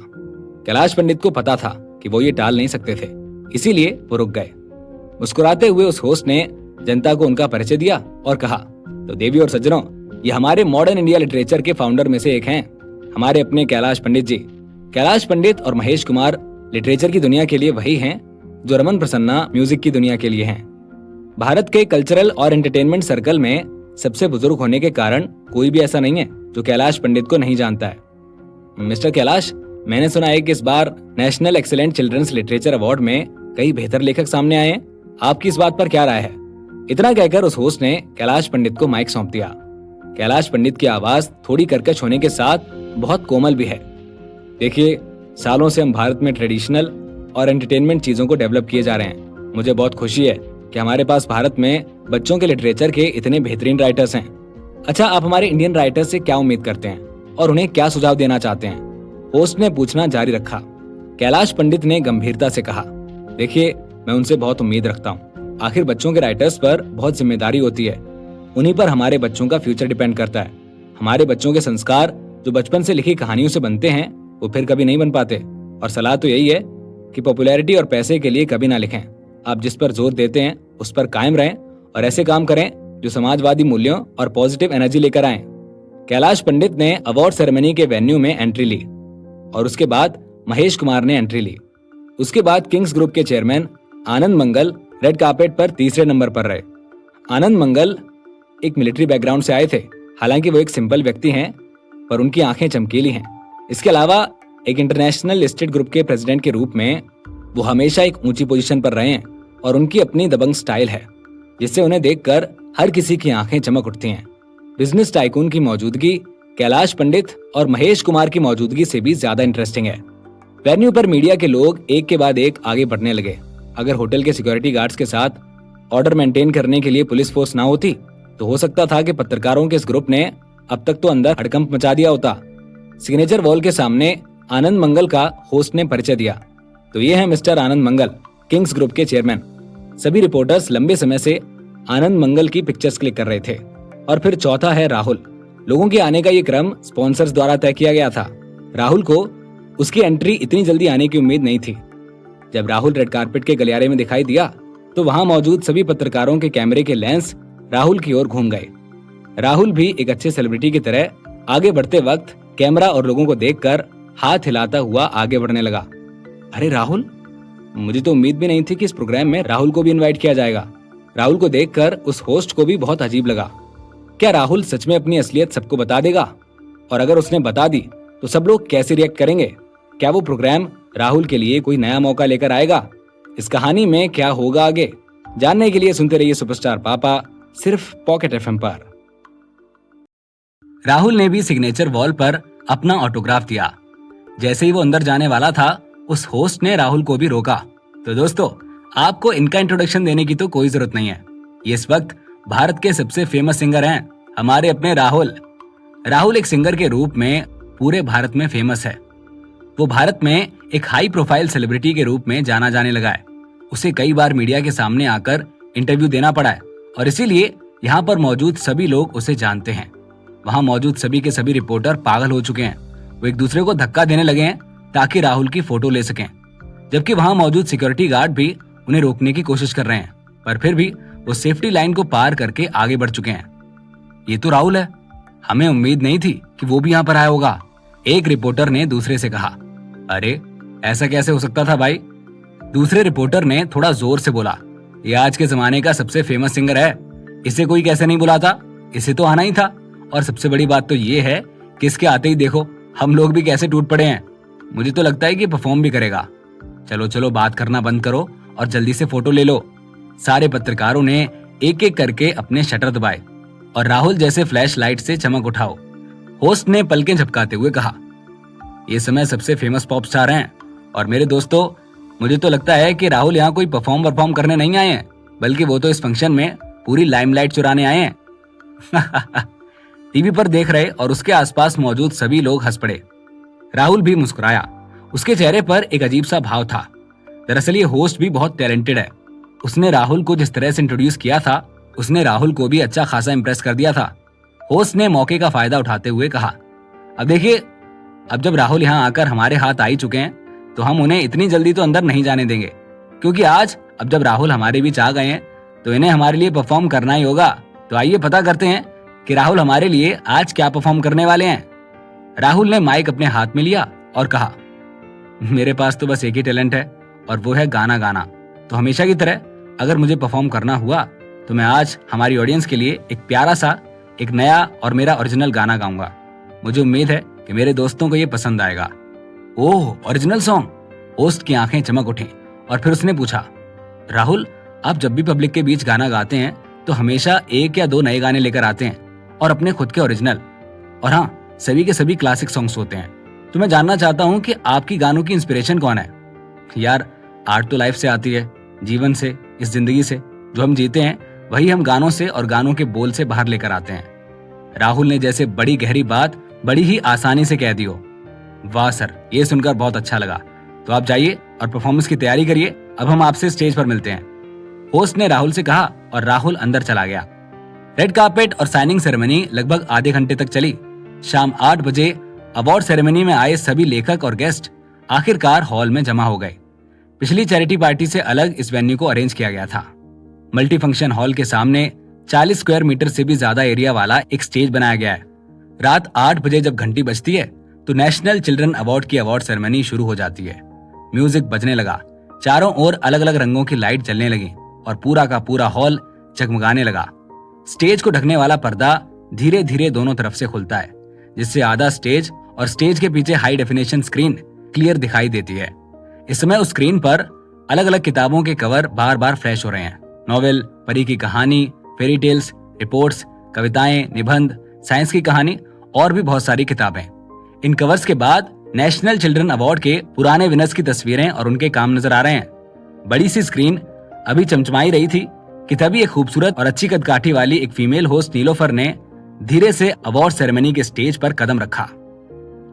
कैलाश पंडित को पता था कि वो ये टाल नहीं सकते थे, इसीलिए वो रुक गए। मुस्कुराते हुए उस होस्ट ने जनता को उनका परिचय दिया और कहा, तो देवी और सज्जनों, ये हमारे मॉडर्न इंडिया लिटरेचर के फाउंडर में से एक हैं, हमारे अपने कैलाश पंडित जी। कैलाश पंडित और महेश कुमार लिटरेचर की दुनिया के लिए वही हैं जो रमन प्रसन्ना म्यूजिक की दुनिया के लिए हैं। भारत के कल्चरल और एंटरटेनमेंट सर्कल में सबसे बुजुर्ग होने के कारण कोई भी ऐसा नहीं है जो कैलाश पंडित को नहीं जानता है। मिस्टर कैलाश, मैंने सुना है कि इस बार national excellent children's literature award में कई बेहतर लेखक सामने आए हैं। आपकी इस बात पर क्या राय है? इतना कहकर उस होस्ट ने कैलाश पंडित को माइक सौंप दिया। कैलाश पंडित की आवाज थोड़ी कर्कश होने के साथ बहुत कोमल भी है। देखिए, सालों से हम भारत में ट्रेडिशनल और एंटरटेनमेंट चीजों को डेवलप किए जा रहे हैं। मुझे बहुत खुशी है कि हमारे पास भारत में बच्चों के लिटरेचर के इतने बेहतरीन राइटर्स हैं। अच्छा, आप हमारे इंडियन राइटर्स से क्या उम्मीद करते हैं और उन्हें क्या सुझाव देना चाहते हैं? होस्ट ने पूछना जारी रखा। कैलाश पंडित ने गंभीरता से कहा, देखिए, मैं उनसे बहुत उम्मीद रखता हूँ। आखिर बच्चों के राइटर्स पर बहुत जिम्मेदारी होती है। उन्हीं पर हमारे बच्चों का फ्यूचर डिपेंड करता है। हमारे बच्चों के संस्कार जो बचपन से लिखी कहानियों से बनते हैं वो फिर कभी नहीं बन पाते। और सलाह तो यही है कि पॉपुलैरिटी और पैसे के लिए कभी ना लिखें। आप जिस पर जोर देते हैं उस पर कायम रहें और ऐसे काम करें जो समाजवादी मूल्यों और पॉजिटिव एनर्जी लेकर आए। कैलाश पंडित ने अवार्ड सेरेमनी के वेन्यू में एंट्री ली और उसके बाद महेश कुमार ने एंट्री ली। उसके बाद किंग्स ग्रुप के चेयरमैन आनंद मंगल रेड कार्पेट पर तीसरे नंबर पर रहे। आनंद मंगल एक मिलिट्री बैकग्राउंड से आए थे। हालांकि वो एक सिंपल व्यक्ति हैं, पर उनकी आंखें चमकीली हैं। इसके अलावा एक इंटरनेशनल लिस्टेड ग्रुप के प्रेसिडेंट के रूप में वो हमेशा एक ऊंची पोजीशन पर रहे हैं और उनकी अपनी दबंग स्टाइल है जिससे उन्हें देखकर हर किसी की आंखें चमक उठती हैं। बिजनेस टाइकून की मौजूदगी कैलाश पंडित और महेश कुमार की मौजूदगी से भी ज्यादा इंटरेस्टिंग है। वेन्यू पर मीडिया के लोग एक के बाद एक आगे बढ़ने लगे। अगर होटल के सिक्योरिटी गार्ड्स के साथ ऑर्डर मेंटेन करने के लिए पुलिस फोर्स ना होती तो हो सकता था कि पत्रकारों के इस ग्रुप ने अब तक तो अंदर हड़कंप मचा दिया होता। सिग्नेचर वॉल के सामने आनंद मंगल का होस्ट ने परिचय दिया। तो ये है मिस्टर आनंद मंगल, किंग्स ग्रुप के चेयरमैन। सभी रिपोर्टर्स लंबे समय से आनंद मंगल की पिक्चर्स क्लिक कर रहे थे। और फिर चौथा है राहुल। लोगों के आने का ये क्रम स्पॉन्सर्स द्वारा तय किया गया था। राहुल को उसकी एंट्री इतनी जल्दी आने की उम्मीद नहीं थी। जब राहुल रेड कार्पेट के गलियारे में दिखाई दिया तो वहां मौजूद सभी पत्रकारों के कैमरे के लेंस राहुल की ओर घूम गए। राहुल भी एक अच्छे सेलिब्रिटी की तरह आगे बढ़ते वक्त कैमरा और लोगों को देखकर हाथ हिलाता हुआ आगे बढ़ने लगा। अरे राहुल, मुझे तो उम्मीद भी नहीं थी कि इस प्रोग्राम में राहुल को भी इनवाइट किया जाएगा। राहुल को देखकर उस होस्ट को भी बहुत अजीब लगा। क्या राहुल सच में अपनी असलियत सबको बता देगा? और अगर उसने बता दी तो सब लोग कैसे रिएक्ट करेंगे? क्या वो प्रोग्राम राहुल के लिए कोई नया मौका लेकर आएगा? इस कहानी में क्या होगा आगे, जानने के लिए सुनते रहिए सुपरस्टार पापा, सिर्फ पॉकेट एफएम पर। राहुल ने भी सिग्नेचर वॉल पर अपना ऑटोग्राफ दिया। जैसे ही वो अंदर जाने वाला था उस होस्ट ने राहुल को भी रोका। तो दोस्तों, आपको इनका इंट्रोडक्शन देने की तो कोई जरूरत नहीं है। ये इस वक्त भारत के सबसे फेमस सिंगर हैं, हमारे अपने राहुल। राहुल एक सिंगर के रूप में पूरे भारत में फेमस है। वो भारत में एक हाई प्रोफाइल सेलिब्रिटी के रूप में जाना जाने लगा है। उसे कई बार मीडिया के सामने आकर इंटरव्यू देना पड़ा है और इसीलिए यहाँ पर मौजूद सभी लोग उसे जानते हैं। वहाँ मौजूद सभी के सभी रिपोर्टर पागल हो चुके हैं। वो एक दूसरे को धक्का देने लगे हैं ताकि राहुल की फोटो ले सकें, जबकि वहाँ मौजूद सिक्योरिटी गार्ड भी उन्हें रोकने की कोशिश कर रहे हैं, पर फिर भी वो सेफ्टी लाइन को पार करके आगे बढ़ चुके हैं। ये तो राहुल है, हमें उम्मीद नहीं थी कि वो भी यहाँ पर आया होगा, एक रिपोर्टर ने दूसरे से कहा। अरे ऐसा कैसे हो सकता था भाई? दूसरे रिपोर्टर ने थोड़ा जोर से बोला, ये आज के जमाने का सबसे फेमस सिंगर है, इसे कोई कैसे नहीं बुलाता? इसे तो आना ही था। और सबसे बड़ी बात तो ये है कि इसके आते ही देखो हम लोग भी कैसे टूट पड़े हैं। मुझे तो लगता है कि परफॉर्म भी करेगा। चलो चलो बात करना बंद करो और जल्दी से फोटो ले लो। सारे पत्रकारों ने एक एक करके अपने शटर दबाए और राहुल जैसे फ्लैश लाइट से चमक उठाओ। होस्ट ने पलकें झपकाते हुए कहा, ये समय सबसे फेमस पॉप स्टार हैं और मेरे दोस्तों, मुझे तो लगता है कि राहुल यहाँ कोई परफॉर्म करने नहीं आए हैं, बल्कि वो तो इस फंक्शन में पूरी लाइमलाइट चुराने आए हैं। टीवी पर देख रहे और उसके आसपास मौजूद सभी लोग हंस पड़े। राहुल भी मुस्कुराया। उसके चेहरे पर एक अजीब सा भाव था। दरअसल ये होस्ट भी बहुत टैलेंटेड है। उसने राहुल को जिस तरह से इंट्रोड्यूस किया था, उसने राहुल को भी अच्छा खासा इंप्रेस कर दिया था। होस्ट ने मौके का फायदा उठाते हुए कहा, अब देखिए, अब जब राहुल यहाँ आकर हमारे हाथ आ ही चुके हैं तो हम उन्हें इतनी जल्दी तो अंदर नहीं जाने देंगे, क्योंकि आज अब जब राहुल हमारे बीच आ गए हैं तो इन्हें हमारे लिए परफॉर्म करना ही होगा। तो आइए पता करते हैं कि राहुल हमारे लिए आज क्या परफॉर्म करने वाले हैं। राहुल ने माइक अपने हाथ में लिया और कहा, मेरे पास तो बस एक ही टैलेंट है और वो है गाना गाना। तो हमेशा की तरह अगर मुझे परफॉर्म करना हुआ तो मैं आज हमारी ऑडियंस के लिए एक प्यारा सा, एक नया और मेरा ओरिजिनल गाना गाऊंगा। मुझे उम्मीद है कि मेरे दोस्तों को ये पसंद आएगा। ओह, ओरिजिनल सॉन्ग? होस्ट की आंखें चमक उठी और फिर उसने पूछा, राहुल, आप जब भी पब्लिक के बीच गाना गाते हैं तो हमेशा एक या दो नए गाने लेकर आते हैं और अपने खुद के ओरिजिनल, और हाँ, सभी के सभी क्लासिक सॉन्ग्स होते हैं। तो मैं जानना चाहता हूँ कि आपकी गानों की इंस्पिरेशन कौन है? यार, आर्ट तो लाइफ से आती है, जीवन से, इस जिंदगी से जो हम जीते हैं वही हम गानों से और गानों के बोल से बाहर लेकर आते हैं। राहुल ने जैसे बड़ी गहरी बात बड़ी ही आसानी से कह दी हो। वाह सर, ये सुनकर बहुत अच्छा लगा। तो आप जाइए और परफॉर्मेंस की तैयारी करिए, अब हम आपसे स्टेज पर मिलते हैं, होस्ट ने राहुल से कहा और राहुल अंदर चला गया। रेड कार्पेट और साइनिंग सेरेमनी लगभग आधे घंटे तक चली। शाम 8 बजे अवार्ड सेरेमनी में आए सभी लेखक और गेस्ट आखिरकार हॉल में जमा हो गए। पिछली चैरिटी पार्टी से अलग इस वेन्यू को अरेंज किया गया था। मल्टी फंक्शन हॉल के सामने 40 स्क्वायर मीटर से भी ज्यादा एरिया वाला एक स्टेज बनाया गया है। रात 8 बजे जब घंटी बजती है तो नेशनल चिल्ड्रन अवार्ड की अवार्ड सेरेमनी शुरू हो जाती है। म्यूजिक बजने लगा, चारों ओर अलग अलग रंगों की लाइट जलने लगी और पूरा का पूरा हॉल जगमगाने लगा। स्टेज को ढकने वाला पर्दा धीरे धीरे दोनों तरफ से खुलता है, जिससे आधा स्टेज और स्टेज के पीछे हाई डेफिनेशन स्क्रीन क्लियर दिखाई देती है। इस समय उस स्क्रीन पर अलग अलग किताबों के कवर बार बार फ्लैश हो रहे हैं। नॉवेल, परी की कहानी, फेरी टेल्स, रिपोर्ट्स, कविताएं, निबंध, साइंस की कहानी और भी बहुत सारी किताबें। इन कवर्स के बाद नेशनल चिल्ड्रन अवार्ड के पुराने विनर्स की तस्वीरें और उनके काम नजर आ रहे हैं। बड़ी सी स्क्रीन अभी चमचमाई रही थी कि तभी एक खूबसूरत और अच्छी कदकाठी वाली एक फीमेल होस्ट नीलोफर ने धीरे से अवार्ड सेरेमनी के स्टेज पर कदम रखा।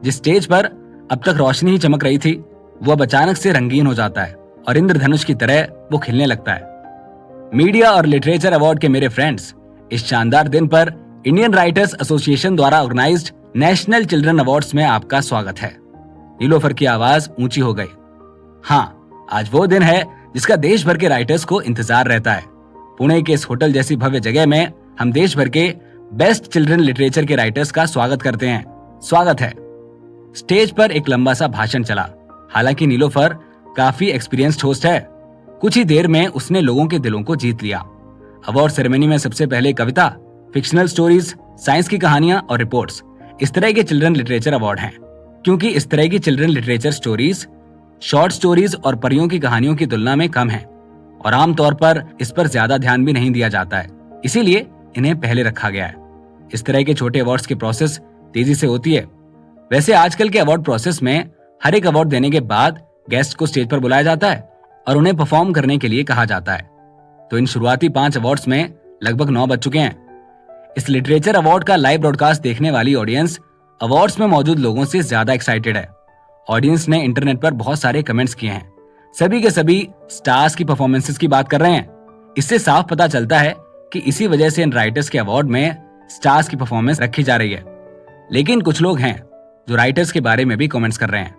जिस स्टेज पर अब तक रोशनी ही चमक रही थी, वो अब अचानक से रंगीन हो जाता है और इंद्रधनुष की तरह वो खिलने लगता है। मीडिया और लिटरेचर अवार्ड के मेरे फ्रेंड्स, इस शानदार दिन पर इंडियन राइटर्स एसोसिएशन द्वारा ऑर्गेनाइज्ड नेशनल चिल्ड्रन अवार्ड्स में आपका स्वागत है। नीलोफर की आवाज ऊंची हो गई। हाँ, आज वो दिन है जिसका देश भर के राइटर्स को इंतजार रहता है। पुणे के इस होटल जैसी भव्य जगह में हम देश भर के बेस्ट चिल्ड्रन लिटरेचर के राइटर्स का स्वागत करते हैं। स्वागत है। स्टेज पर एक लंबा सा भाषण चला। हालांकि नीलोफर काफी एक्सपीरियंस्ड होस्ट है। कुछ ही देर में उसने लोगों के दिलों को जीत लिया। अवार्ड सेरेमनी में सबसे पहले कविता, फिक्शनल स्टोरीज, साइंस की कहानियां और रिपोर्ट्स, इस तरह के चिल्ड्रन लिटरेचर अवार्ड हैं। क्योंकि इस तरह की children literature stories short stories और परियों की कहानियों की तुलना में कम है और आमतौर पर इस पर ज्यादा ध्यान भी नहीं दिया जाता है, इसीलिए इन्हें पहले रखा गया है। इस तरह के छोटे अवार्ड्स की प्रोसेस तेजी से होती है। वैसे आजकल के अवार्ड प्रोसेस में हर एक अवार्ड देने के बाद गेस्ट को स्टेज पर बुलाया जाता है और उन्हें परफॉर्म करने के लिए कहा जाता है। तो इन शुरुआती 5 अवार्ड्स में लगभग 9 बज चुके हैं। इस लिटरेचर अवार्ड का लाइव ब्रॉडकास्ट देखने वाली ऑडियंस अवार्ड्स में मौजूद लोगों से ज्यादा एक्साइटेड है। ऑडियंस ने इंटरनेट पर बहुत सारे कमेंट्स किए हैं। सभी के सभी स्टार्स की परफॉर्मेंसेस की बात कर रहे हैं। इससे साफ पता चलता है कि इसी वजह से इन राइटर्स के अवार्ड में स्टार्स की परफॉर्मेंस रखी जा रही है। लेकिन कुछ लोग हैं जो राइटर्स के बारे में भी कमेंट्स कर रहे हैं।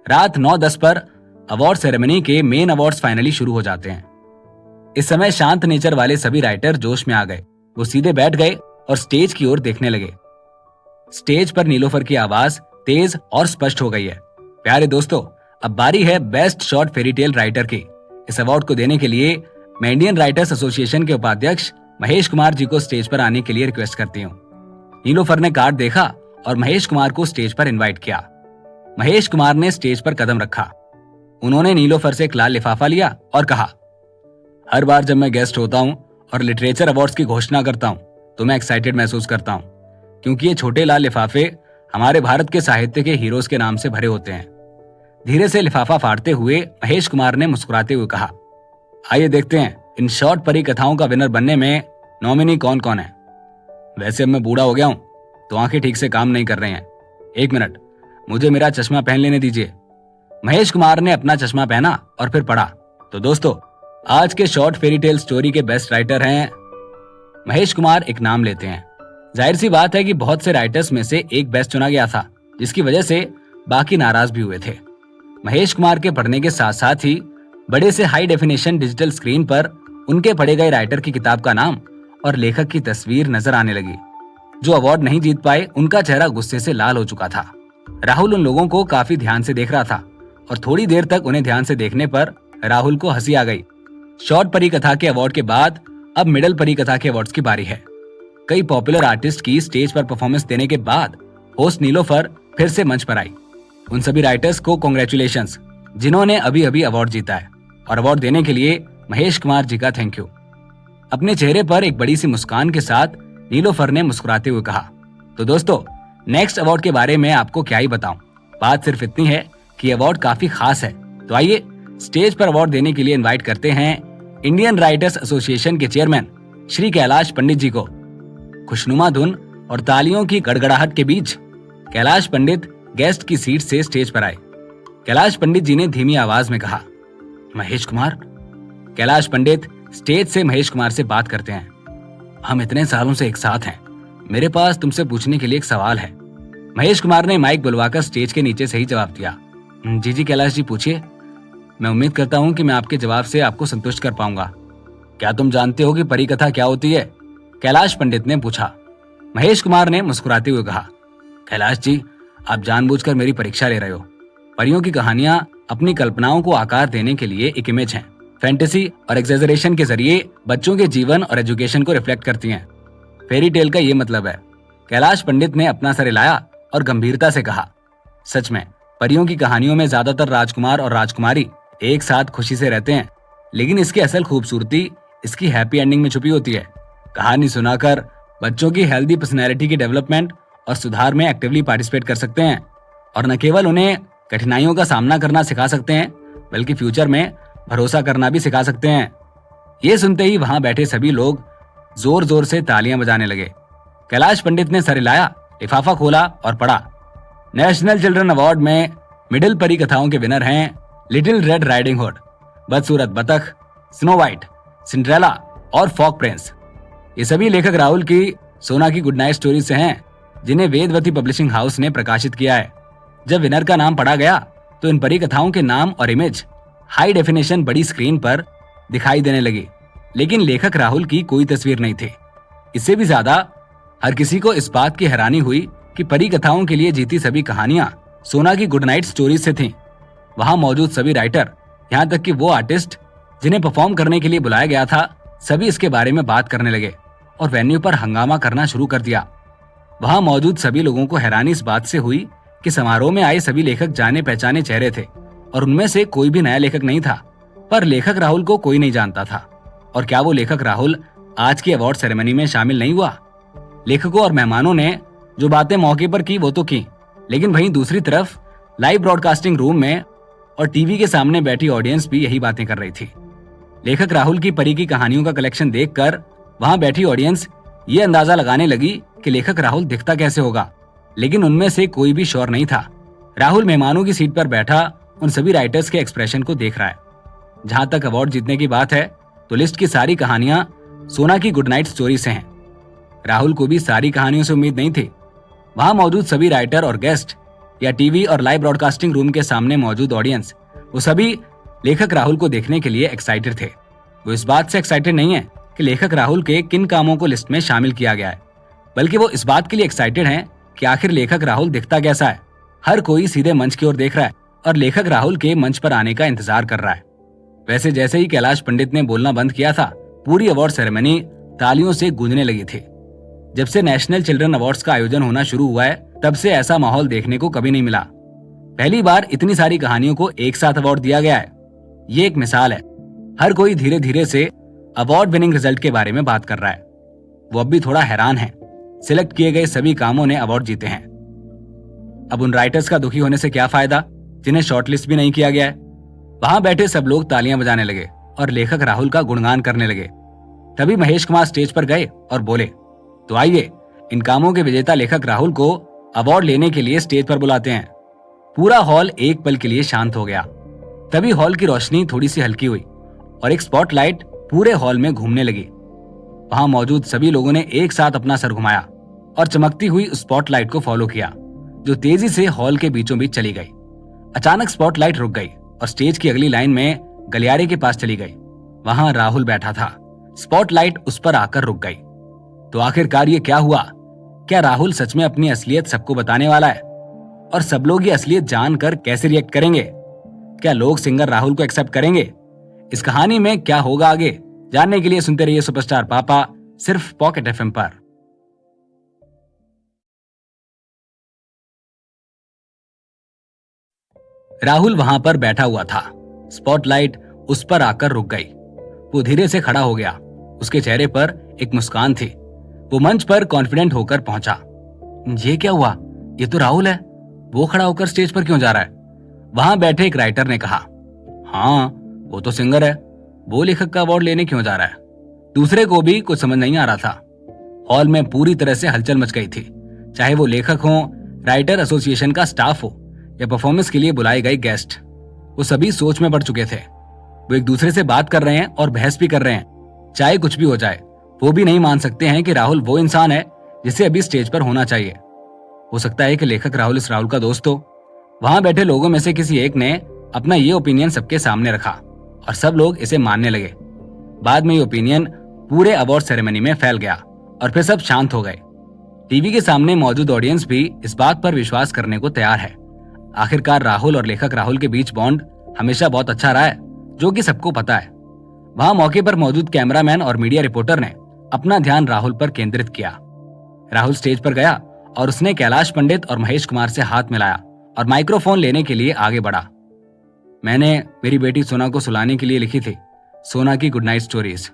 रात 9:10 पर अवार्ड सेरेमनी के मेन अवार्ड्स फाइनली शुरू हो जाते हैं। इस समय शांत नेचर वाले सभी राइटर जोश में आ गए। वो सीधे बैठ गए और स्टेज की ओर देखने लगे। स्टेज पर नीलोफर की आवाज तेज और स्पष्ट हो गई है। प्यारे दोस्तों, अब बारी है best short fairy tale writer की। इस अवार्ड को देने के लिए मैं इंडियन राइटर्स एसोसिएशन के उपाध्यक्ष महेश कुमार जी को स्टेज पर आने के लिए रिक्वेस्ट करती हूँ। नीलोफर ने कार्ड देखा और महेश कुमार को स्टेज पर इनवाइट किया। महेश कुमार ने स्टेज पर कदम रखा। उन्होंने नीलोफर से एक लाल लिफाफा लिया और कहा, हर बार जब मैं गेस्ट होता हूँ और लिटरेचर अवार्ड्स की घोषणा करता हूँ तो मैं एक्साइटेड महसूस करता हूँ, क्योंकि ये छोटे लाल लिफाफे हमारे भारत के साहित्य के हीरोज के नाम से भरे होते हैं। धीरे से लिफाफा फाड़ते हुए महेश कुमार ने मुस्कुराते हुए कहा, आइए देखते हैं इन शॉर्ट परी कथाओं का विनर बनने में नॉमिनी कौन कौन है। वैसे अब मैं बूढ़ा हो गया हूं तो आंखें ठीक से काम नहीं कर रही हैं। एक मिनट, मुझे मेरा चश्मा पहन लेने दीजिए। महेश कुमार ने अपना चश्मा पहना और फिर पढ़ा, तो दोस्तों आज के शॉर्ट फेरी टेल स्टोरी के बेस्ट राइटर हैं। महेश कुमार एक नाम लेते हैं। जाहिर सी बात है कि बहुत से राइटर्स में से एक बेस्ट चुना गया था, जिसकी वजह से बाकी नाराज भी हुए थे। महेश कुमार के पढ़ने के साथ साथ ही बड़े से हाई डेफिनेशन डिजिटल स्क्रीन पर उनके पढ़े गए राइटर की किताब का नाम और लेखक की तस्वीर नजर आने लगी। जो अवार्ड नहीं जीत पाए उनका चेहरा गुस्से से लाल हो चुका था। राहुल उन लोगों को काफी ध्यान से देख रहा था और थोड़ी देर तक उन्हें ध्यान से देखने पर राहुल को हंसी आ गई। शॉर्ट परी कथा के अवार्ड के बाद अब मिडल परी कथा के अवार्ड्स की बारी है। कई पॉपुलर आर्टिस्ट की स्टेज पर परफॉर्मेंस देने के बाद होस्ट नीलोफर फिर से मंच पर आई। उन सभी राइटर्स को कांग्रेचुलेशंस जिन्होंने अभी अभी अवार्ड जीता है, और अवार्ड देने के लिए महेश कुमार जी का थैंक यू। अपने चेहरे पर एक बड़ी सी मुस्कान के साथ नीलोफर ने मुस्कुराते हुए कहा, तो दोस्तों नेक्स्ट अवार्ड के बारे में आपको क्या ही बताऊं। बात सिर्फ इतनी है कि अवार्ड काफी खास है। तो आइए स्टेज पर अवार्ड देने के लिए इनवाइट करते हैं इंडियन राइटर्स एसोसिएशन के चेयरमैन श्री कैलाश पंडित जी को। खुशनुमा धुन और तालियों की गड़गड़ाहट के बीच कैलाश पंडित गेस्ट की सीट से स्टेज पर आए। कैलाश पंडित जी ने धीमी आवाज में कहा, महेश कुमार। कैलाश पंडित स्टेज से महेश कुमार से बात करते हैं, हम इतने सालों से एक साथ हैं, मेरे पास तुमसे पूछने के लिए एक सवाल है। महेश कुमार ने माइक बुलवाकर स्टेज के नीचे से ही जवाब दिया, जी जी कैलाश जी पूछिए। मैं उम्मीद करता हूँ कि मैं आपके जवाब से आपको संतुष्ट कर पाऊंगा। क्या तुम जानते हो कि परी कथा क्या होती है? कैलाश पंडित ने पूछा। महेश कुमार ने मुस्कुराते हुए कहा, कैलाश जी आप जानबूझकर मेरी परीक्षा ले रहे हो। परियों की कहानियां अपनी कल्पनाओं को आकार देने के लिए एक इमेज हैं। फैंटेसी और एक्सेजरेशन के जरिए बच्चों के जीवन और एजुकेशन को रिफ्लेक्ट करती हैं। फेरी टेल का ये मतलब है। कैलाश पंडित ने अपना सर हिलाया और गंभीरता से कहा, सच में परियों की कहानियों में ज्यादातर राजकुमार और राजकुमारी एक साथ खुशी से रहते हैं, लेकिन इसकी असल खूबसूरती इसकी हैप्पी एंडिंग में छुपी होती है। कहानी सुनाकर बच्चों की हेल्दी पर्सनैलिटी की डेवलपमेंट और सुधार में एक्टिवली पार्टिसिपेट कर सकते हैं, और न केवल उन्हें कठिनाइयों का सामना करना सिखा सकते हैं, बल्कि फ्यूचर में भरोसा करना भी सिखा सकते हैं। ये सुनते ही वहां बैठे सभी लोग जोर जोर से तालियां बजाने लगे। कैलाश पंडित ने सर हिलाया, लिफाफा खोला और पढ़ा, नेशनल चिल्ड्रन अवार्ड में मिडिल परी कथाओं के विनर हैं लिटिल रेड राइडिंग हुड, बदसूरत बतख, स्नो वाइट, सिंड्रेला और फॉक प्रिंस। ये सभी लेखक राहुल की सोना की गुड नाइट स्टोरी से हैं, जिन्हें वेदवती पब्लिशिंग हाउस ने प्रकाशित किया है। जब विनर का नाम पढ़ा गया तो इन परी कथाओं के नाम और इमेज हाई डेफिनेशन बड़ी स्क्रीन पर दिखाई देने लगी, लेकिन लेखक राहुल की कोई तस्वीर नहीं थी। इससे भी ज्यादा हर किसी को इस बात की हैरानी हुई कि परी कथाओं के लिए जीती सभी कहानियां सोना की गुड नाइट स्टोरीज से थीं। वहां मौजूद सभी राइटर, यहाँ तक कि वो आर्टिस्ट जिन्हें परफॉर्म करने के लिए बुलाया गया था, सभी इसके बारे में बात करने लगे और वेन्यू पर हंगामा करना शुरू कर दिया। वहां मौजूद सभी लोगों को हैरानी इस बात से हुई कि समारोह में आए सभी लेखक जाने पहचाने चेहरे थे और उनमें से कोई भी नया लेखक नहीं था, पर लेखक राहुल को कोई नहीं जानता था। और क्या वो लेखक राहुल आज की अवार्ड सेरेमनी में शामिल नहीं हुआ? लेखकों और मेहमानों ने जो बातें मौके पर की वो तो की, लेकिन वहीं दूसरी तरफ लाइव ब्रॉडकास्टिंग रूम में और टीवी के सामने बैठी ऑडियंस भी यही बातें कर रही थी। लेखक राहुल की परी की कहानियों का कलेक्शन देखकर वहां बैठी ऑडियंस ये अंदाजा लगाने लगी कि लेखक राहुल दिखता कैसे होगा, लेकिन उनमें से कोई भी श्योर नहीं था। राहुल मेहमानों की सीट पर बैठा उन सभी राइटर्स के एक्सप्रेशन को देख रहा है जहां तक अवार्ड जीतने की बात है तो लिस्ट की सारी कहानियां सोना की गुड नाइट स्टोरी से हैं। राहुल को भी सारी कहानियों से उम्मीद नहीं थी। वहां मौजूद सभी राइटर और गेस्ट या टीवी और लाइव ब्रॉडकास्टिंग रूम के सामने मौजूद ऑडियंस, वो सभी लेखक राहुल को देखने के लिए एक्साइटेड थे। वो इस बात से एक्साइटेड नहीं है कि लेखक राहुल के किन कामों को लिस्ट में शामिल किया गया है, बल्कि वो इस बात के लिए एक्साइटेड हैं कि आखिर लेखक राहुल दिखता कैसा है। हर कोई सीधे मंच की ओर देख रहा है और लेखक राहुल के मंच पर आने का इंतजार कर रहा है। वैसे जैसे ही कैलाश पंडित ने बोलना बंद किया था, पूरी अवार्ड सेरेमनी तालियों से गूंजने लगी थी। जब से नेशनल चिल्ड्रन अवार्ड्स का आयोजन होना शुरू हुआ है, तब से ऐसा माहौल देखने को कभी नहीं मिला। पहली बार इतनी सारी कहानियों को एक साथ अवार्ड दिया गया है। ये एक मिसाल है। हर कोई धीरे धीरे से अवार्ड विनिंग रिजल्ट के बारे में बात कर रहा है। वो अब भी थोड़ा हैरान है। सिलेक्ट किए गए सभी कामों ने अवार्ड जीते हैं। अब उन राइटर्स का दुखी होने से क्या फायदा जिन्हें शॉर्टलिस्ट भी नहीं किया गया है। वहां बैठे सब लोग तालियां बजाने लगे और लेखक राहुल का गुणगान करने लगे। तभी महेश कुमार स्टेज पर गए और बोले, तो आइए इन कामों के विजेता लेखक राहुल को अवार्ड लेने के लिए स्टेज पर बुलाते हैं। पूरा हॉल एक पल के लिए शांत हो गया। तभी हॉल की रोशनी थोड़ी सी हल्की हुई और एक स्पॉटलाइट पूरे हॉल में घूमने लगी। वहां मौजूद सभी लोगों ने एक साथ अपना सर घुमाया और चमकती हुई उस स्पॉटलाइट को फॉलो किया, जो तेजी से हॉल के बीचों बीच चली गई। अचानक स्पॉटलाइट रुक गई और स्टेज की अगली लाइन में गलियारे के पास चली गई। वहां राहुल बैठा था। स्पॉटलाइट उस पर आकर रुक गई। तो आखिरकार ये क्या हुआ? क्या राहुल सच में अपनी असलियत सबको बताने वाला है? और सब लोग ये असलियत जानकर कैसे रिएक्ट करेंगे? क्या लोग सिंगर राहुल को एक्सेप्ट करेंगे? इस कहानी में क्या होगा आगे, जानने के लिए सुनते रहिए सुपरस्टार पापा, सिर्फ पॉकेट एफएम पर। राहुल वहां पर बैठा हुआ था। स्पॉटलाइट उस पर आकर रुक गई। वो धीरे से खड़ा हो गया। उसके चेहरे पर एक मुस्कान थी। वो मंच पर कॉन्फिडेंट होकर पहुंचा। ये क्या हुआ? ये तो राहुल है। वो खड़ा होकर स्टेज पर क्यों जा रहा है? वहां बैठे एक राइटर ने कहा, हाँ वो तो सिंगर है, वो लेखक का अवार्ड लेने क्यों जा रहा है? दूसरे को भी कुछ समझ नहीं आ रहा था। हॉल में पूरी तरह से हलचल मच गई थी। चाहे वो लेखक हो, राइटर एसोसिएशन का स्टाफ हो या परफॉर्मेंस के लिए बुलाए गए गेस्ट, वो सभी सोच में पड़ चुके थे। वो एक दूसरे से बात कर रहे हैं और बहस भी कर रहे हैं। चाहे कुछ भी हो जाए, वो भी नहीं मान सकते हैं कि राहुल वो इंसान है जिसे अभी स्टेज पर होना चाहिए। हो सकता है कि लेखक राहुल इस राहुल का दोस्त हो। वहां बैठे लोगों में से किसी एक ने अपना ये ओपिनियन सबके सामने रखा और सब लोग इसे मानने लगे। बाद में ये ओपिनियन पूरे अवार्ड सेरेमनी में फैल गया और फिर सब शांत हो गए। टीवी के सामने मौजूद ऑडियंस भी इस बात पर विश्वास करने को तैयार है। आखिरकार राहुल और लेखक राहुल के बीच बॉन्ड हमेशा बहुत अच्छा रहा है, जो कि सबको पता है। वहां मौके पर मौजूद कैमरामैन और मीडिया रिपोर्टर ने अपना ध्यान राहुल पर केंद्रित किया। राहुल स्टेज पर गया और उसने कैलाश पंडित और महेश कुमार से हाथ मिलाया और माइक्रोफोन लेने के लिए आगे बढ़ा। मैंने मेरी बेटी सोना को सुलाने के लिए लिखी थी सोना की गुड नाइट स्टोरीज।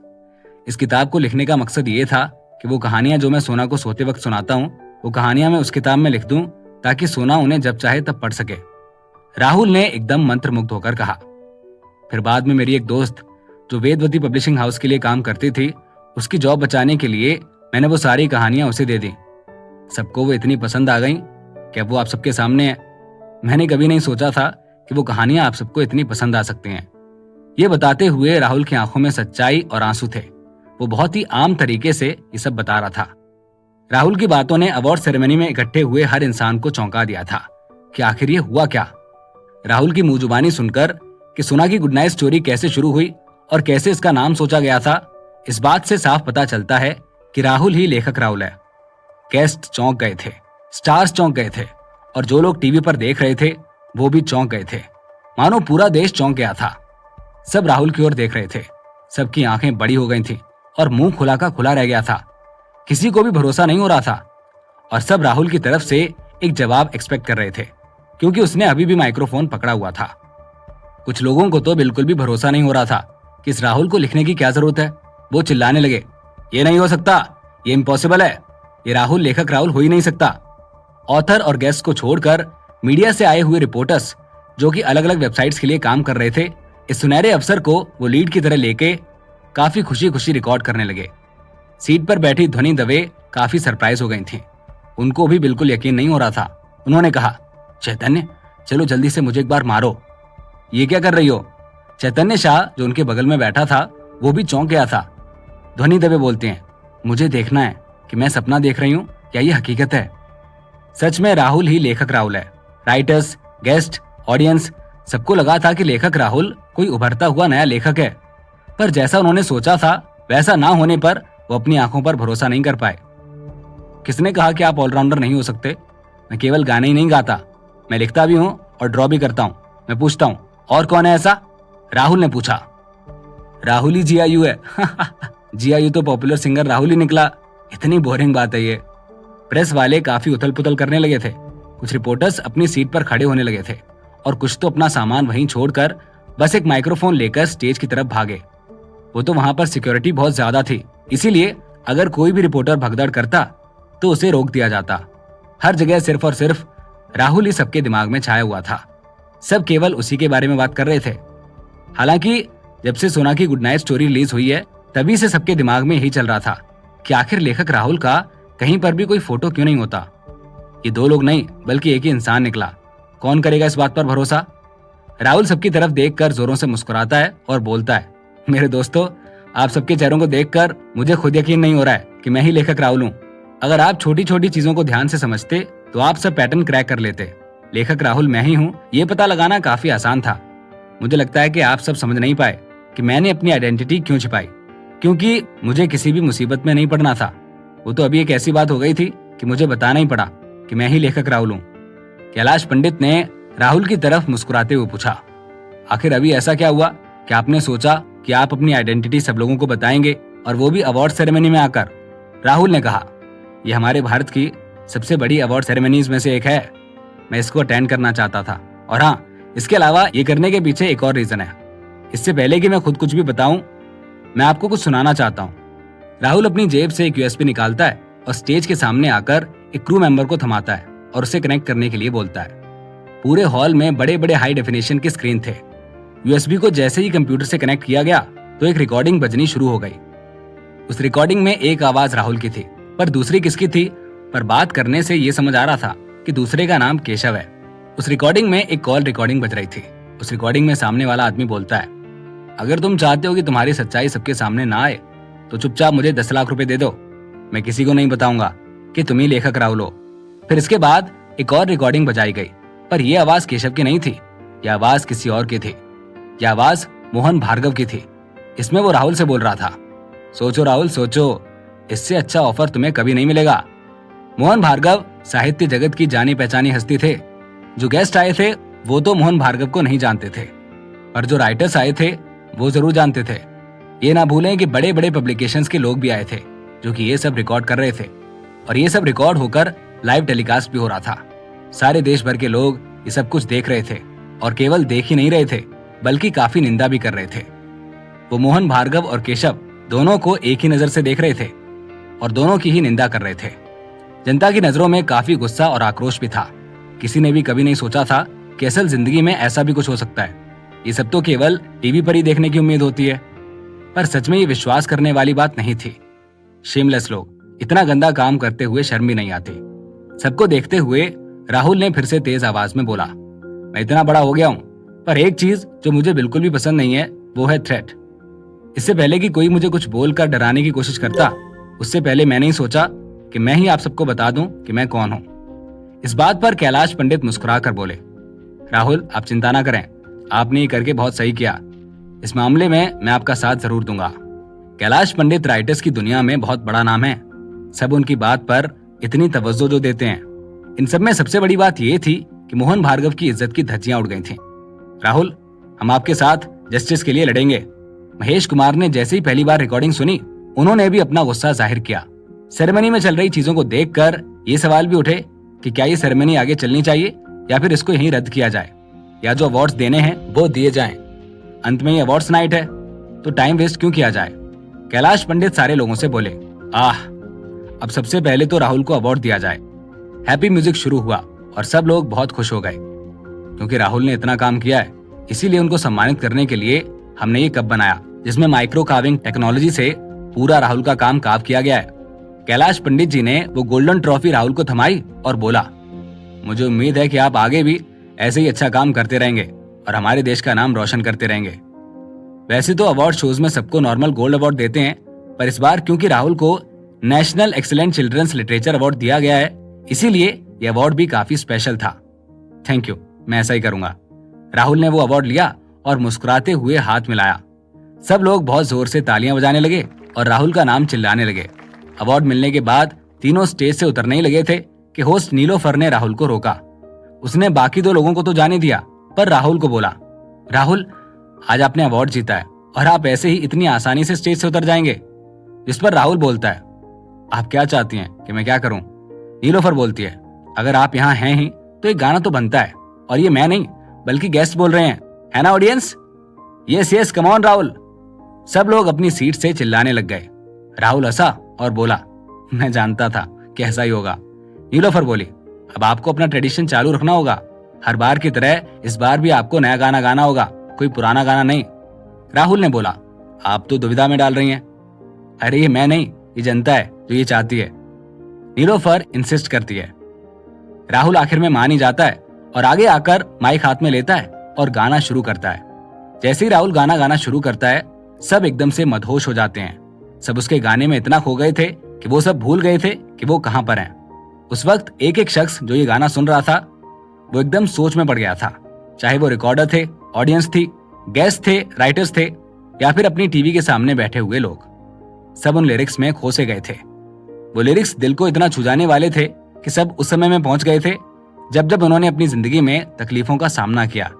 इस किताब को लिखने का मकसद ये था कि वो कहानियां जो मैं सोना को सोते वक्त सुनाता हूँ, वो कहानियां मैं उस किताब में लिख दूं ताकि सोना उन्हें जब चाहे तब पढ़ सके। राहुल ने एकदम मंत्रमुग्ध होकर कहा। फिर बाद में मेरी एक दोस्त जो वेदवती पब्लिशिंग हाउस के लिए काम करती थी, उसकी जॉब बचाने के लिए मैंने वो सारी कहानियां उसे दे दी। सबको वो इतनी पसंद आ गई कि अब वो आप सबके सामने है। मैंने कभी नहीं सोचा था कि वो कहानियां आप सबको इतनी पसंद आ सकती हैं। ये बताते हुए राहुल की आंखों में सच्चाई और आंसू थे। वो बहुत ही आम तरीके से ये सब बता रहा था। राहुल की बातों ने अवार्ड सेरेमनी में इकट्ठे हुए हर इंसान को चौंका दिया था कि आखिर ये हुआ क्या। राहुल की मुंहजुबानी सुनकर कि सोना की गुड नाइट स्टोरी कैसे शुरू हुई और कैसे इसका नाम सोचा गया था, इस बात से साफ पता चलता है कि राहुल ही लेखक राहुल है। गेस्ट चौंक गए थे, स्टार्स चौंक गए थे और जो लोग टीवी पर देख रहे थे वो भी चौंक गए थे। मानो पूरा देश चौंक गया था। सब राहुल की ओर देख रहे थे। सबकी आंखें बड़ी हो गई थीं और मुंह खुला का खुला रह गया था। किसी को भी भरोसा नहीं हो रहा था और सब राहुल की तरफ से एक जवाब एक्सपेक्ट कर रहे थे, क्योंकि उसने अभी भी माइक्रोफोन पकड़ा हुआ था। कुछ लोगों को तो बिल्कुल भी भरोसा नहीं हो रहा था कि इस राहुल को लिखने की क्या जरूरत है। वो चिल्लाने लगे, ये नहीं हो सकता, ये इम्पॉसिबल है, ये राहुल लेखक राहुल हो ही नहीं सकता। ऑथर और गेस्ट को छोड़कर मीडिया से आए हुए रिपोर्टर्स, जो कि अलग अलग वेबसाइट्स के लिए काम कर रहे थे, इस सुनहरे अवसर को वो लीड की तरह लेके काफी खुशी खुशी रिकॉर्ड करने लगे। सीट पर बैठी ध्वनि दवे काफी सरप्राइज हो गई थी। उनको भी बिल्कुल यकीन नहीं हो रहा था। उन्होंने कहा, चैतन्य चलो जल्दी से मुझे एक बार मारो। ये क्या कर रही हो? चैतन्य शाह जो उनके बगल में बैठा था वो भी चौंक गया था। ध्वनि दबे बोलते हैं, मुझे देखना है कि मैं सपना देख रही हूँ या ये हकीकत है। सच में राहुल ही लेखक राहुल है। राइटर्स, गेस्ट, ऑडियंस सबको लगा था कि लेखक राहुल कोई उभरता हुआ नया लेखक है, पर जैसा उन्होंने सोचा था वैसा ना होने पर वो अपनी आंखों पर भरोसा नहीं कर पाए। किसने कहा कि आप ऑलराउंडर नहीं हो सकते? मैं केवल गाने ही नहीं गाता, मैं लिखता भी हूँ और ड्रॉ भी करता हूँ। मैं पूछता हूँ, और कौन है ऐसा? राहुल ने पूछा। राहुल ही GIU है। GIU तो पॉपुलर सिंगर राहुल ही निकला। इतनी बोरिंग बात है ये। प्रेस वाले काफी उथल पुथल करने लगे थे। कुछ रिपोर्टर्स अपनी सीट पर खड़े होने लगे थे और कुछ तो अपना सामान वहीं छोड़कर बस एक माइक्रोफोन लेकर स्टेज की तरफ भागे। वो तो वहां पर सिक्योरिटी बहुत ज्यादा थी, इसीलिए अगर कोई भी रिपोर्टर भगदड़ करता तो उसे रोक दिया जाता। हर जगह सिर्फ और सिर्फ राहुल ही सबके दिमाग में छाया हुआ था। सब केवल उसी के बारे में बात कर रहे थे। हालांकि जब से सोना की गुड नाइट स्टोरी रिलीज हुई है तभी से सबके दिमाग में यही चल रहा था कि आखिर लेखक राहुल का कहीं पर भी कोई फोटो क्यों नहीं होता। ये दो लोग नहीं बल्कि एक ही इंसान निकला। कौन करेगा इस बात पर भरोसा? राहुल सबकी तरफ देखकर जोरों से मुस्कुराता है और बोलता है, मेरे दोस्तों, आप सबके चेहरों को देखकर मुझे खुद यकीन नहीं हो रहा है कि मैं ही लेखक राहुल हूँ। अगर आप छोटी छोटी चीजों को ध्यान से समझते तो आप सब पैटर्न क्रैक कर लेते। लेखक राहुल मैं ही हूँ, ये पता लगाना काफी आसान था। मुझे लगता है कि आप सब समझ नहीं पाए कि मैंने अपनी आइडेंटिटी क्यों छिपाई, क्योंकि मुझे किसी भी मुसीबत में नहीं पड़ना था। वो तो अभी एक ऐसी बात हो गई थी कि मुझे बताना ही पड़ा कि मैं ही लेखक राहुल हूँ। कैलाश पंडित ने राहुल की तरफ मुस्कुराते हुए पूछा, आखिर अभी ऐसा क्या हुआ कि आपने सोचा कि आप अपनी आइडेंटिटी सब लोगों को बताएंगे, और वो भी अवार्ड सेरेमनी में आकर? राहुल ने कहा, यह हमारे भारत की सबसे बड़ी अवार्ड सेरेमनीज में से एक है। मैं इसको अटेंड करना चाहता था, और हाँ, इसके अलावा ये करने के पीछे एक और रीजन है। इससे पहले कि मैं खुद कुछ भी बताऊं, मैं आपको कुछ सुनाना चाहता हूँ। राहुल अपनी जेब से एक USB निकालता है और स्टेज के सामने आकर एक क्रू मेंबर को थमाता है और उसे कनेक्ट करने के लिए बोलता है। पूरे हॉल में बड़े बड़े हाई डेफिनेशन के स्क्रीन थे। USB को जैसे ही कंप्यूटर से कनेक्ट किया गया तो एक रिकॉर्डिंग बजनी शुरू हो गई। उस रिकॉर्डिंग में एक आवाज राहुल की थी, पर दूसरी किसकी थी? पर बात करने से ये समझ आ रहा था कि दूसरे का नाम केशव है। उस रिकॉर्डिंग में एक कॉल रिकॉर्डिंग बज रही थी। उस रिकॉर्डिंग में सामने वाला आदमी बोलता है, अगर तुम चाहते हो कि तुम्हारी सच्चाई सबके सामने ना आए तो चुपचाप मुझे 10 लाख रुपए दे दो। मैं किसी को नहीं बताऊंगा कि तुम ही लेखक राहुल हो। फिर इसके बाद एक और रिकॉर्डिंग बजाई गई, पर यह आवाज केशव की नहीं थी। यह आवाज किसी और की थी। यह आवाज मोहन भार्गव की थी। इसमें वो राहुल से बोल रहा था, सोचो राहुल सोचो, इससे अच्छा ऑफर तुम्हें कभी नहीं मिलेगा। मोहन भार्गव साहित्य जगत की जानी पहचानी हस्ती थे। जो गेस्ट आए थे वो तो मोहन भार्गव को नहीं जानते थे, पर जो राइटर्स आए थे वो जरूर जानते थे। ये ना भूलें कि बड़े बड़े पब्लिकेशंस के लोग भी आए थे जो कि ये सब रिकॉर्ड कर रहे थे, और ये सब रिकॉर्ड होकर लाइव टेलीकास्ट भी हो रहा था। सारे देश भर के लोग ये सब कुछ देख रहे थे, और केवल देख ही नहीं रहे थे बल्कि काफी निंदा भी कर रहे थे। वो मोहन भार्गव और केशव दोनों को एक ही नजर से देख रहे थे और दोनों की ही निंदा कर रहे थे। जनता की नजरों में काफी गुस्सा और आक्रोश भी था। किसी ने भी कभी नहीं सोचा था कि असल जिंदगी में ऐसा भी कुछ हो सकता है। ये सब तो केवल टीवी पर ही देखने की उम्मीद होती है, पर सच में ये विश्वास करने वाली बात नहीं थी। शेमलेस लोग इतना गंदा काम करते हुए शर्म भी नहीं आती। सबको देखते हुए राहुल ने फिर से तेज आवाज में बोला, मैं इतना बड़ा हो गया हूँ, पर एक चीज जो मुझे बिल्कुल भी पसंद नहीं है वो है थ्रेट। इससे पहले कि कोई मुझे कुछ बोलकर डराने की कोशिश करता, उससे पहले मैंने ही सोचा कि मैं ही आप सबको बता दूं कि मैं कौन हूं। इस बात पर कैलाश पंडित मुस्कुरा कर बोले, राहुल आप चिंता ना करें, आपने ये करके बहुत सही किया। इस मामले में मैं आपका साथ जरूर दूंगा। कैलाश पंडित राइटर्स की दुनिया में बहुत बड़ा नाम है। सब उनकी बात पर इतनी तवज्जो जो देते हैं। इन सब में सबसे बड़ी बात यह थी कि मोहन भार्गव की इज्जत की धज्जियां उड़ गई थीं। राहुल, हम आपके साथ जस्टिस के लिए लड़ेंगे। महेश कुमार ने जैसे ही पहली बार रिकॉर्डिंग सुनी, उन्होंने भी अपना गुस्सा जाहिर किया। सेरेमनी में चल रही चीजों को देखकर ये सवाल भी उठे कि क्या ये सेरेमनी आगे चलनी चाहिए या फिर इसको यहीं रद्द किया जाए, या जो अवार्ड्स देने हैं वो दिए जाएं। अंत में ये अवार्ड्स नाइट है तो टाइम वेस्ट क्यों किया जाए। कैलाश पंडित सारे लोगों से बोले, अब सबसे पहले तो राहुल को अवार्ड दिया जाए। हैप्पी म्यूजिक शुरू हुआ और सब लोग बहुत खुश हो गए, क्योंकि राहुल ने इतना काम किया है। इसीलिए उनको सम्मानित करने के लिए हमने ये कप बनाया, जिसमें माइक्रो कार्विंग टेक्नोलॉजी से पूरा राहुल का काम कार्व किया गया है। कैलाश पंडित जी ने वो गोल्डन ट्रॉफी राहुल को थमाई और बोला, मुझे उम्मीद है कि आप आगे भी ऐसे ही अच्छा काम करते रहेंगे और हमारे देश का नाम रोशन करते रहेंगे। वैसे तो अवार्ड शोज में सबको नॉर्मल गोल्ड अवार्ड देते हैं, पर इस बार क्योंकि राहुल को national excellent children's literature award दिया गया है, इसीलिए यह अवार्ड भी काफी स्पेशल था। थैंक यू, मैं ऐसा ही करूंगा। राहुल ने वो अवार्ड लिया और मुस्कुराते हुए हाथ मिलाया। सब लोग बहुत जोर से तालियां बजाने लगे और राहुल का नाम चिल्लाने लगे। अवार्ड मिलने के बाद तीनों स्टेज से उतरने ही लगे थे कि होस्ट नीलोफर ने राहुल को रोका। उसने बाकी 2 लोगों को तो जाने दिया, पर राहुल को बोला, राहुल, आज आपने अवार्ड जीता है और आप ऐसे ही इतनी आसानी से स्टेज से उतर जाएंगे? जिस पर राहुल बोलता है, आप क्या चाहती हैं कि मैं क्या करूं? नीलोफर बोलती है, अगर आप यहाँ हैं ही तो एक गाना तो बनता है, और ये मैं नहीं बल्कि गेस्ट बोल रहे हैं, है ना audience? Yes yes, come on Rahul. सब लोग अपनी सीट से चिल्लाने लग गए। राहुल हंसा और बोला, मैं जानता था कि ऐसा ही होगा। नीलोफर बोली, अब आपको अपना ट्रेडिशन चालू रखना होगा। हर बार की तरह इस बार भी आपको नया गाना गाना होगा, कोई पुराना गाना नहीं। राहुल ने बोला, आप तो दुविधा में डाल रही हैं। अरे ये मैं नहीं, ये जनता है जो ये चाहती है। नीलोफर इंसिस्ट करती है। राहुल आखिर में मान ही जाता है और आगे आकर माइक हाथ में लेता है और गाना शुरू करता है। जैसे ही राहुल गाना गाना शुरू करता है, सब एकदम से मदहोश हो जाते हैं। सब उसके गाने में इतना खो गए थे कि वो सब भूल गए थे कि वो कहां पर हैं। उस वक्त एक एक शख्स जो ये गाना सुन रहा था, वो एकदम सोच में पड़ गया था। चाहे वो रिकॉर्डर थे, ऑडियंस थी, गेस्ट थे, राइटर्स थे, या फिर अपनी टीवी के सामने बैठे हुए लोग, सब उन लिरिक्स में खो से गए थे। वो लिरिक्स दिल को इतना छू जाने वाले थे कि सब उस समय में पहुंच गए थे जब जब उन्होंने अपनी जिंदगी में तकलीफों का सामना किया,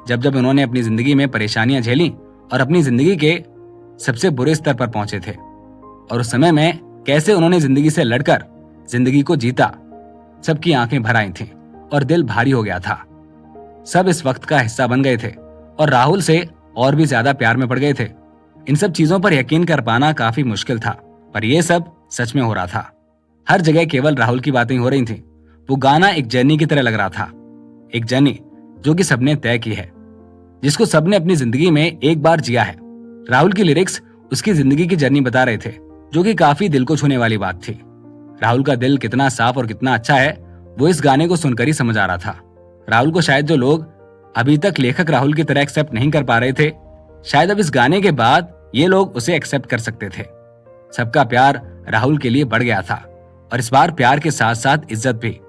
जब जब उन्होंने अपनी जिंदगी में परेशानियां झेली और अपनी जिंदगी के सबसे बुरे स्तर पर पहुंचे थे, और उस समय में कैसे उन्होंने जिंदगी से लड़कर जिंदगी को जीता। सबकी आंखें भर आई थीं और दिल भारी हो गया था। सब इस वक्त का हिस्सा बन गए थे और राहुल से और भी ज्यादा प्यार में पड़ गए थे। इन सब चीजों पर यकीन कर पाना काफी मुश्किल था, पर यह सब सच में हो रहा था। हर जगह केवल राहुल की बातें हो रही थीं। वो गाना एक जर्नी की तरह लग रहा था, एक जर्नी जो कि सबने तय की है, जिसको सबने अपनी जिंदगी में एक बार जिया है। राहुल की लिरिक्स उसकी जिंदगी की जर्नी बता रहे थे, जो कि काफी दिल को छूने वाली बात थी। राहुल का दिल कितना साफ और कितना अच्छा है, वो इस गाने को सुनकर ही समझ आ रहा था। राहुल को शायद जो लोग अभी तक लेखक राहुल की तरह एक्सेप्ट नहीं कर पा रहे थे, शायद अब इस गाने के बाद ये लोग उसे एक्सेप्ट कर सकते थे। सबका प्यार राहुल के लिए बढ़ गया था, और इस बार प्यार के साथ साथ इज्जत भी।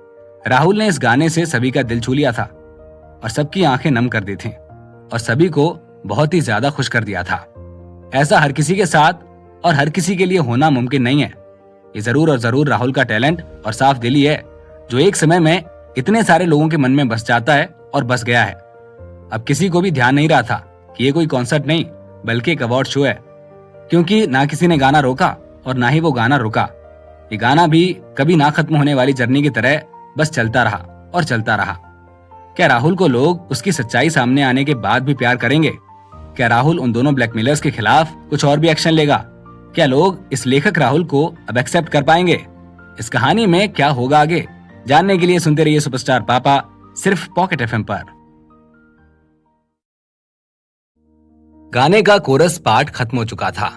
राहुल ने इस गाने से सभी का दिल छू लिया था और सबकी आंखें नम कर दी थीं और सभी को बहुत ही ज्यादा खुश कर दिया था। ऐसा हर किसी के साथ और हर किसी के लिए होना मुमकिन नहीं है। ये जरूर और जरूर राहुल का टैलेंट और साफ दिली है, जो एक समय में इतने सारे लोगों के मन में बस जाता है और बस गया है। अब किसी को भी ध्यान नहीं रहा था कि ये कोई कॉन्सर्ट नहीं बल्कि एक अवार्ड शो है, क्योंकि ना किसी ने गाना रोका और ना ही वो गाना रुका। ये गाना भी कभी ना खत्म होने वाली जर्नी की तरह बस चलता रहा और चलता रहा। क्या राहुल को लोग उसकी सच्चाई सामने आने के बाद भी प्यार करेंगे? क्या राहुल उन दोनों ब्लैकमेलर्स के खिलाफ कुछ और भी एक्शन लेगा? क्या लोग इस लेखक राहुल को अब एक्सेप्ट कर पाएंगे? इस कहानी में क्या होगा आगे, जानने के लिए सुनते रहिए सुपरस्टार पापा, सिर्फ पॉकेट एफएम पर। गाने का कोरस पार्ट खत्म हो चुका था